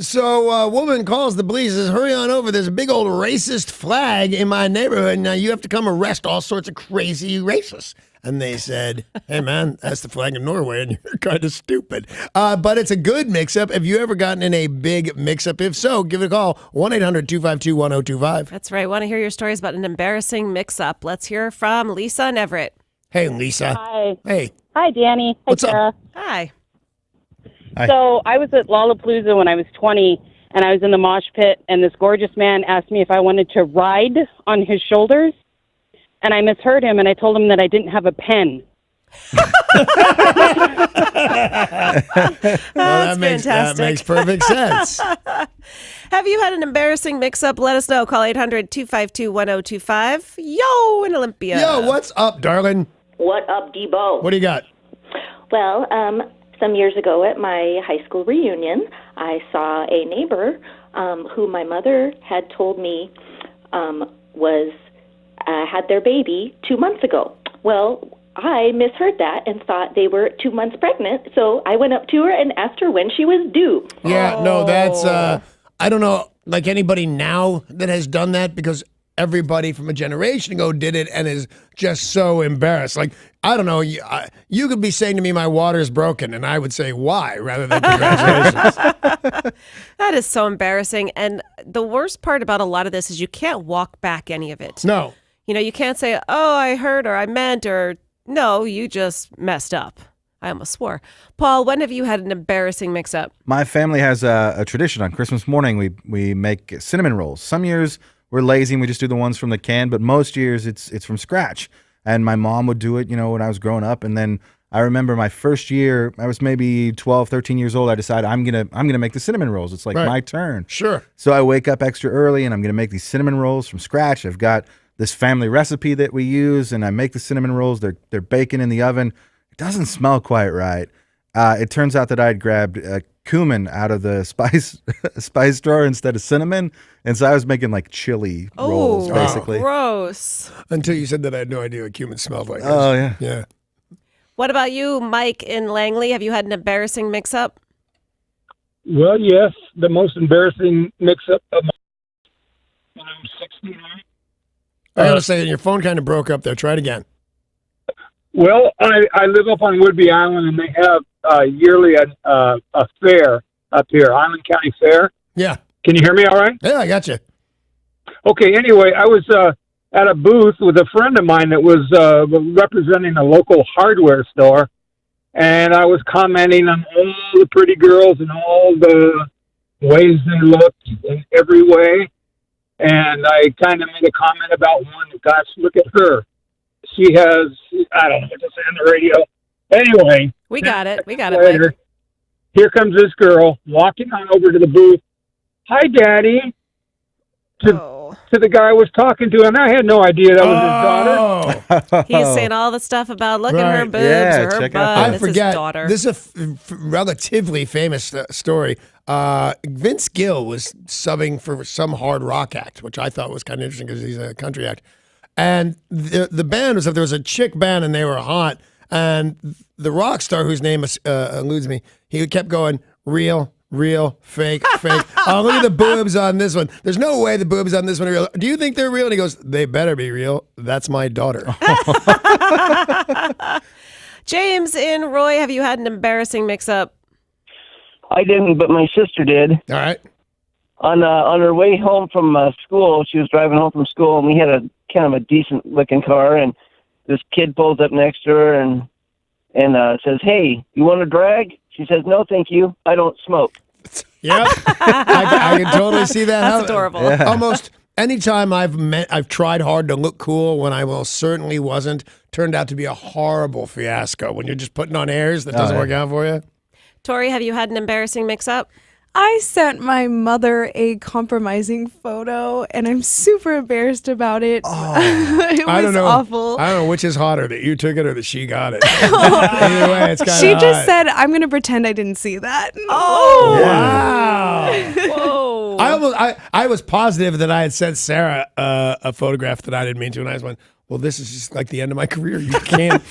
So a woman calls the police, says, hurry on over. There's a big old racist flag in my neighborhood. Now you have to come arrest all sorts of crazy racists. And they said, hey, man, that's the flag of Norway, and you're kind of stupid. But it's a good mix-up. Have you ever gotten in a big mix-up? If so, give it a call, 1-800-252-1025. That's right. Want to hear your stories about an embarrassing mix-up. Let's hear from Lisa and Everett. Hey, Lisa. Hi. Hey. Hi, Danny. Hi, What's Sarah. up? Hi. Hi. So I was at Lollapalooza when I was 20, and I was in the mosh pit, and this gorgeous man asked me if I wanted to ride on his shoulders, and I misheard him, and I told him that I didn't have a pen. That's makes fantastic. perfect sense. Have you had an embarrassing mix-up? Let us know. Call 800-252-1025. Yo, in Olympia. Yo, what's up, darling? What up, Debo? What do you got? Well, some years ago at my high school reunion, I saw a neighbor who my mother had told me was had their baby 2 months ago. Well, I misheard that and thought they were 2 months pregnant, so I went up to her and asked her when she was due. Yeah, no, that's, I don't know, like anybody now that has done that, because everybody from a generation ago did it and is just so embarrassed. Like, I don't know, you could be saying to me, my water's broken, and I would say, why, rather than congratulations. That is so embarrassing. And the worst part about a lot of this is you can't walk back any of it. No. You know, you can't say, oh, I heard or I meant, or no, you just messed up. I almost swore. Paul, when have you had an embarrassing mix-up? My family has a tradition on Christmas morning. We make cinnamon rolls. Some years we're lazy and we just do the ones from the can, but most years it's from scratch. And my mom would do it, when I was growing up. And then I remember my first year, I was maybe 12, 13 years old. I decided I'm gonna make the cinnamon rolls. It's like my turn. Sure. So I wake up extra early and I'm gonna make these cinnamon rolls from scratch. I've got this family recipe that we use, and I make the cinnamon rolls. They're baking in the oven. It doesn't smell quite right. It turns out that I'd grabbed cumin out of the spice drawer instead of cinnamon, and so I was making like chili rolls, basically. Gross. Until you said that, I had no idea what cumin smelled like. Oh, yeah. Yeah. What about you, Mike in Langley? Have you had an embarrassing mix-up? Well, yes, the most embarrassing mix-up of my when I was 16. I gotta say, your phone kind of broke up there. Try it again. Well, I live up on Whidbey Island, and they have yearly a fair up here, Island County Fair. Yeah. Can you hear me all right? Yeah, I got you. Okay, anyway, I was at a booth with a friend of mine that was representing a local hardware store, and I was commenting on all the pretty girls and all the ways they looked in every way. And I kind of made a comment about one. Gosh, look at her. She has, I don't know, just on the radio. Anyway. We got it, Mike. Here comes this girl walking on over to the booth. Hi, Daddy. To the guy I was talking to, and I had no idea that was his daughter. He's saying all the stuff about look at her boobs or her butt. I This forget. is daughter. This is a relatively famous story. Vince Gill was subbing for some hard rock act, which I thought was kind of interesting because he's a country act. And the band was, if there was a chick band and they were hot, and the rock star whose name eludes me, he kept going, real, fake. Oh, look at the boobs on this one. There's no way the boobs on this one are real. Do you think they're real? And he goes, they better be real. That's my daughter. James in Roy, have you had an embarrassing mix-up? I didn't, but my sister did. All right. On her way home from school, she was driving home from school, and we had a kind of a decent-looking car, and this kid pulls up next to her and says, "Hey, you want a drag?" She says, "No, thank you. I don't smoke." Yep. I can totally see that. That's adorable. Yeah. Almost anytime I've tried hard to look cool when I most certainly wasn't, turned out to be a horrible fiasco when you're just putting on airs that doesn't work out for you. Tori, have you had an embarrassing mix-up? I sent my mother a compromising photo, and I'm super embarrassed about it. It was I don't know. awful. I don't know which is hotter, that you took it or that she got it. Either way, it's kind of She just said, I'm going to pretend I didn't see that. Oh! Wow. Whoa. I was positive that I had sent Sarah a photograph that I didn't mean to, and I just went, well, this is just like the end of my career. You can't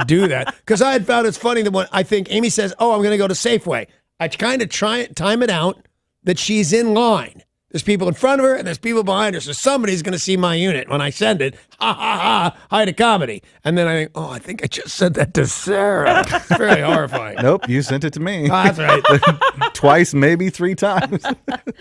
do that. Because I had found it's funny that when I think Amy says, oh, I'm going to go to Safeway, I kind of time it out, that she's in line. There's people in front of her and there's people behind her. So somebody's going to see my unit when I send it. Ha, ha, ha, hi to comedy. And then I think, oh, I think I just sent that to Sarah. It's very horrifying. Nope, you sent it to me. Oh, that's right. Twice, maybe 3 times.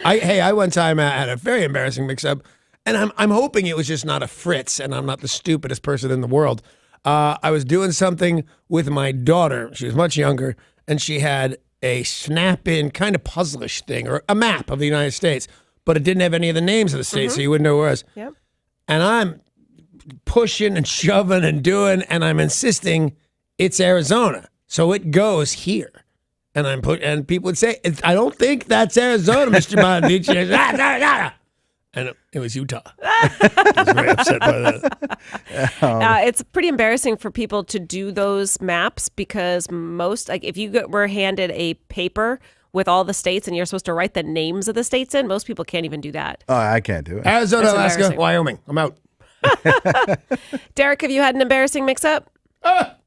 I one time had a very embarrassing mix-up, and I'm hoping it was just not a Fritz, and I'm not the stupidest person in the world. I was doing something with my daughter. She was much younger, and she had a snap-in kind of puzzlish thing, or a map of the United States, but it didn't have any of the names of the states, so you wouldn't know where it was. Yep. And I'm pushing and shoving and doing, and I'm insisting it's Arizona, so it goes here. And and people would say, I don't think that's Arizona, Mr. Bondici. And it was Utah. I was very upset by that. It's pretty embarrassing for people to do those maps because most, like if you were handed a paper with all the states and you're supposed to write the names of the states in, most people can't even do that. Oh, I can't do it. Arizona, That's Alaska, embarrassing. Wyoming. I'm out. Derek, have you had an embarrassing mix-up?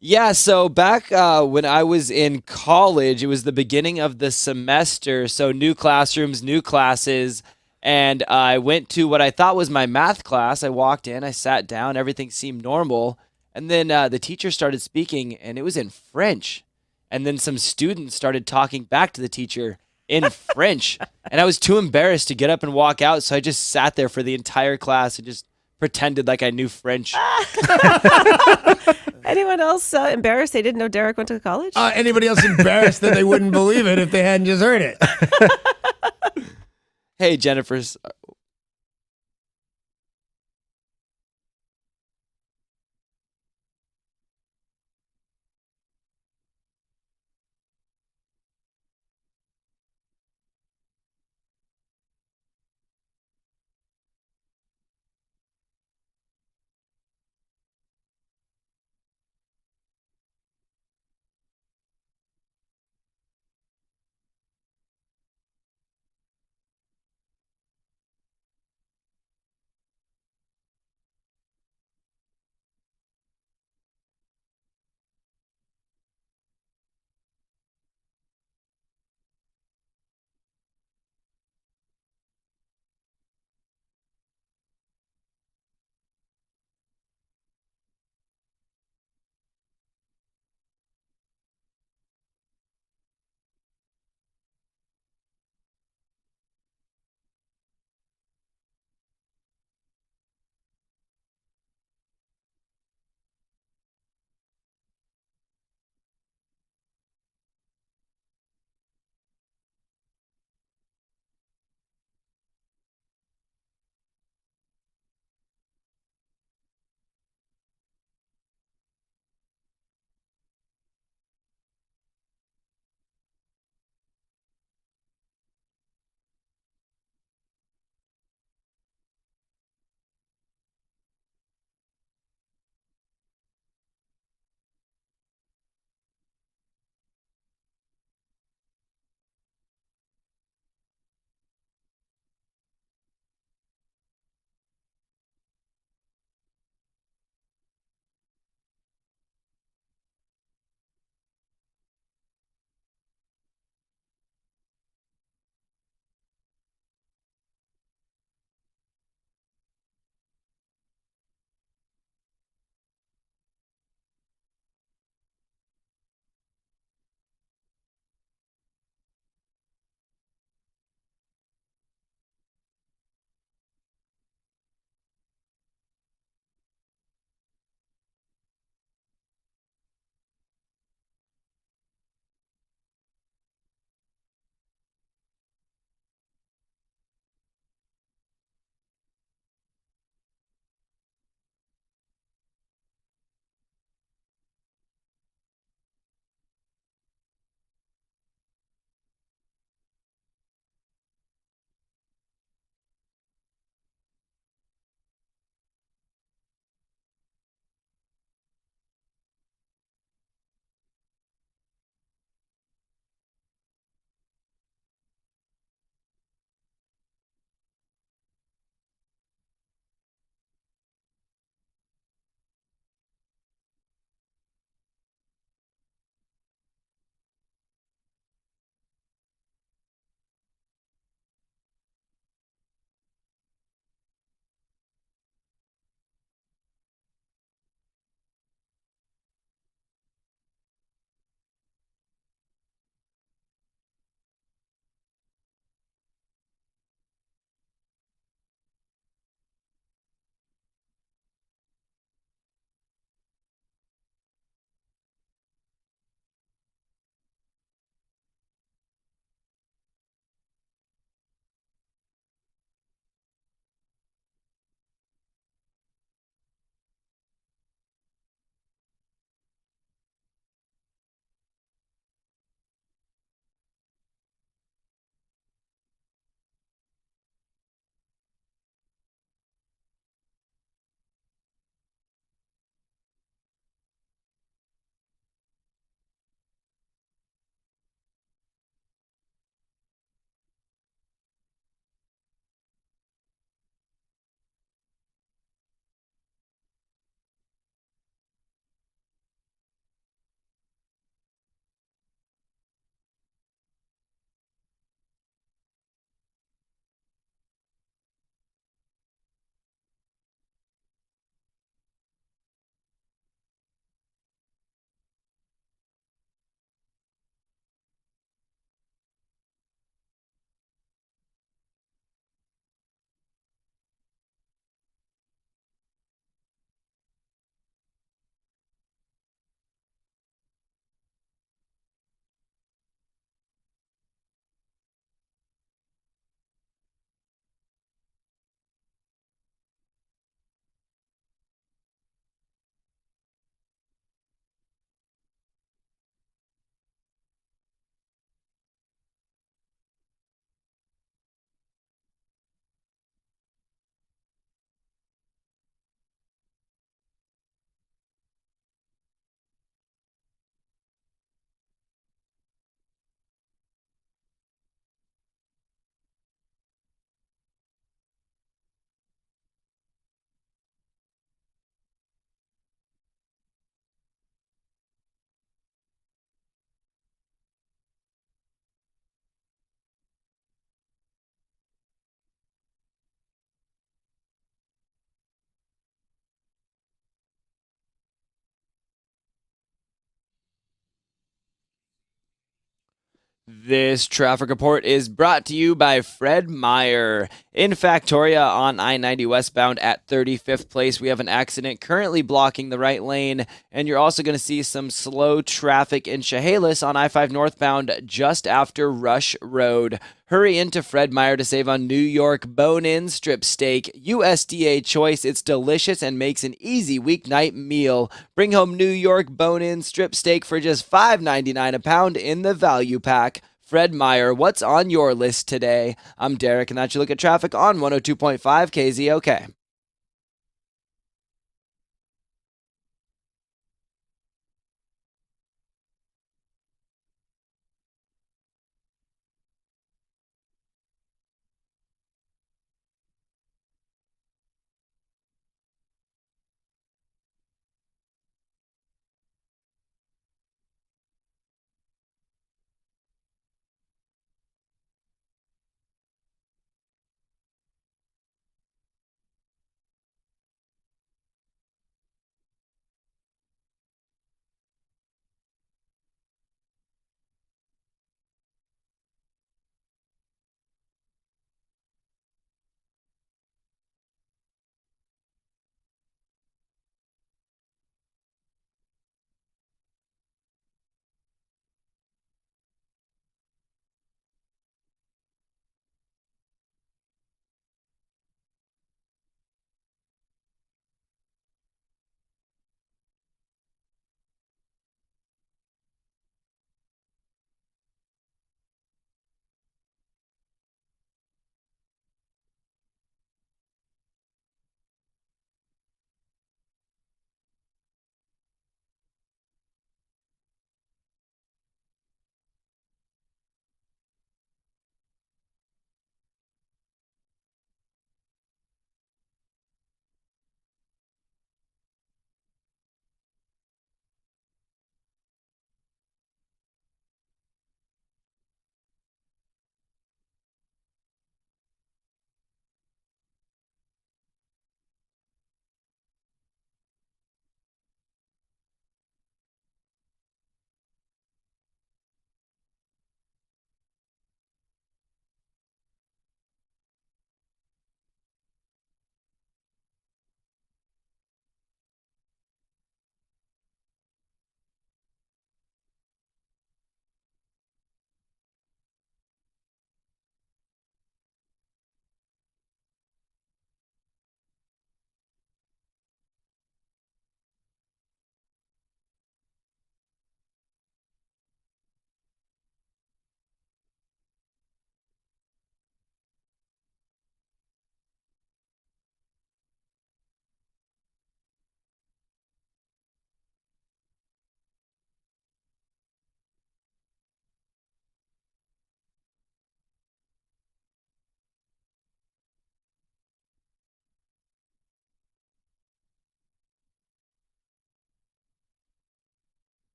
Yeah, so back when I was in college, it was the beginning of the semester, so new classrooms, new classes, and I went to what I thought was my math class. I walked in, I sat down, everything seemed normal, and then the teacher started speaking, and it was in French. And then some students started talking back to the teacher in French, and I was too embarrassed to get up and walk out, so I just sat there for the entire class and just pretended like I knew French. Anyone else embarrassed they didn't know Derek went to college? Anybody else embarrassed that they wouldn't believe it if they hadn't just heard it? Hey, Jennifer's This traffic report is brought to you by Fred Meyer. In Factoria on I-90 westbound at 35th Place, we have an accident currently blocking the right lane, and you're also going to see some slow traffic in Chehalis on I-5 northbound just after Rush Road. Hurry into Fred Meyer to save on New York bone-in strip steak. USDA choice. It's delicious and makes an easy weeknight meal. Bring home New York bone-in strip steak for just $5.99 a pound in the value pack. Fred Meyer, what's on your list today? I'm Derek, and that's your look at traffic on 102.5 KZOK.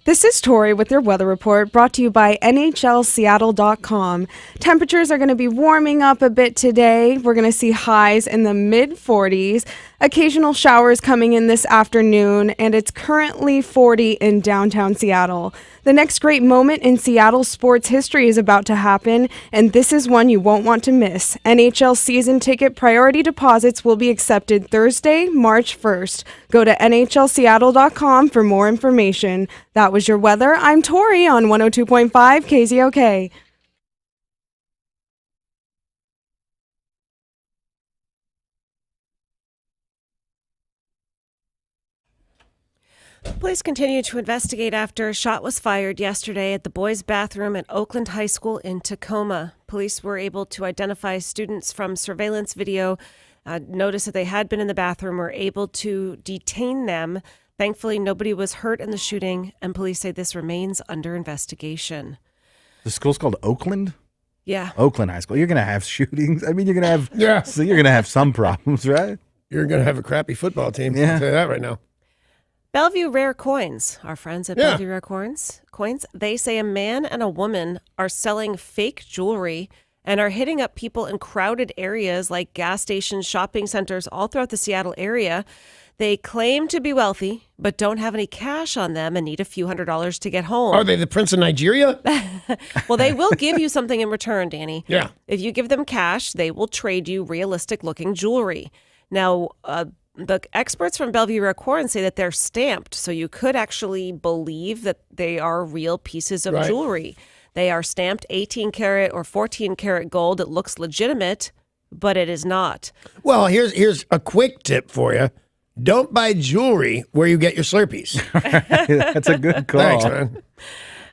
This is Tori with your weather report brought to you by NHLSeattle.com. Temperatures are going to be warming up a bit today. We're going to see highs in the mid-40s. Occasional showers coming in this afternoon, and it's currently 40 in downtown Seattle. The next great moment in Seattle sports history is about to happen, and this is one you won't want to miss. NHL season ticket priority deposits will be accepted Thursday, March 1st. Go to NHLSeattle.com for more information. That was your weather. I'm Tori on 102.5 KZOK. Police continue to investigate after a shot was fired yesterday at the boys' bathroom at Oakland High School in Tacoma. Police were able to identify students from surveillance video, noticed that they had been in the bathroom, were able to detain them. Thankfully, nobody was hurt in the shooting, and police say this remains under investigation. The school's called Oakland? Yeah. Oakland High School. You're going to have shootings. I mean, you're going to have so you're going to have some problems, right? You're going to have a crappy football team. Yeah. I'll tell you that right now. Bellevue Rare Coins, our friends at Bellevue Rare Coins, they say a man and a woman are selling fake jewelry and are hitting up people in crowded areas like gas stations, shopping centers, all throughout the Seattle area. They claim to be wealthy, but don't have any cash on them and need a few $100s to get home. Are they the Prince of Nigeria? Well, they will give you something in return, Danny. Yeah. If you give them cash, they will trade you realistic-looking jewelry. Now, the experts from Bellevue Rare Coins say that they're stamped, so you could actually believe that they are real pieces of jewelry. They are stamped 18 karat or 14 karat gold. It looks legitimate, but it is not. Well, here's a quick tip for you. Don't buy jewelry where you get your Slurpees. That's a good call. Thanks, man.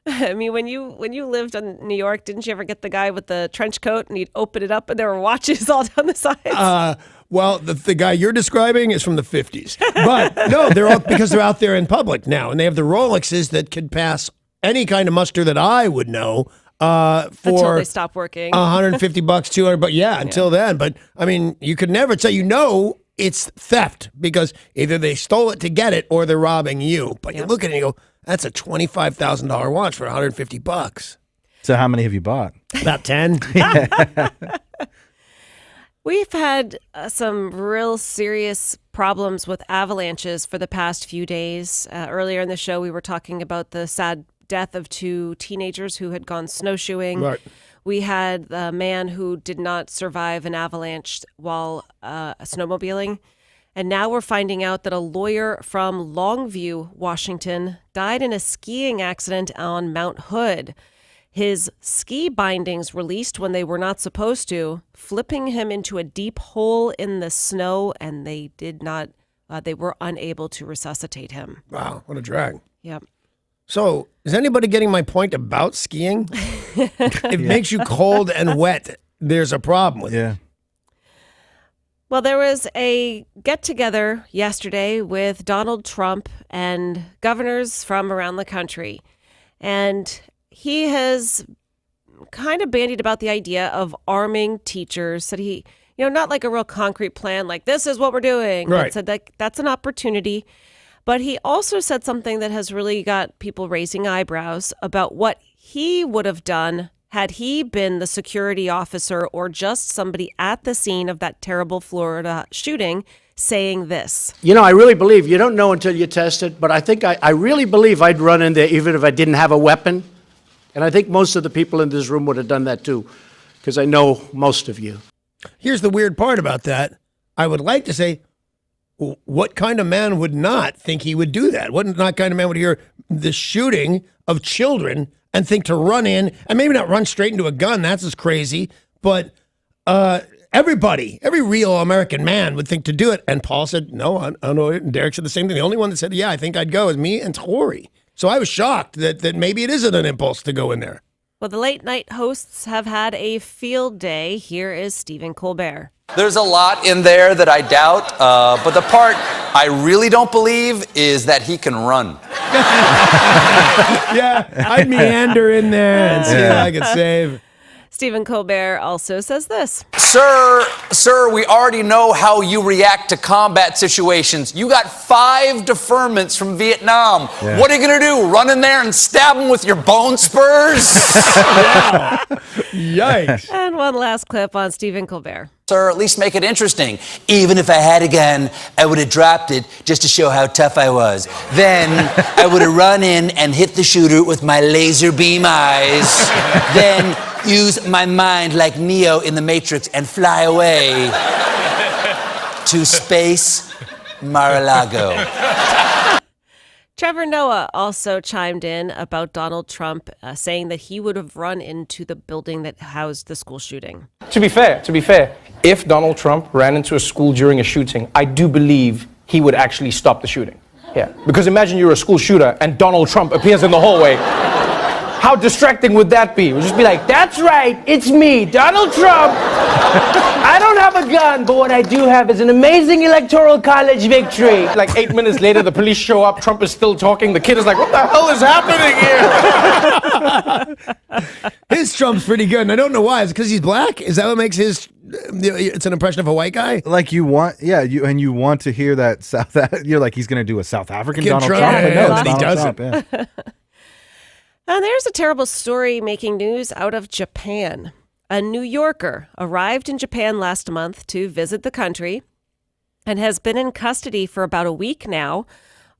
I mean, when you lived in New York, didn't you ever get the guy with the trench coat and he'd open it up and there were watches all down the sides? Well, the guy you're describing is from the 50s. But no, because they're out there in public now, and they have the Rolexes that could pass any kind of muster that I would know for until they stop working. $150, $200, but until then. But I mean, you could never say it's theft because either they stole it to get it or they're robbing you. But you look at it and you go, that's a $25,000 watch for $150. So how many have you bought? About 10. We've had some real serious problems with avalanches for the past few days. Earlier in the show, we were talking about the sad death of 2 teenagers who had gone snowshoeing. Right. We had the man who did not survive an avalanche while snowmobiling. And now we're finding out that a lawyer from Longview, Washington, died in a skiing accident on Mount Hood. His ski bindings released when they were not supposed to, flipping him into a deep hole in the snow, and they were unable to resuscitate him. Wow, what a drag. Yep. So, is anybody getting my point about skiing? It makes you cold and wet. There's a problem with it. Well, there was a get-together yesterday with Donald Trump and governors from around the country. And he has kind of bandied about the idea of arming teachers. Said he, not like a real concrete plan, like this is what we're doing. Right. But said that that's an opportunity. But he also said something that has really got people raising eyebrows about what he would have done had he been the security officer or just somebody at the scene of that terrible Florida shooting, saying this. I really believe, you don't know until you test it, but I think I really believe I'd run in there even if I didn't have a weapon. And I think most of the people in this room would have done that too, because I know most of you. Here's the weird part about that. I would like to say, what kind of man would not think he would do that? What kind of man would hear the shooting of children and think to run in, and maybe not run straight into a gun, that's as crazy, but every real American man would think to do it. And Paul said, no, I don't know. And Derek said the same thing. The only one that said, yeah, I think I'd go is me and Tori. So I was shocked that maybe it isn't an impulse to go in there. Well, the late night hosts have had a field day. Here is Stephen Colbert. There's a lot in there that I doubt, but the part I really don't believe is that he can run. Yeah, I'd meander in there and see what I could save. Stephen Colbert also says this. Sir, we already know how you react to combat situations. You got 5 deferments from Vietnam. Yeah. What are you going to do? Run in there and stab them with your bone spurs? Yikes. And one last clip on Stephen Colbert. Sir, at least make it interesting. Even if I had a gun, I would have dropped it just to show how tough I was. Then I would have run in and hit the shooter with my laser beam eyes. Then use my mind like Neo in the Matrix and fly away to space Mar-a-Lago. Trevor Noah also chimed in about Donald Trump, saying that he would have run into the building that housed the school shooting. To be fair, if Donald Trump ran into a school during a shooting, I do believe he would actually stop the shooting. Yeah. Because imagine you're a school shooter and Donald Trump appears in the hallway. How distracting would that be? We'd just be like, that's right, it's me, Donald Trump. I don't have a gun, but what I do have is an amazing electoral college victory. Like 8 minutes later, the police show up, Trump is still talking, the kid is like, what the hell is happening here? His Trump's pretty good, and I don't know why. Is it because he's black? Is that what makes his... It's an impression of a white guy? Like you want to hear that you're like, he's going to do a South African Donald Trump. Yeah, No, it's he Donald doesn't. Trump, yeah. And there's a terrible story making news out of Japan. A New Yorker arrived in Japan last month to visit the country and has been in custody for about a week now,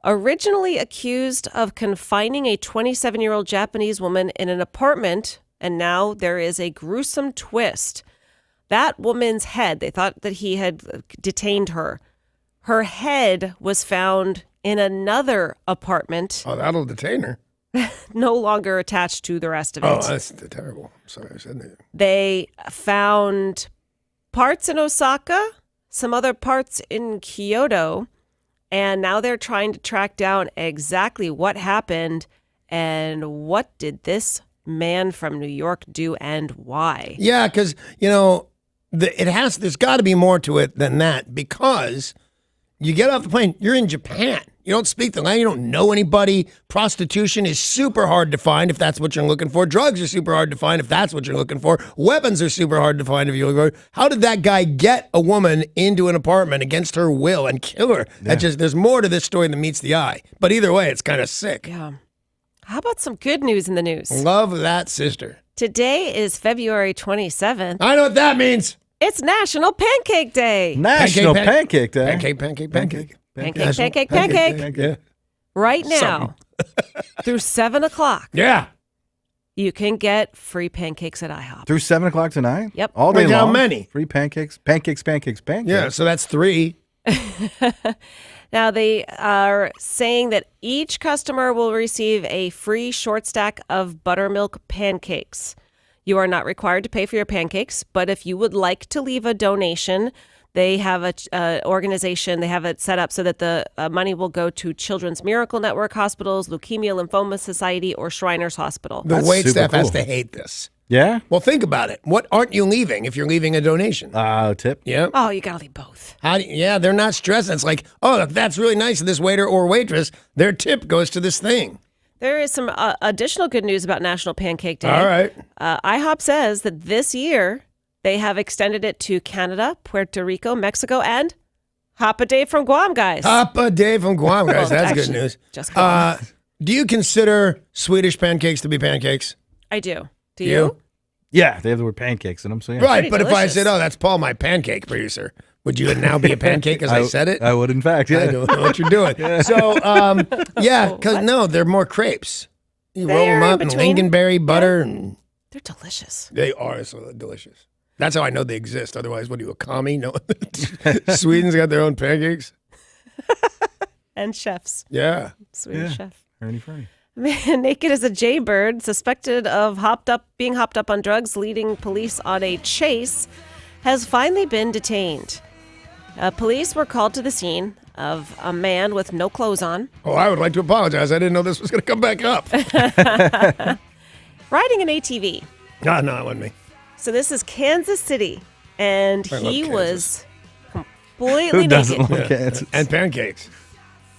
originally accused of confining a 27-year-old Japanese woman in an apartment, and now there is a gruesome twist. That woman's head, they thought that he had detained her. Her head was found in another apartment. Oh, that'll detain her. No longer attached to the rest of it. Oh, that's terrible. Sorry, I said that. They found parts in Osaka, some other parts in Kyoto, and now they're trying to track down exactly what happened and what did this man from New York do and why. Yeah, because, there's got to be more to it than that, because you get off the plane, you're in Japan. You don't speak the language. You don't know anybody. Prostitution is super hard to find if that's what you're looking for. Drugs are super hard to find if that's what you're looking for. Weapons are super hard to find if you're looking for. How did that guy get a woman into an apartment against her will and kill her? Yeah. There's more to this story than meets the eye. But either way, it's kind of sick. Yeah. How about some good news in the news? Love that, sister. Today is February 27th. I know what that means. It's National Pancake Day. National Pancake Day. Pancake. Pancake. Right now, through 7 o'clock. Yeah. You can get free pancakes at IHOP. Through 7 o'clock tonight? Yep. All day long? How many? Free pancakes. Yeah, so that's 3. Now, they are saying that each customer will receive a free short stack of buttermilk pancakes. You are not required to pay for your pancakes, but if you would like to leave a donation, they have a organization, they have it set up so that the money will go to Children's Miracle Network hospitals, Leukemia Lymphoma Society, or Shriners Hospital. The wait staff has to hate this. Yeah? Well, think about it. What aren't you leaving if you're leaving a donation? Tip. Yeah. Oh, you got to leave both. Yeah, they're not stressing. It's like, oh, that's really nice of this waiter or waitress. Their tip goes to this thing. There is some additional good news about National Pancake Day. All right. IHOP says that this year they have extended it to Canada, Puerto Rico, Mexico, and Hop a Day from Guam, guys. Hop a Day from Guam, guys. That's actually, good news. Just Guam. Do you consider Swedish pancakes to be pancakes? I do. Do you? Yeah, they have the word pancakes in them. So yeah. Right, but if I said, oh, that's Paul, my pancake producer, would you now be a pancake as I said it? I would, in fact, yeah. I don't know what you're doing. So, because no, they're more crepes. You roll them up and lingonberry butter. And they're delicious. They are so delicious. That's how I know they exist. Otherwise, what are you, a commie? No, Sweden's got their own pancakes. And chefs. Yeah. Swedish chef. Ernie Fernie. Man, naked as a jaybird, suspected of being hopped up on drugs, leading police on a chase, has finally been detained. Police were called to the scene of a man with no clothes on. Oh, I would like to apologize. I didn't know this was going to come back up. Riding an ATV. No, it wasn't me. So this is Kansas City, and he was completely Who naked. doesn't love Kansas? And pancakes.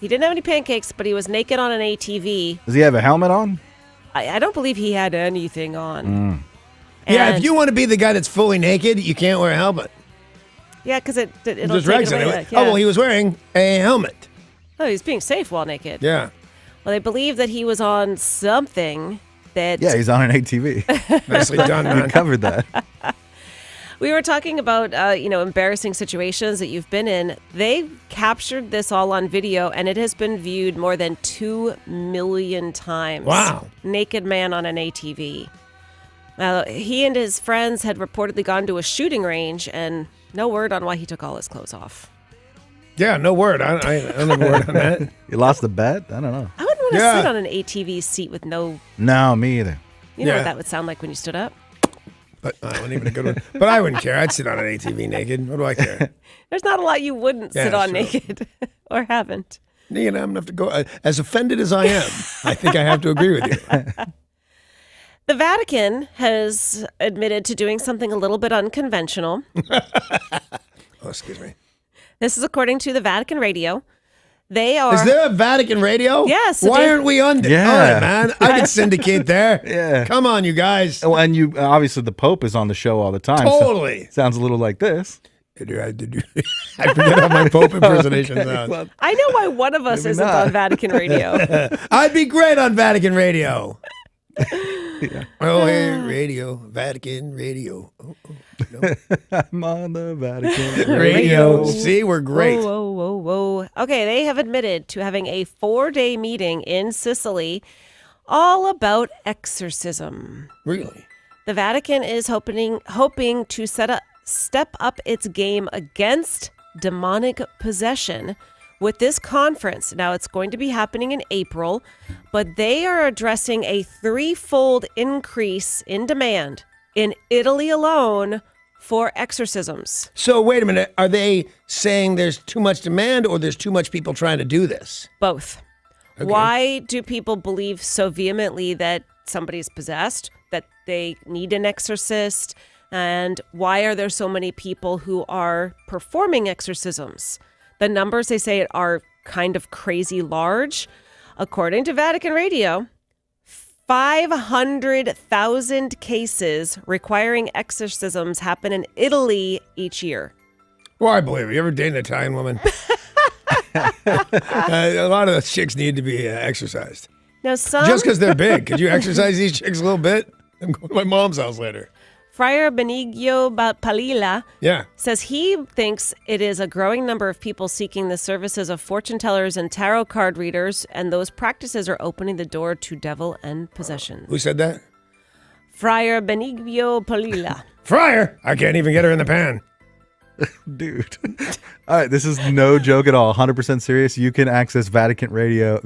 He didn't have any pancakes, but he was naked on an ATV. Does he have a helmet on? I don't believe he had anything on. Yeah, if And- you want to be the guy that's fully naked, you can't wear a helmet. Yeah, because it'll Just take regs it away. anyway. Like, yeah. Oh, well, he was wearing a helmet. Oh, he's being safe while naked. Yeah. Well, they believe that he was on something that... Yeah, he's on an ATV. Nicely done, man. You covered that. We were talking about, embarrassing situations that you've been in. They captured this all on video, and it has been viewed more than 2 million times. Wow. Naked man on an ATV. He and his friends had reportedly gone to a shooting range, and no word on why he took all his clothes off. Yeah, no word. I don't have a word on that. You lost the bet? I don't know. I wouldn't want to sit on an ATV seat with no... No, me either. You know what that would sound like when you stood up? But I wasn't even a good one. But I wouldn't care. I'd sit on an ATV naked. What do I care? There's not a lot you wouldn't sit on true. naked or haven't. You know, I'm going to have to go. As offended as I am, I think I have to agree with you. The Vatican has admitted to doing something a little bit unconventional. Oh, excuse me. This is according to the Vatican Radio. They are... Is there a Vatican radio? Yes. Why aren't we on? Yeah. All right, man. I can syndicate there. Yeah. Come on, you guys. Oh, and you obviously the Pope is on the show all the time. Totally. So sounds a little like this. I forget how my Pope impersonation sounds. Well, I know why one of us Maybe isn't not. on Vatican Radio. I'd be great on Vatican radio. Oh, hey, radio, Vatican radio. Oh, no. I'm on the Vatican Radio. See, we're great. Whoa, whoa, whoa, whoa. Okay, they have admitted to having a 4-day meeting in Sicily all about exorcism. Really? The Vatican is hoping to step up its game against demonic possession with this conference. Now, it's going to be happening in April, but they are addressing a 3-fold increase in demand in Italy alone for exorcisms. So wait a minute. Are they saying there's too much demand or there's too much people trying to do this? Both. Okay. Why do people believe so vehemently that somebody's possessed, that they need an exorcist? And why are there so many people who are performing exorcisms? The numbers, they say, are kind of crazy large. According to Vatican Radio, 500,000 cases requiring exorcisms happen in Italy each year. Well, I believe it. You ever date an Italian woman? A lot of those chicks need to be exercised. Now, some... Just because they're big. Could you exercise these chicks a little bit? I'm going to my mom's house later. Friar Benigno Palila says he thinks it is a growing number of people seeking the services of fortune tellers and tarot card readers, and those practices are opening the door to devil and possession. Who said that? Friar Benigno Palila. Friar? I can't even get her in the pan. Dude. All right, this is no joke at all. 100% serious. You can access Vatican Radio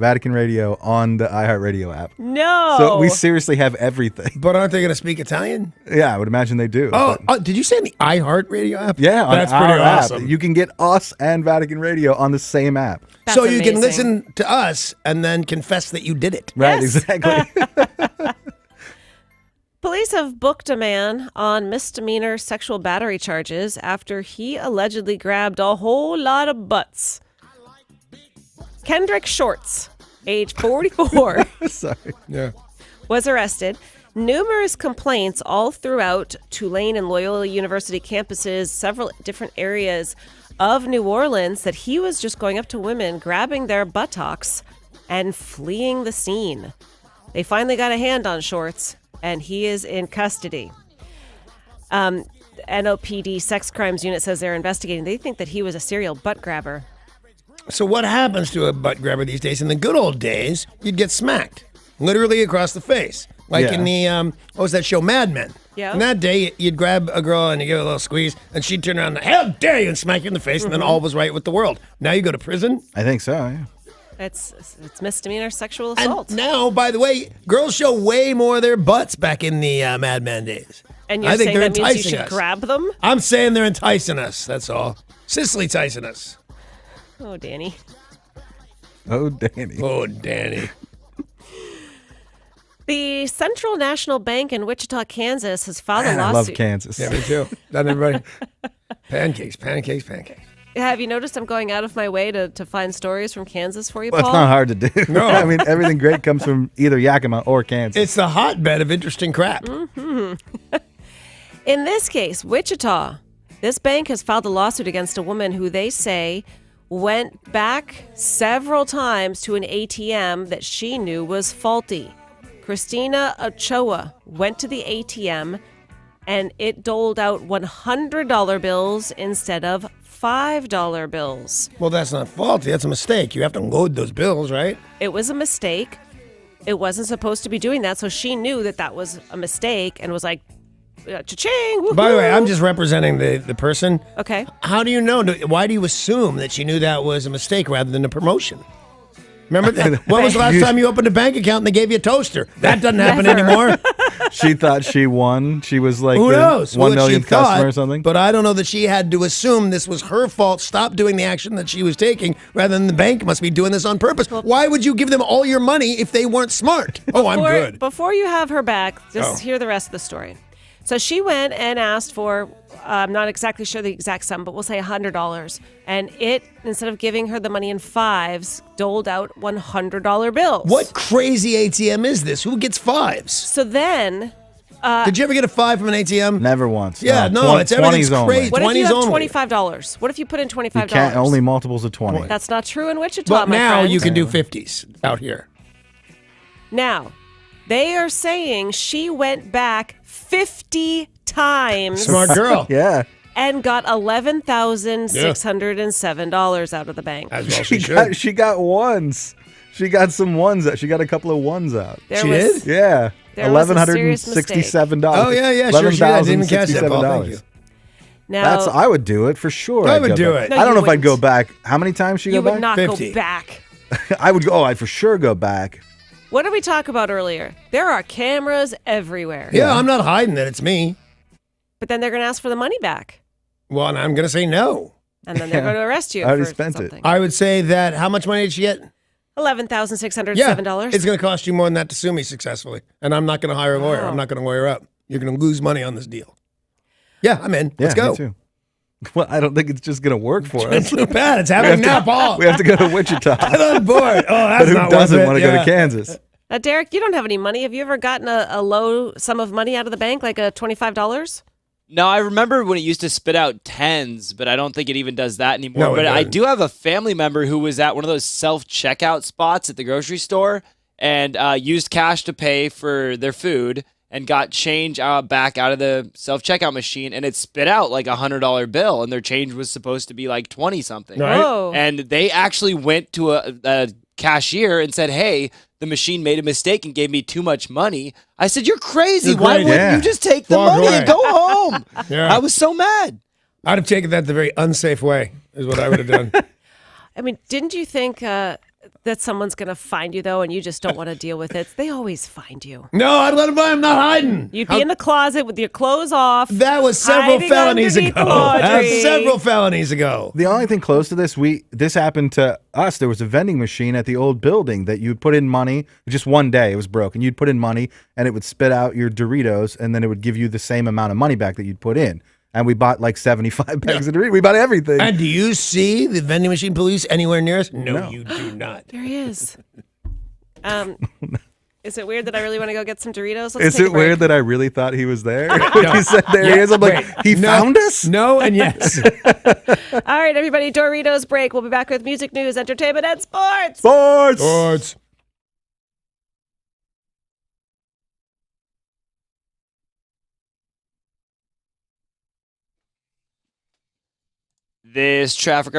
on the iHeartRadio app. No. So we seriously have everything. But aren't they going to speak Italian? Yeah, I would imagine they do. Oh, did you say in the iHeartRadio app? Yeah, on that's our pretty app. awesome. You can get us and Vatican Radio on the same app. That's so you can amazing. listen to us and then confess that you did it. Right, Yes. exactly. Police have booked a man on misdemeanor sexual battery charges after he allegedly grabbed a whole lot of butts. Kendrick Shorts, age 44, Sorry. Yeah. was arrested. Numerous complaints all throughout Tulane and Loyola University campuses, several different areas of New Orleans, that he was just going up to women, grabbing their buttocks, and fleeing the scene. They finally got a hand on Shorts, and he is in custody. NOPD Sex Crimes Unit says they're investigating. They think that he was a serial butt grabber. So what happens to a butt grabber these days? In the good old days, you'd get smacked, literally across the face. Like in the, what was that show, Mad Men? Yeah. In that day, you'd grab a girl and you give her a little squeeze, and she'd turn around and, how dare you, and smack you in the face, and then all was right with the world. Now you go to prison. I think so, yeah. It's misdemeanor sexual assault. And now, by the way, girls show way more of their butts back in the Mad Men days. And you're I think saying they're that means you enticing should us. grab them? I'm saying they're enticing us, that's all. Cicely enticing us. Oh, Danny. Oh, Danny. Oh, Danny. The Central National Bank in Wichita, Kansas has filed a Man, I lawsuit. love Kansas. Yeah, me too. Doesn't everybody? Pancakes, pancakes, pancakes. Have you noticed I'm going out of my way to find stories from Kansas for you, Well, Paul? it's not hard to do. No. I mean, everything great comes from either Yakima or Kansas. It's the hotbed of interesting crap. Mm-hmm. In this case, Wichita, this bank has filed a lawsuit against a woman who they say went back several times to an ATM that she knew was faulty. Christina Ochoa went to the ATM and it doled out $100 bills instead of $5 bills. Well, that's not faulty. That's a mistake. You have to load those bills, right? It was a mistake. It wasn't supposed to be doing that, so she knew that that was a mistake and was like, cha-ching, woohoo. By the way, I'm just representing the person. Okay. How do you know? Why do you assume that she knew that was a mistake rather than a promotion? Remember that? When was the last time you opened a bank account and they gave you a toaster? That doesn't happen anymore. She thought she won. She was like Who the knows? 1 What millionth she thought, customer or something. But I don't know that she had to assume this was her fault. Stop doing the action that she was taking rather than the bank must be doing this on purpose. Why would you give them all your money if they weren't smart? Oh, I'm good. Before you have her back, just hear the rest of the story. So she went and asked for, I'm not exactly sure the exact sum, but we'll say $100. And it, instead of giving her the money in fives, doled out $100 bills. What crazy ATM is this? Who gets fives? So then... Did you ever get a five from an ATM? Never once. Yeah, no, it's everything's 20s only. crazy. What if you 20s have only. $25? What if you put in $25? You can't, only multiples of 20. That's not true in Wichita, But my now friend. you can do 50s out here. Now, they are saying she went back 50 times. Smart girl. Yeah. And got $11,607 out of the bank. As well she should. She got ones. She got some ones out. She got a couple of ones out. There She was- did? Yeah. there was a serious $1,167. Oh, yeah, sure she did. I didn't even catch that, Paul. Thank you. Now, I would do it for sure. I I'd would go do back. it. No, I don't you know if I'd go wouldn't. back. How many times she you go would back? not 50. go back. I would go. Oh, I'd for sure go back. What did we talk about earlier? There are cameras everywhere. Yeah, I'm not hiding that it's me. But then they're going to ask for the money back. Well, and I'm going to say no. And then they're going to arrest you I already for spent something. it. I would say that, how much money did she get? $11,607. Yeah, it's going to cost you more than that to sue me successfully. And I'm not going to hire a lawyer. Wow. I'm not going to lawyer up. You're going to lose money on this deal. Yeah, I'm in. Let's Yeah, go. me too. Well, I don't think it's just going to work for us. It's too bad. It's happening now, Paul. We have to go to Wichita. Get on board. Oh, that's But who not doesn't worth it. want to go Yeah. to Kansas? Now, Derek, you don't have any money. Have you ever gotten a low sum of money out of the bank, like a $25? No, I remember when it used to spit out tens, but I don't think it even does that anymore. No, it But I doesn't. do have a family member who was at one of those self-checkout spots at the grocery store and used cash to pay for their food and got change back out of the self-checkout machine, and it spit out like $100 bill, and their change was supposed to be like 20-something. Right. Whoa. And they actually went to a cashier and said, hey, the machine made a mistake and gave me too much money. I said, you're crazy. You're Why crazy. wouldn't Yeah. you just take the Walk money away. and go home? Yeah. I was so mad. I'd have taken that the very unsafe way, is what I would have done. I mean, didn't you think that someone's going to find you, though, and you just don't want to deal with it? They always find you. No, I'd let him buy. I'm not hiding. You'd be in the closet with your clothes off. That was several hiding felonies underneath ago. the laundry. That was several felonies ago. The only thing close to this happened to us. There was a vending machine at the old building that you'd put in money. Just one day it was broken. You'd put in money and it would spit out your Doritos, and then it would give you the same amount of money back that you'd put in. And we bought like 75 bags of Doritos. We bought everything. And do you see the vending machine police anywhere near us? No, you do not. There he is. Is it weird that I really want to go get some Doritos? Let's Is take it a break. weird that I really thought he was there? When he said there he is, I'm like, he found us? No and yes. All right, everybody, Doritos break. We'll be back with music, news, entertainment, and sports. Sports. This traffic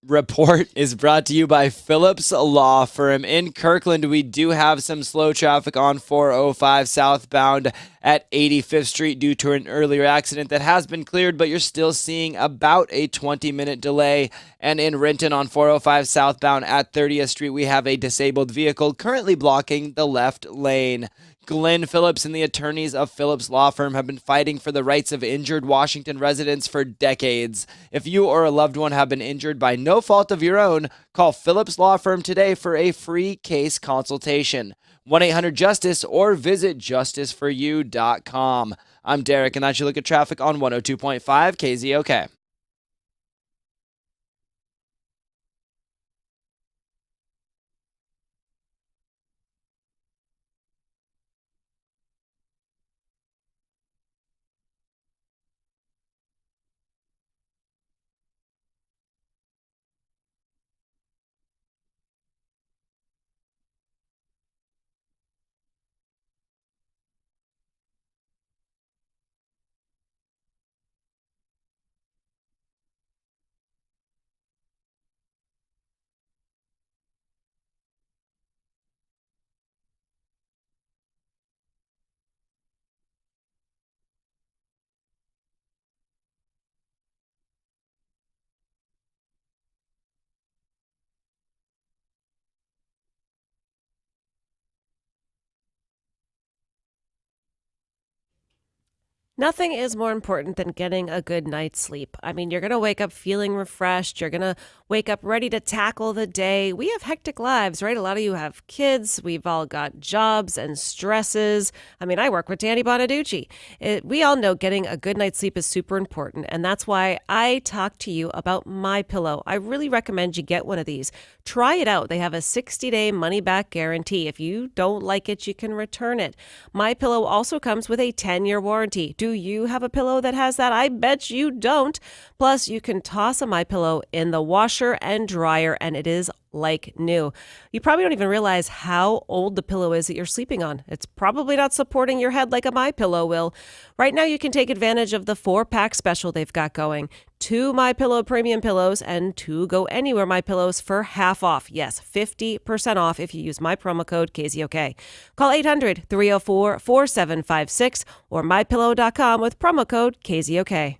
report is brought to you by Phillips Law Firm. In Kirkland, we do have some slow traffic on 405 southbound at 85th Street due to an earlier accident that has been cleared, but you're still seeing about a 20-minute delay. And in Renton on 405 southbound at 30th Street, we have a disabled vehicle currently blocking the left lane. Glenn Phillips and the attorneys of Phillips Law Firm have been fighting for the rights of injured Washington residents for decades. If you or a loved one have been injured by no fault of your own, call Phillips Law Firm today for a free case consultation. 1-800-JUSTICE or visit justiceforyou.com. I'm Derek, and that's your look at traffic on 102.5 KZOK. Nothing is more important than getting a good night's sleep. I mean, you're going to wake up feeling refreshed. You're going to wake up ready to tackle the day. We have hectic lives, right? A lot of you have kids. We've all got jobs and stresses. I mean, I work with Danny Bonaducci. We all know getting a good night's sleep is super important, and that's why I talk to you about My Pillow. I really recommend you get one of these. Try it out. They have a 60-day money-back guarantee. If you don't like it, you can return it. My Pillow also comes with a 10-year warranty. Do you have a pillow that has that? I bet you don't. Plus, you can toss a My Pillow in the washer and dryer, and it is like new. You probably don't even realize how old the pillow is that you're sleeping on. It's probably not supporting your head like a My Pillow will. Right now, you can take advantage of the 4-pack special they've got going. 2 My Pillow premium pillows and 2 Go Anywhere My Pillows for half off. Yes, 50% off if you use my promo code KZOK. Call 800-304-4756 or mypillow.com with promo code KZOK.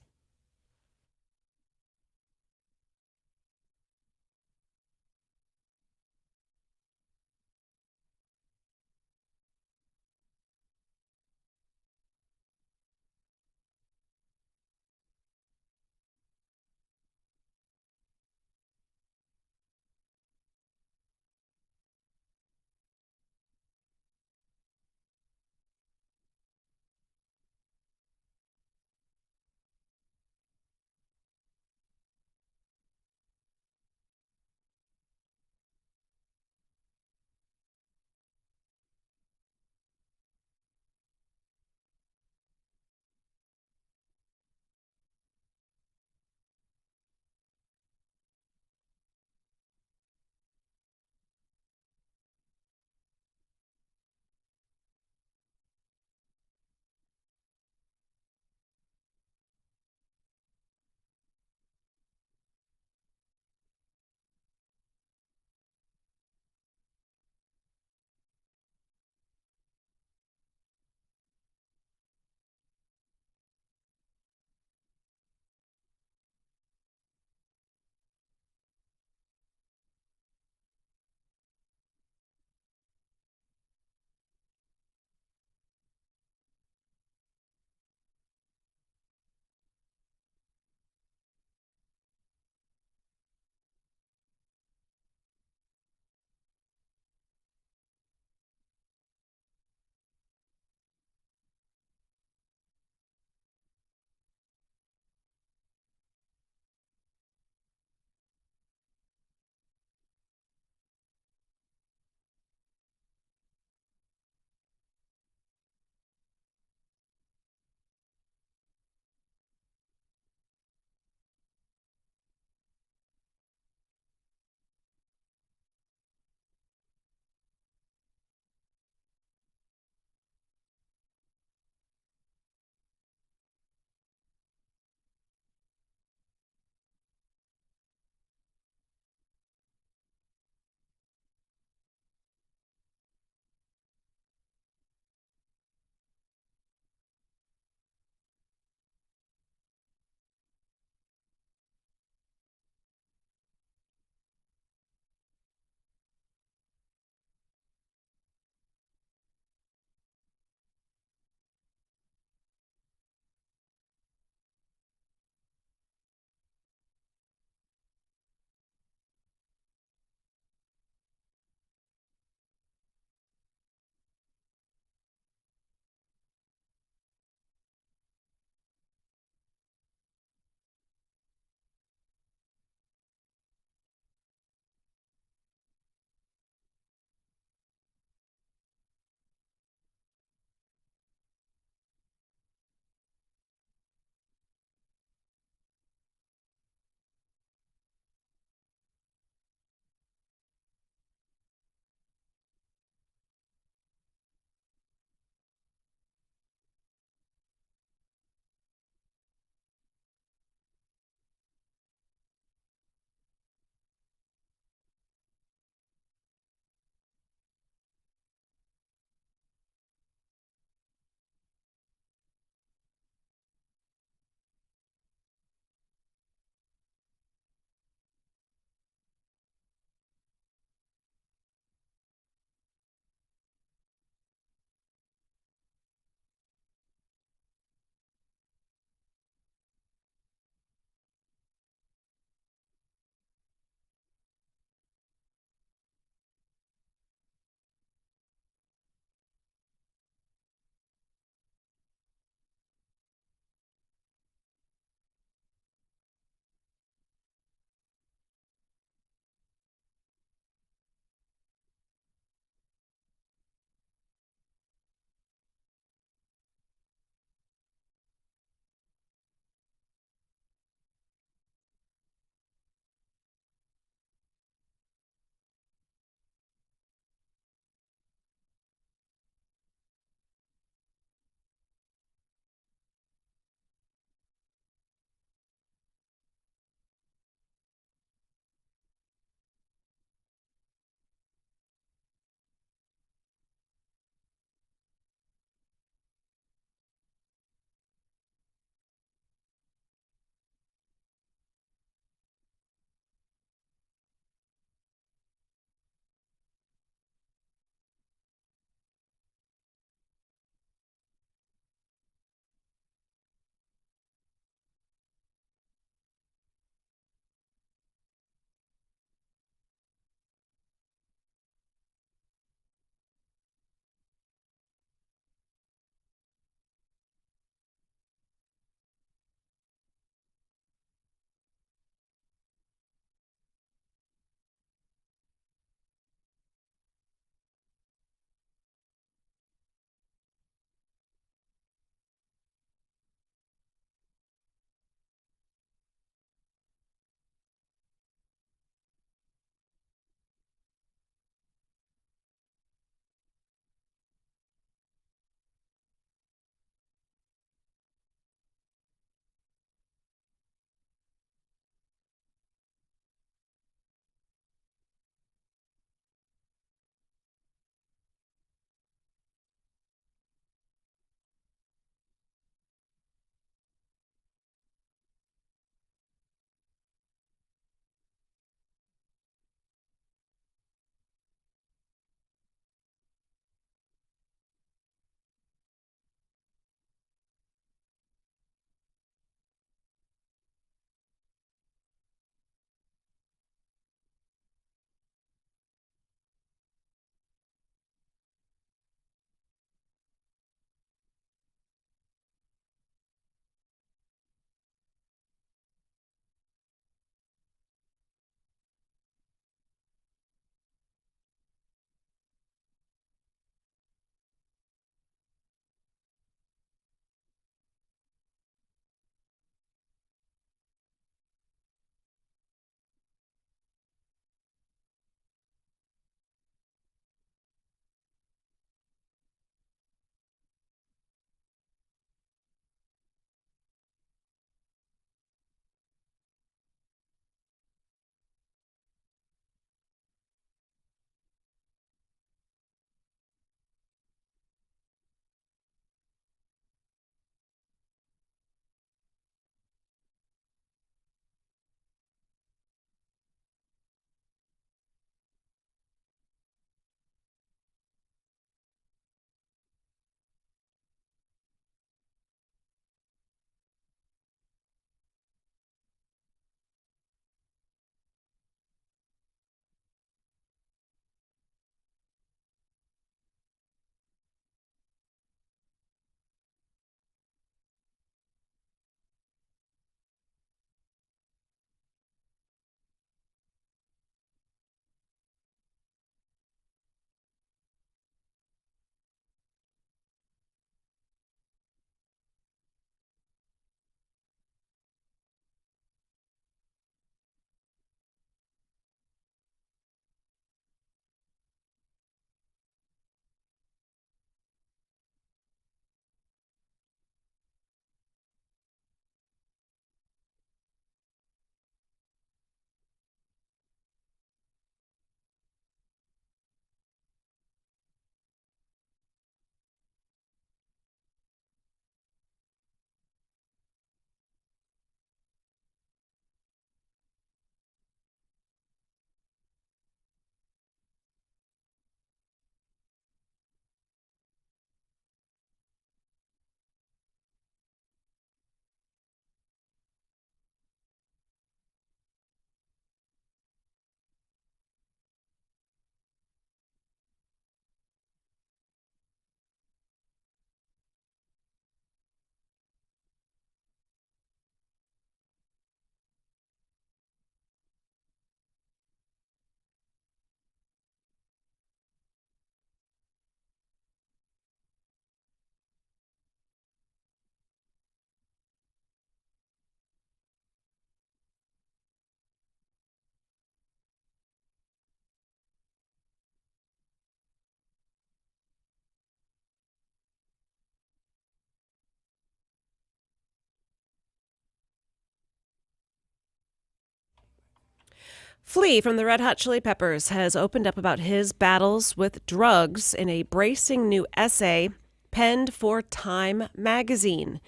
Flea from the Red Hot Chili Peppers has opened up about his battles with drugs in a bracing new essay penned for Time magazine.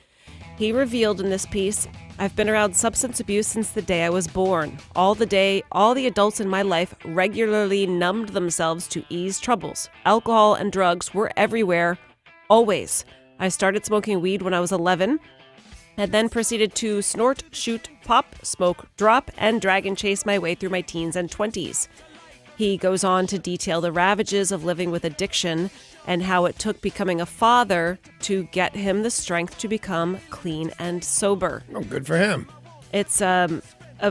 He revealed in this piece, "I've been around substance abuse since the day I was born. All the adults in my life regularly numbed themselves to ease troubles. Alcohol and drugs were everywhere, always. I started smoking weed when I was 11, and then proceeded to snort, shoot, pop, smoke, drop, and drag and chase my way through my teens and 20s. He goes on to detail the ravages of living with addiction and how it took becoming a father to get him the strength to become clean and sober. Oh, good for him. It's a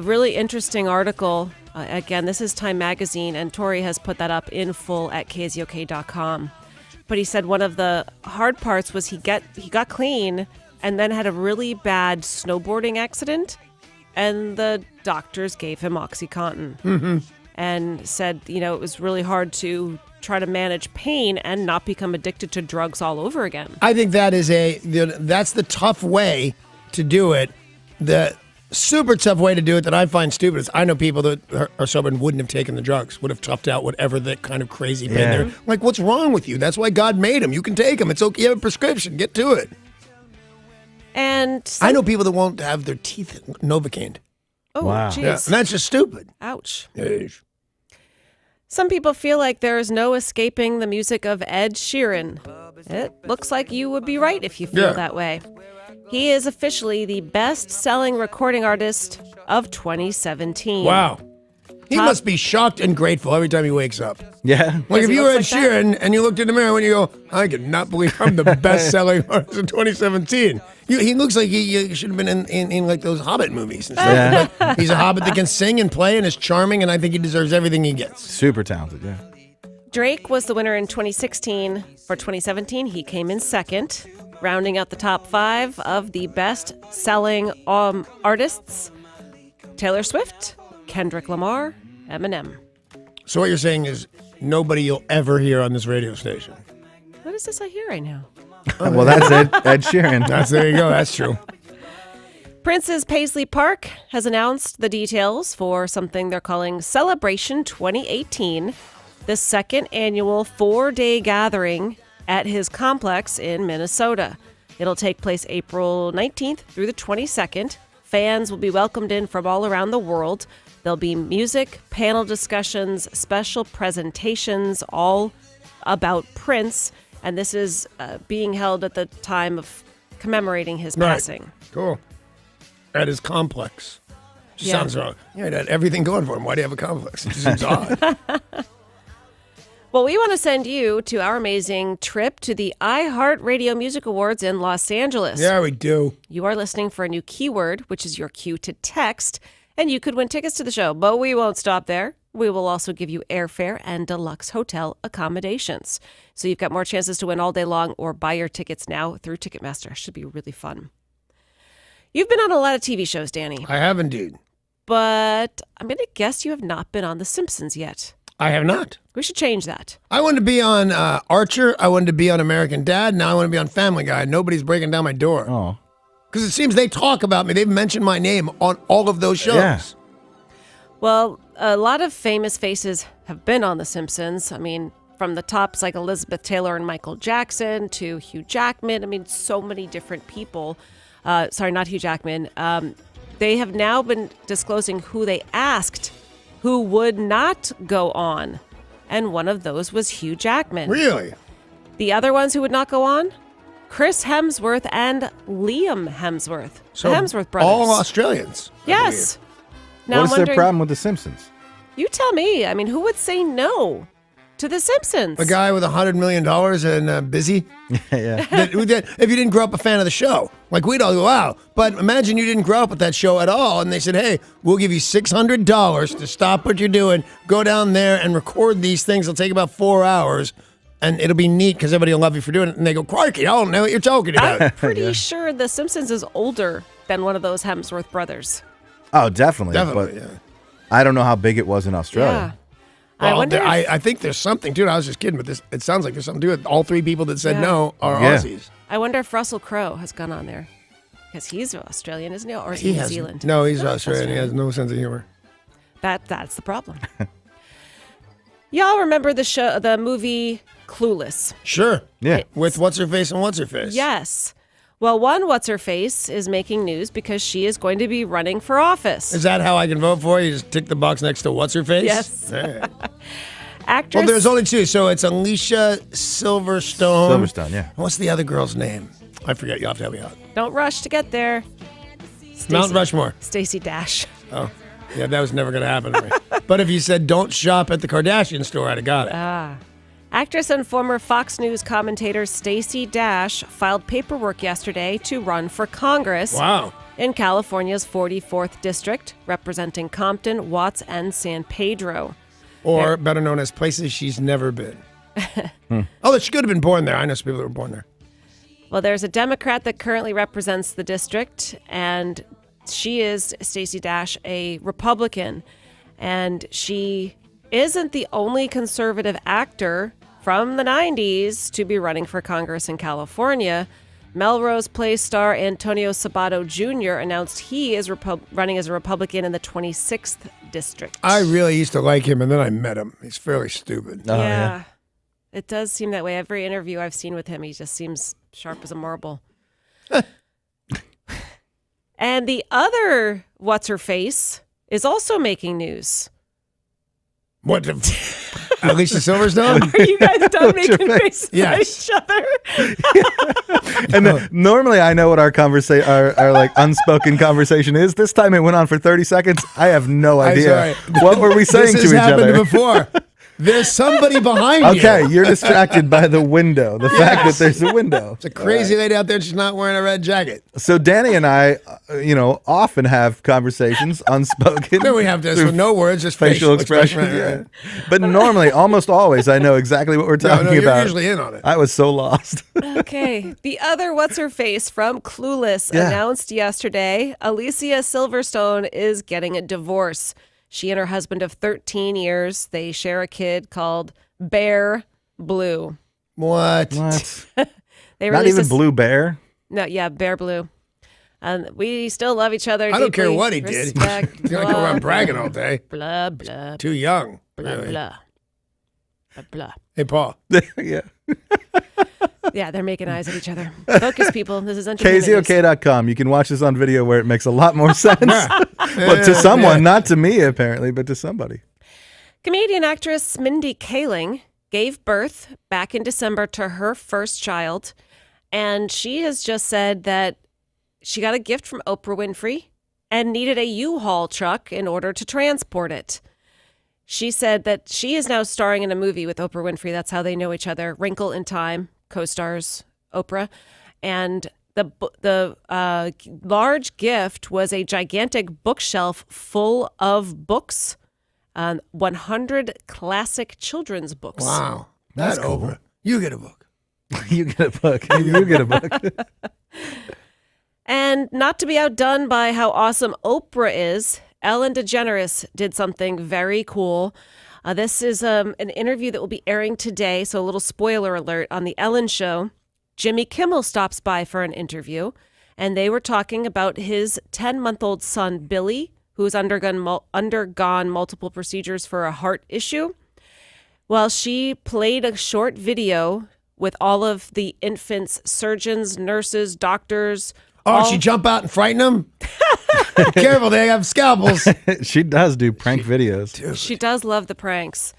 really interesting article. Again, this is Time Magazine, and Tori has put that up in full at KZOK.com. But he said one of the hard parts was he got clean and then had a really bad snowboarding accident, and the doctors gave him OxyContin and said, it was really hard to try to manage pain and not become addicted to drugs all over again. I think that's the tough way to do it. The super tough way to do it that I find stupid is I know people that are sober and wouldn't have taken the drugs, would have toughed out whatever the kind of crazy pain they're like. What's wrong with you? That's why God made them. You can take them. It's okay. You have a prescription. Get to it. And I know people that won't have their teeth Novocaine. Oh, wow. Geez. Yeah, and that's just stupid. Ouch. Yeesh. Some people feel like there is no escaping the music of Ed Sheeran. It looks like you would be right if you feel that way. He is officially the best-selling recording artist of 2017. Wow. He must be shocked and grateful every time he wakes up. Yeah. Like if you were Ed Sheeran and you looked in the mirror and you go, I cannot believe I'm the best-selling artist of 2017. He looks like he should have been in like those Hobbit movies and stuff. Yeah. But he's a Hobbit that can sing and play and is charming, and I think he deserves everything he gets. Super talented, yeah. Drake was the winner in 2016. For 2017, he came in second, rounding out the top 5 of the best-selling artists: Taylor Swift, Kendrick Lamar, Eminem. So what you're saying is nobody you'll ever hear on this radio station. What is this I hear right now? Well, that's Ed Sheeran. There you go. That's true. Prince's Paisley Park has announced the details for something they're calling Celebration 2018, the second annual 4-day gathering at his complex in Minnesota. It'll take place April 19th through the 22nd. Fans will be welcomed in from all around the world. There'll be music, panel discussions, special presentations, all about Prince. And this is being held at the time of commemorating his passing. Cool. At his complex. Yeah. Sounds wrong. Yeah, he had everything going for him. Why do you have a complex? It just seems odd. Well, we want to send you to our amazing trip to the iHeartRadio Music Awards in Los Angeles. Yeah, we do. You are listening for a new keyword, which is your cue to text, and you could win tickets to the show. But we won't stop there. We will also give you airfare and deluxe hotel accommodations. So you've got more chances to win all day long, or buy your tickets now through Ticketmaster. Should be really fun. You've been on a lot of TV shows, Danny. I have indeed. But I'm going to guess you have not been on The Simpsons yet. I have not. We should change that. I wanted to be on Archer. I wanted to be on American Dad. Now I want to be on Family Guy. Nobody's breaking down my door. Oh. Because it seems they talk about me. They've mentioned my name on all of those shows. Yeah. Well, a lot of famous faces have been on The Simpsons. I mean, from the tops like Elizabeth Taylor and Michael Jackson to Hugh Jackman. I mean, so many different people. Sorry, not Hugh Jackman. They have now been disclosing who they asked who would not go on. And one of those was Hugh Jackman. Really? The other ones who would not go on? Chris Hemsworth and Liam Hemsworth. So the Hemsworth brothers. all Australians. Yes. Now What I'm is their wondering, problem with The Simpsons? you tell me. I mean, who would say no to The Simpsons? A guy with $100 million and busy. Yeah. If you didn't grow up a fan of the show, like we'd all go, wow. But imagine you didn't grow up with that show at all, and they said, hey, we'll give you $600 to stop what you're doing, go down there and record these things. It'll take about 4 hours, and it'll be neat because everybody will love you for doing it. And they go, Quirky, I don't know what you're talking about. I'm pretty sure The Simpsons is older than one of those Hemsworth brothers. Oh, definitely. Definitely, but yeah. I don't know how big it was in Australia. I wonder I think there's something, dude. I was just kidding, but it sounds like there's something to it. All 3 people that said Yeah. no are Yeah. Aussies. I wonder if Russell Crowe has gone on there. Because he's Australian, isn't he? Or is he New Zealand? No, he's Australian. He has no sense of humor. That's the problem. Y'all remember the movie Clueless? Sure. Yeah. With What's-Her-Face and What's-Her-Face. Yes. Well, one What's-Her-Face is making news because she is going to be running for office. Is that how I can vote for you? Just tick the box next to What's-Her-Face? Yes. Yeah. Actress. Well, there's only two, so it's Alicia Silverstone. Silverstone, yeah. What's the other girl's name? I forget. You'll have to help me out. Don't rush to get there. Mount Rushmore. Stacey Dash. Oh, yeah, that was never going to happen to me. But if you said don't shop at the Kardashian store, I'd have got it. Actress and former Fox News commentator Stacey Dash filed paperwork yesterday to run for Congress. Wow. In California's 44th District, representing Compton, Watts, and San Pedro. Or better known as places she's never been. Oh, she could have been born there. I know some people that were born there. Well, there's a Democrat that currently represents the district, and she is, Stacey Dash, a Republican. And she isn't the only conservative actor from the 90s to be running for Congress in California. Melrose Place star Antonio Sabato Jr. announced he is running as a Republican in the 26th District. I really used to like him, and then I met him. He's fairly stupid. Yeah. It does seem that way. Every interview I've seen with him, he just seems sharp as a marble. And the other What's-Her-Face is also making news. What? Alicia Silverstone? Are you guys done making faces Yes. at each other? And normally I know what our like unspoken conversation is. This time it went on for 30 seconds. I have no idea. What were we saying to each other? This has happened before. There's somebody behind you. Okay, you're distracted by the window. The fact that there's a window. It's a crazy lady out there. She's not wearing a red jacket. So Danny and I, often have conversations unspoken. Then we have this with no words, just facial expression. Right. But normally, almost always, I know exactly what we're talking you're about. usually in on it. I was so lost. Okay. The other What's-Her-Face from Clueless announced yesterday, Alicia Silverstone is getting a divorce. She and her husband of 13 years, they share a kid called Bear Blue. What? They Not even Blue Bear? No, yeah, Bear Blue. We still love each other. I don't care deeply, what he did. respect, He's going to go around bragging all day. Blah, blah. Too young. Blah, Really. blah. Blah, blah. Hey, Paul. Yeah. Yeah, they're making eyes at each other. Focus, people. This is entertainment. KZOK.com. You can watch this on video where it makes a lot more sense. But to someone, not to me apparently, but to somebody. Comedian actress Mindy Kaling gave birth back in December to her first child. And she has just said that she got a gift from Oprah Winfrey and needed a U-Haul truck in order to transport it. She said that she is now starring in a movie with Oprah Winfrey. That's how they know each other. Wrinkle in Time co-stars Oprah. And the large gift was a gigantic bookshelf full of books, 100 classic children's books. Wow. That's That cool. Oprah. You get a book. You get a book. You get a book. And not to be outdone by how awesome Oprah is, Ellen DeGeneres did something very cool. This is an interview that will be airing today, so a little spoiler alert on the Ellen Show. Jimmy Kimmel stops by for an interview, and they were talking about his 10-month-old son, Billy, who's undergone multiple procedures for a heart issue. Well, she played a short video with all of the infant's surgeons, nurses, doctors. Oh, she jump out and frighten them? Be careful, they have scalpels. She does do prank videos. She does love the pranks.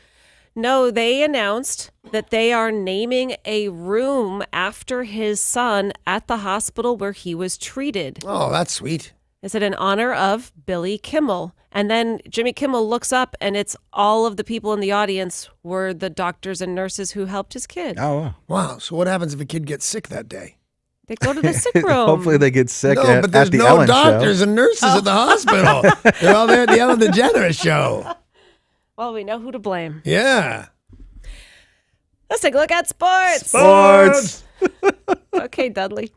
No, they announced that they are naming a room after his son at the hospital where he was treated. Oh, that's sweet. Is it in honor of Billy Kimmel? And then Jimmy Kimmel looks up and it's all of the people in the audience were the doctors and nurses who helped his kid. Oh, wow. Wow. So what happens if a kid gets sick that day? They go to the sick room. Hopefully they get sick No, at, but there's at the no Ellen doctors Show. and nurses at the hospital. They're all there at the Ellen DeGeneres Show. Well, we know who to blame. Yeah. Let's take a look at sports. Sports. Okay, Dudley.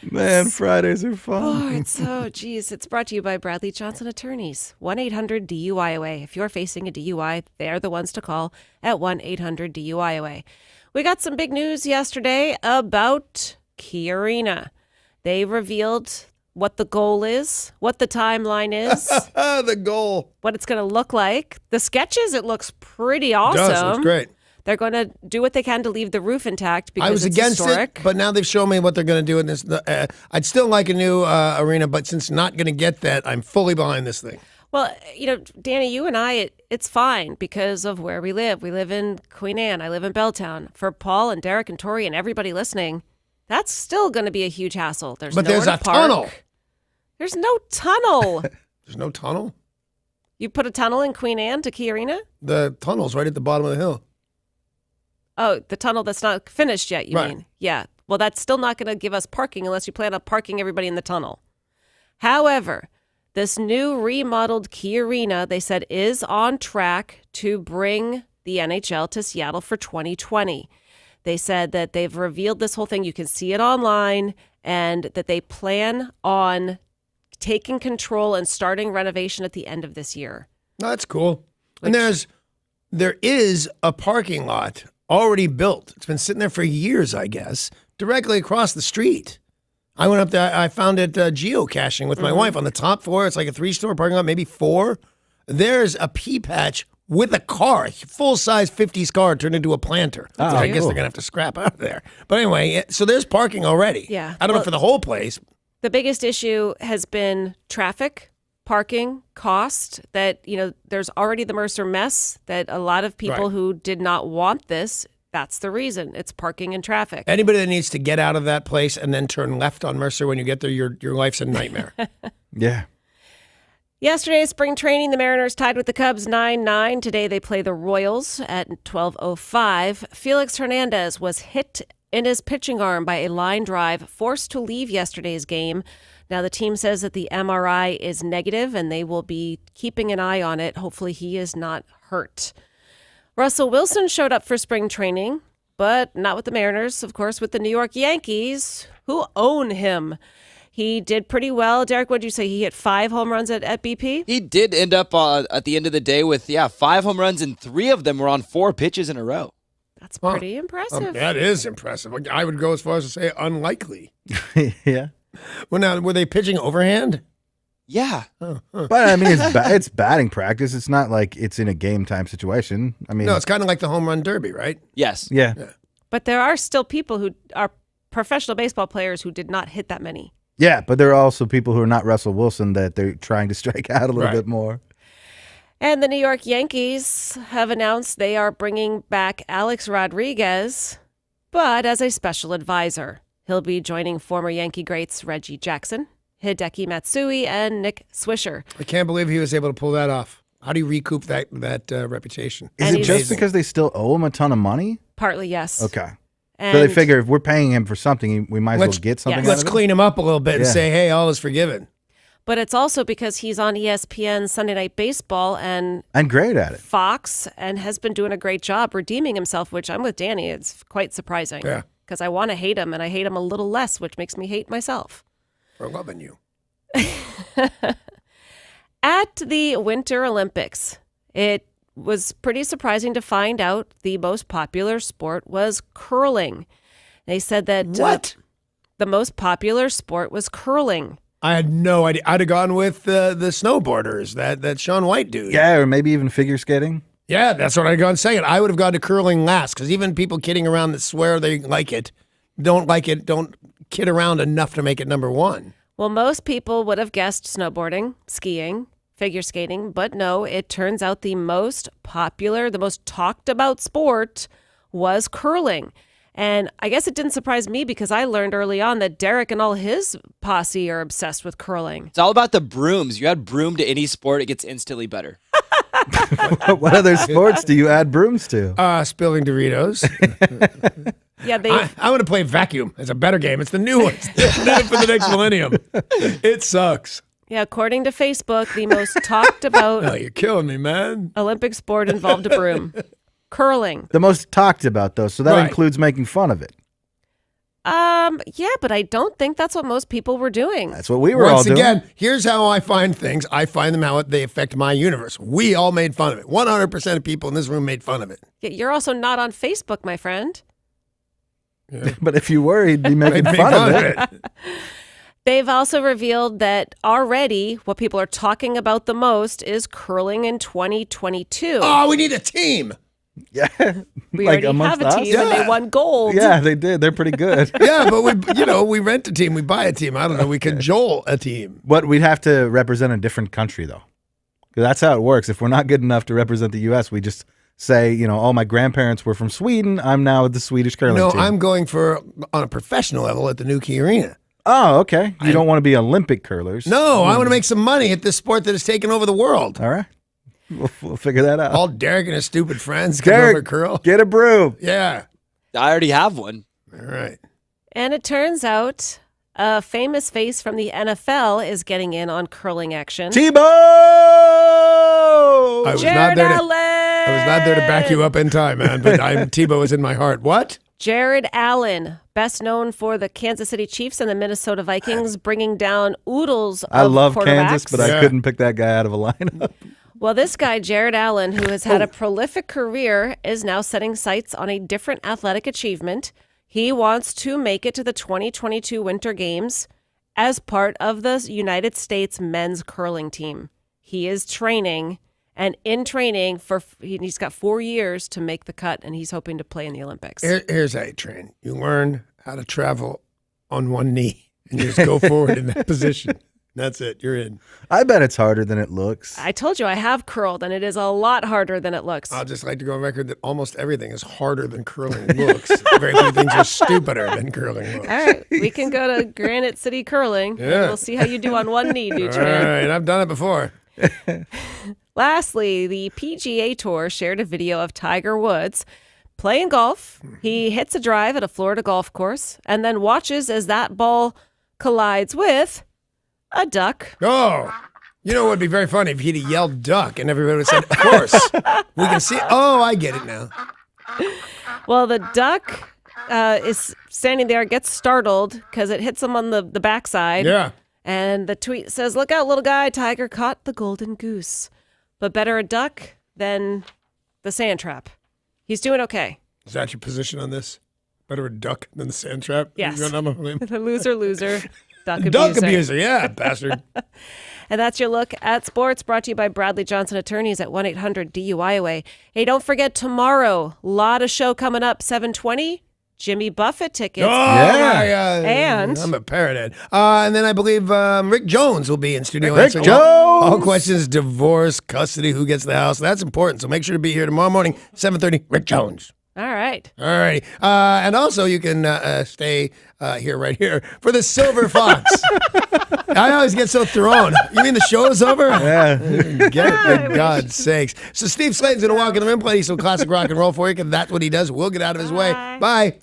Man, Fridays are fun. Sports. Oh, geez. It's brought to you by Bradley Johnson Attorneys. 1-800-DUIOA. If you're facing a DUI, they're the ones to call at 1-800-DUIOA. We got some big news yesterday about Kiarina. They revealed what the goal is, what the timeline is. The goal. What it's going to look like. The sketches, it looks pretty awesome. It does. Looks great. They're going to do what they can to leave the roof intact because I was it's against historic. it, but now they've shown me what they're going to do in this. I'd still like a new arena, but since not going to get that, I'm fully behind this thing. Well, Danny, you and I, it's fine because of where we live. We live in Queen Anne. I live in Belltown. For Paul and Derek and Tori and everybody listening, that's still going to be a huge hassle. There's But nowhere there's to a tunnel. There's no tunnel. There's no tunnel? You put a tunnel in Queen Anne to Key Arena? The tunnel's right at the bottom of the hill. Oh, the tunnel that's not finished yet, you Right. mean? Yeah. Well, that's still not going to give us parking unless you plan on parking everybody in the tunnel. However, this new remodeled Key Arena, they said, is on track to bring the NHL to Seattle for 2020. They said that they've revealed this whole thing. You can see it online, and that they plan on taking control and starting renovation at the end of this year. That's cool. And there is a parking lot already built. It's been sitting there for years, I guess, directly across the street. I went up there. I found it geocaching with my wife on the top floor. It's like a 3-story parking lot, maybe 4. There's a pea patch with a car, a full-size 50s car turned into a planter. Oh, I guess cool. they're going to have to scrap out of there. But anyway, so there's parking already. Yeah. I don't know for the whole place. The biggest issue has been traffic, parking, cost, that, there's already the Mercer mess, that a lot of people Right. who did not want this, that's the reason. It's parking and traffic. Anybody that needs to get out of that place and then turn left on Mercer when you get there, your life's a nightmare. Yeah. Yesterday, spring training, the Mariners tied with the Cubs 9-9. Today, they play the Royals at 12:05. Felix Hernandez was hit in his pitching arm by a line drive, forced to leave yesterday's game. Now, the team says that the MRI is negative, and they will be keeping an eye on it. Hopefully, he is not hurt. Russell Wilson showed up for spring training, but not with the Mariners, of course, with the New York Yankees, who own him. He did pretty well. Derek, what did you say? He hit 5 home runs at BP? He did end up at the end of the day with, 5 home runs, and 3 of them were on 4 pitches in a row. That's pretty impressive. That is impressive. I would go as far as to say unlikely. Yeah. Well, now, were they pitching overhand? Yeah. But I mean, it's batting practice. It's not like it's in a game time situation. I mean, No, it's kind of like the home run derby, right? Yes. Yeah. But there are still people who are professional baseball players who did not hit that many. Yeah, but there are also people who are not Russell Wilson that they're trying to strike out a little bit more. And the New York Yankees have announced they are bringing back Alex Rodriguez, but as a special advisor. He'll be joining former Yankee greats Reggie Jackson, Hideki Matsui, and Nick Swisher. I can't believe he was able to pull that off. How do you recoup that reputation? Is it just because they still owe him a ton of money? Partly, yes. Okay. And So they figure if we're paying him for something, we might as well get something out Let's of it? clean him up a little bit and Yeah. say, hey, all is forgiven. But it's also because he's on ESPN Sunday Night Baseball and great at it. Fox, and has been doing a great job redeeming himself, which I'm with Danny. It's quite surprising. Yeah. Because I want to hate him, and I hate him a little less, which makes me hate myself. For loving you. At the Winter Olympics, it was pretty surprising to find out the most popular sport was curling. They said that the most popular sport was curling. I had no idea. I'd have gone with the snowboarders, that Shaun White dude. Yeah, or maybe even figure skating. Yeah, that's what I'd gone saying. I would have gone to curling last, because even people kidding around that swear they like it, don't kid around enough to make it number 1. Well, most people would have guessed snowboarding, skiing, figure skating, but no, it turns out the most popular, the most talked about sport was curling. And I guess it didn't surprise me because I learned early on that Derek and all his posse are obsessed with curling. It's all about the brooms. You add broom to any sport, it gets instantly better. What other sports do you add brooms to? Spilling Doritos. Yeah, I want to play vacuum. It's a better game. It's the new one. For the next millennium. It sucks. Yeah, according to Facebook, the most talked about Oh, you're killing me, man. Olympic sport involved a broom. Curling. The most talked about, though, so that Right. includes making fun of it. Yeah, but I don't think that's what most people were doing. That's what we were all Once doing. again, here's how I find things. I find them how they affect my universe. We all made fun of it. 100% of people in this room made fun of it. Yeah, you're also not on Facebook, my friend. But if you were, he'd be making Make fun of it. They've also revealed that already what people are talking about the most is curling in 2022. Oh, we need a team. Yeah. We Like already amongst have a us? team and they won gold. Yeah, they did. They're pretty good. Yeah, but we rent a team, we buy a team. I don't know, we cajole a team. But we'd have to represent a different country, though. Because that's how it works. If we're not good enough to represent the U.S., we just say, oh, my grandparents were from Sweden. I'm now with the Swedish curling No, team. I'm going on a professional level at the new Key Arena. Oh, okay. You don't want to be Olympic curlers. No, I want to make some money at this sport that has taken over the world. All right. We'll figure that out. All Derek and his stupid friends come Derek, over curl. get a broom. Yeah. I already have one. All right. And it turns out a famous face from the NFL is getting in on curling action. Tebow! I was Jared not there to back you up in time, man, but Tebow is in my heart. What? Jared Allen, best known for the Kansas City Chiefs and the Minnesota Vikings, bringing down oodles of I love quarterbacks. Kansas, but I couldn't pick that guy out of a lineup. Well, this guy, Jared Allen, who has had a prolific career, is now setting sights on a different athletic achievement. He wants to make it to the 2022 Winter Games as part of the United States men's curling team. He is training, and in training, he's got 4 years to make the cut, and he's hoping to play in the Olympics. Here's how you train. You learn how to travel on one knee, and you just go forward in that position. That's it. You're in. I bet it's harder than it looks. I told you I have curled, and it is a lot harder than it looks. I'll just like to go on record that almost everything is harder than curling looks. Very few things are stupider than curling looks. All right, we can go to Granite City Curling, and Yeah. we'll see how you do on one knee, All Dutchman. right, I've done it before. Lastly, the PGA Tour shared a video of Tiger Woods playing golf. He hits a drive at a Florida golf course and then watches as that ball collides with a duck. Oh, you know what would be very funny if he'd have yelled duck and everybody would have said, of course. We can see. Oh, I get it now. Well, the duck is standing there, gets startled because it hits him on the backside. Yeah. And the tweet says, "Look out, little guy, Tiger caught the golden goose." But better a duck than the sand trap. He's doing okay. Is that your position on this? Better a duck than the sand trap? Yes. You know, The loser, duck abuser. duck abuser, yeah, bastard. And that's your look at sports, brought to you by Bradley Johnson Attorneys at 1-800-DUI-AWAY. Hey, don't forget tomorrow, lot of show coming up, 7:20. Jimmy Buffett tickets. Oh, yeah. And I'm a parrot. And then I believe Rick Jones will be in studio. Rick answering Jones! all questions, divorce, custody, who gets the house. That's important. So make sure to be here tomorrow morning, 7:30. Rick Jones. all right. All righty. And also you can stay right here for the Silver Fox. I always get so thrown. You mean the show's over? Yeah. Get it, for God's sakes. So Steve Slade's going to walk in the rim, play some classic rock and roll for you, because that's what he does. We'll get out of his way. Bye.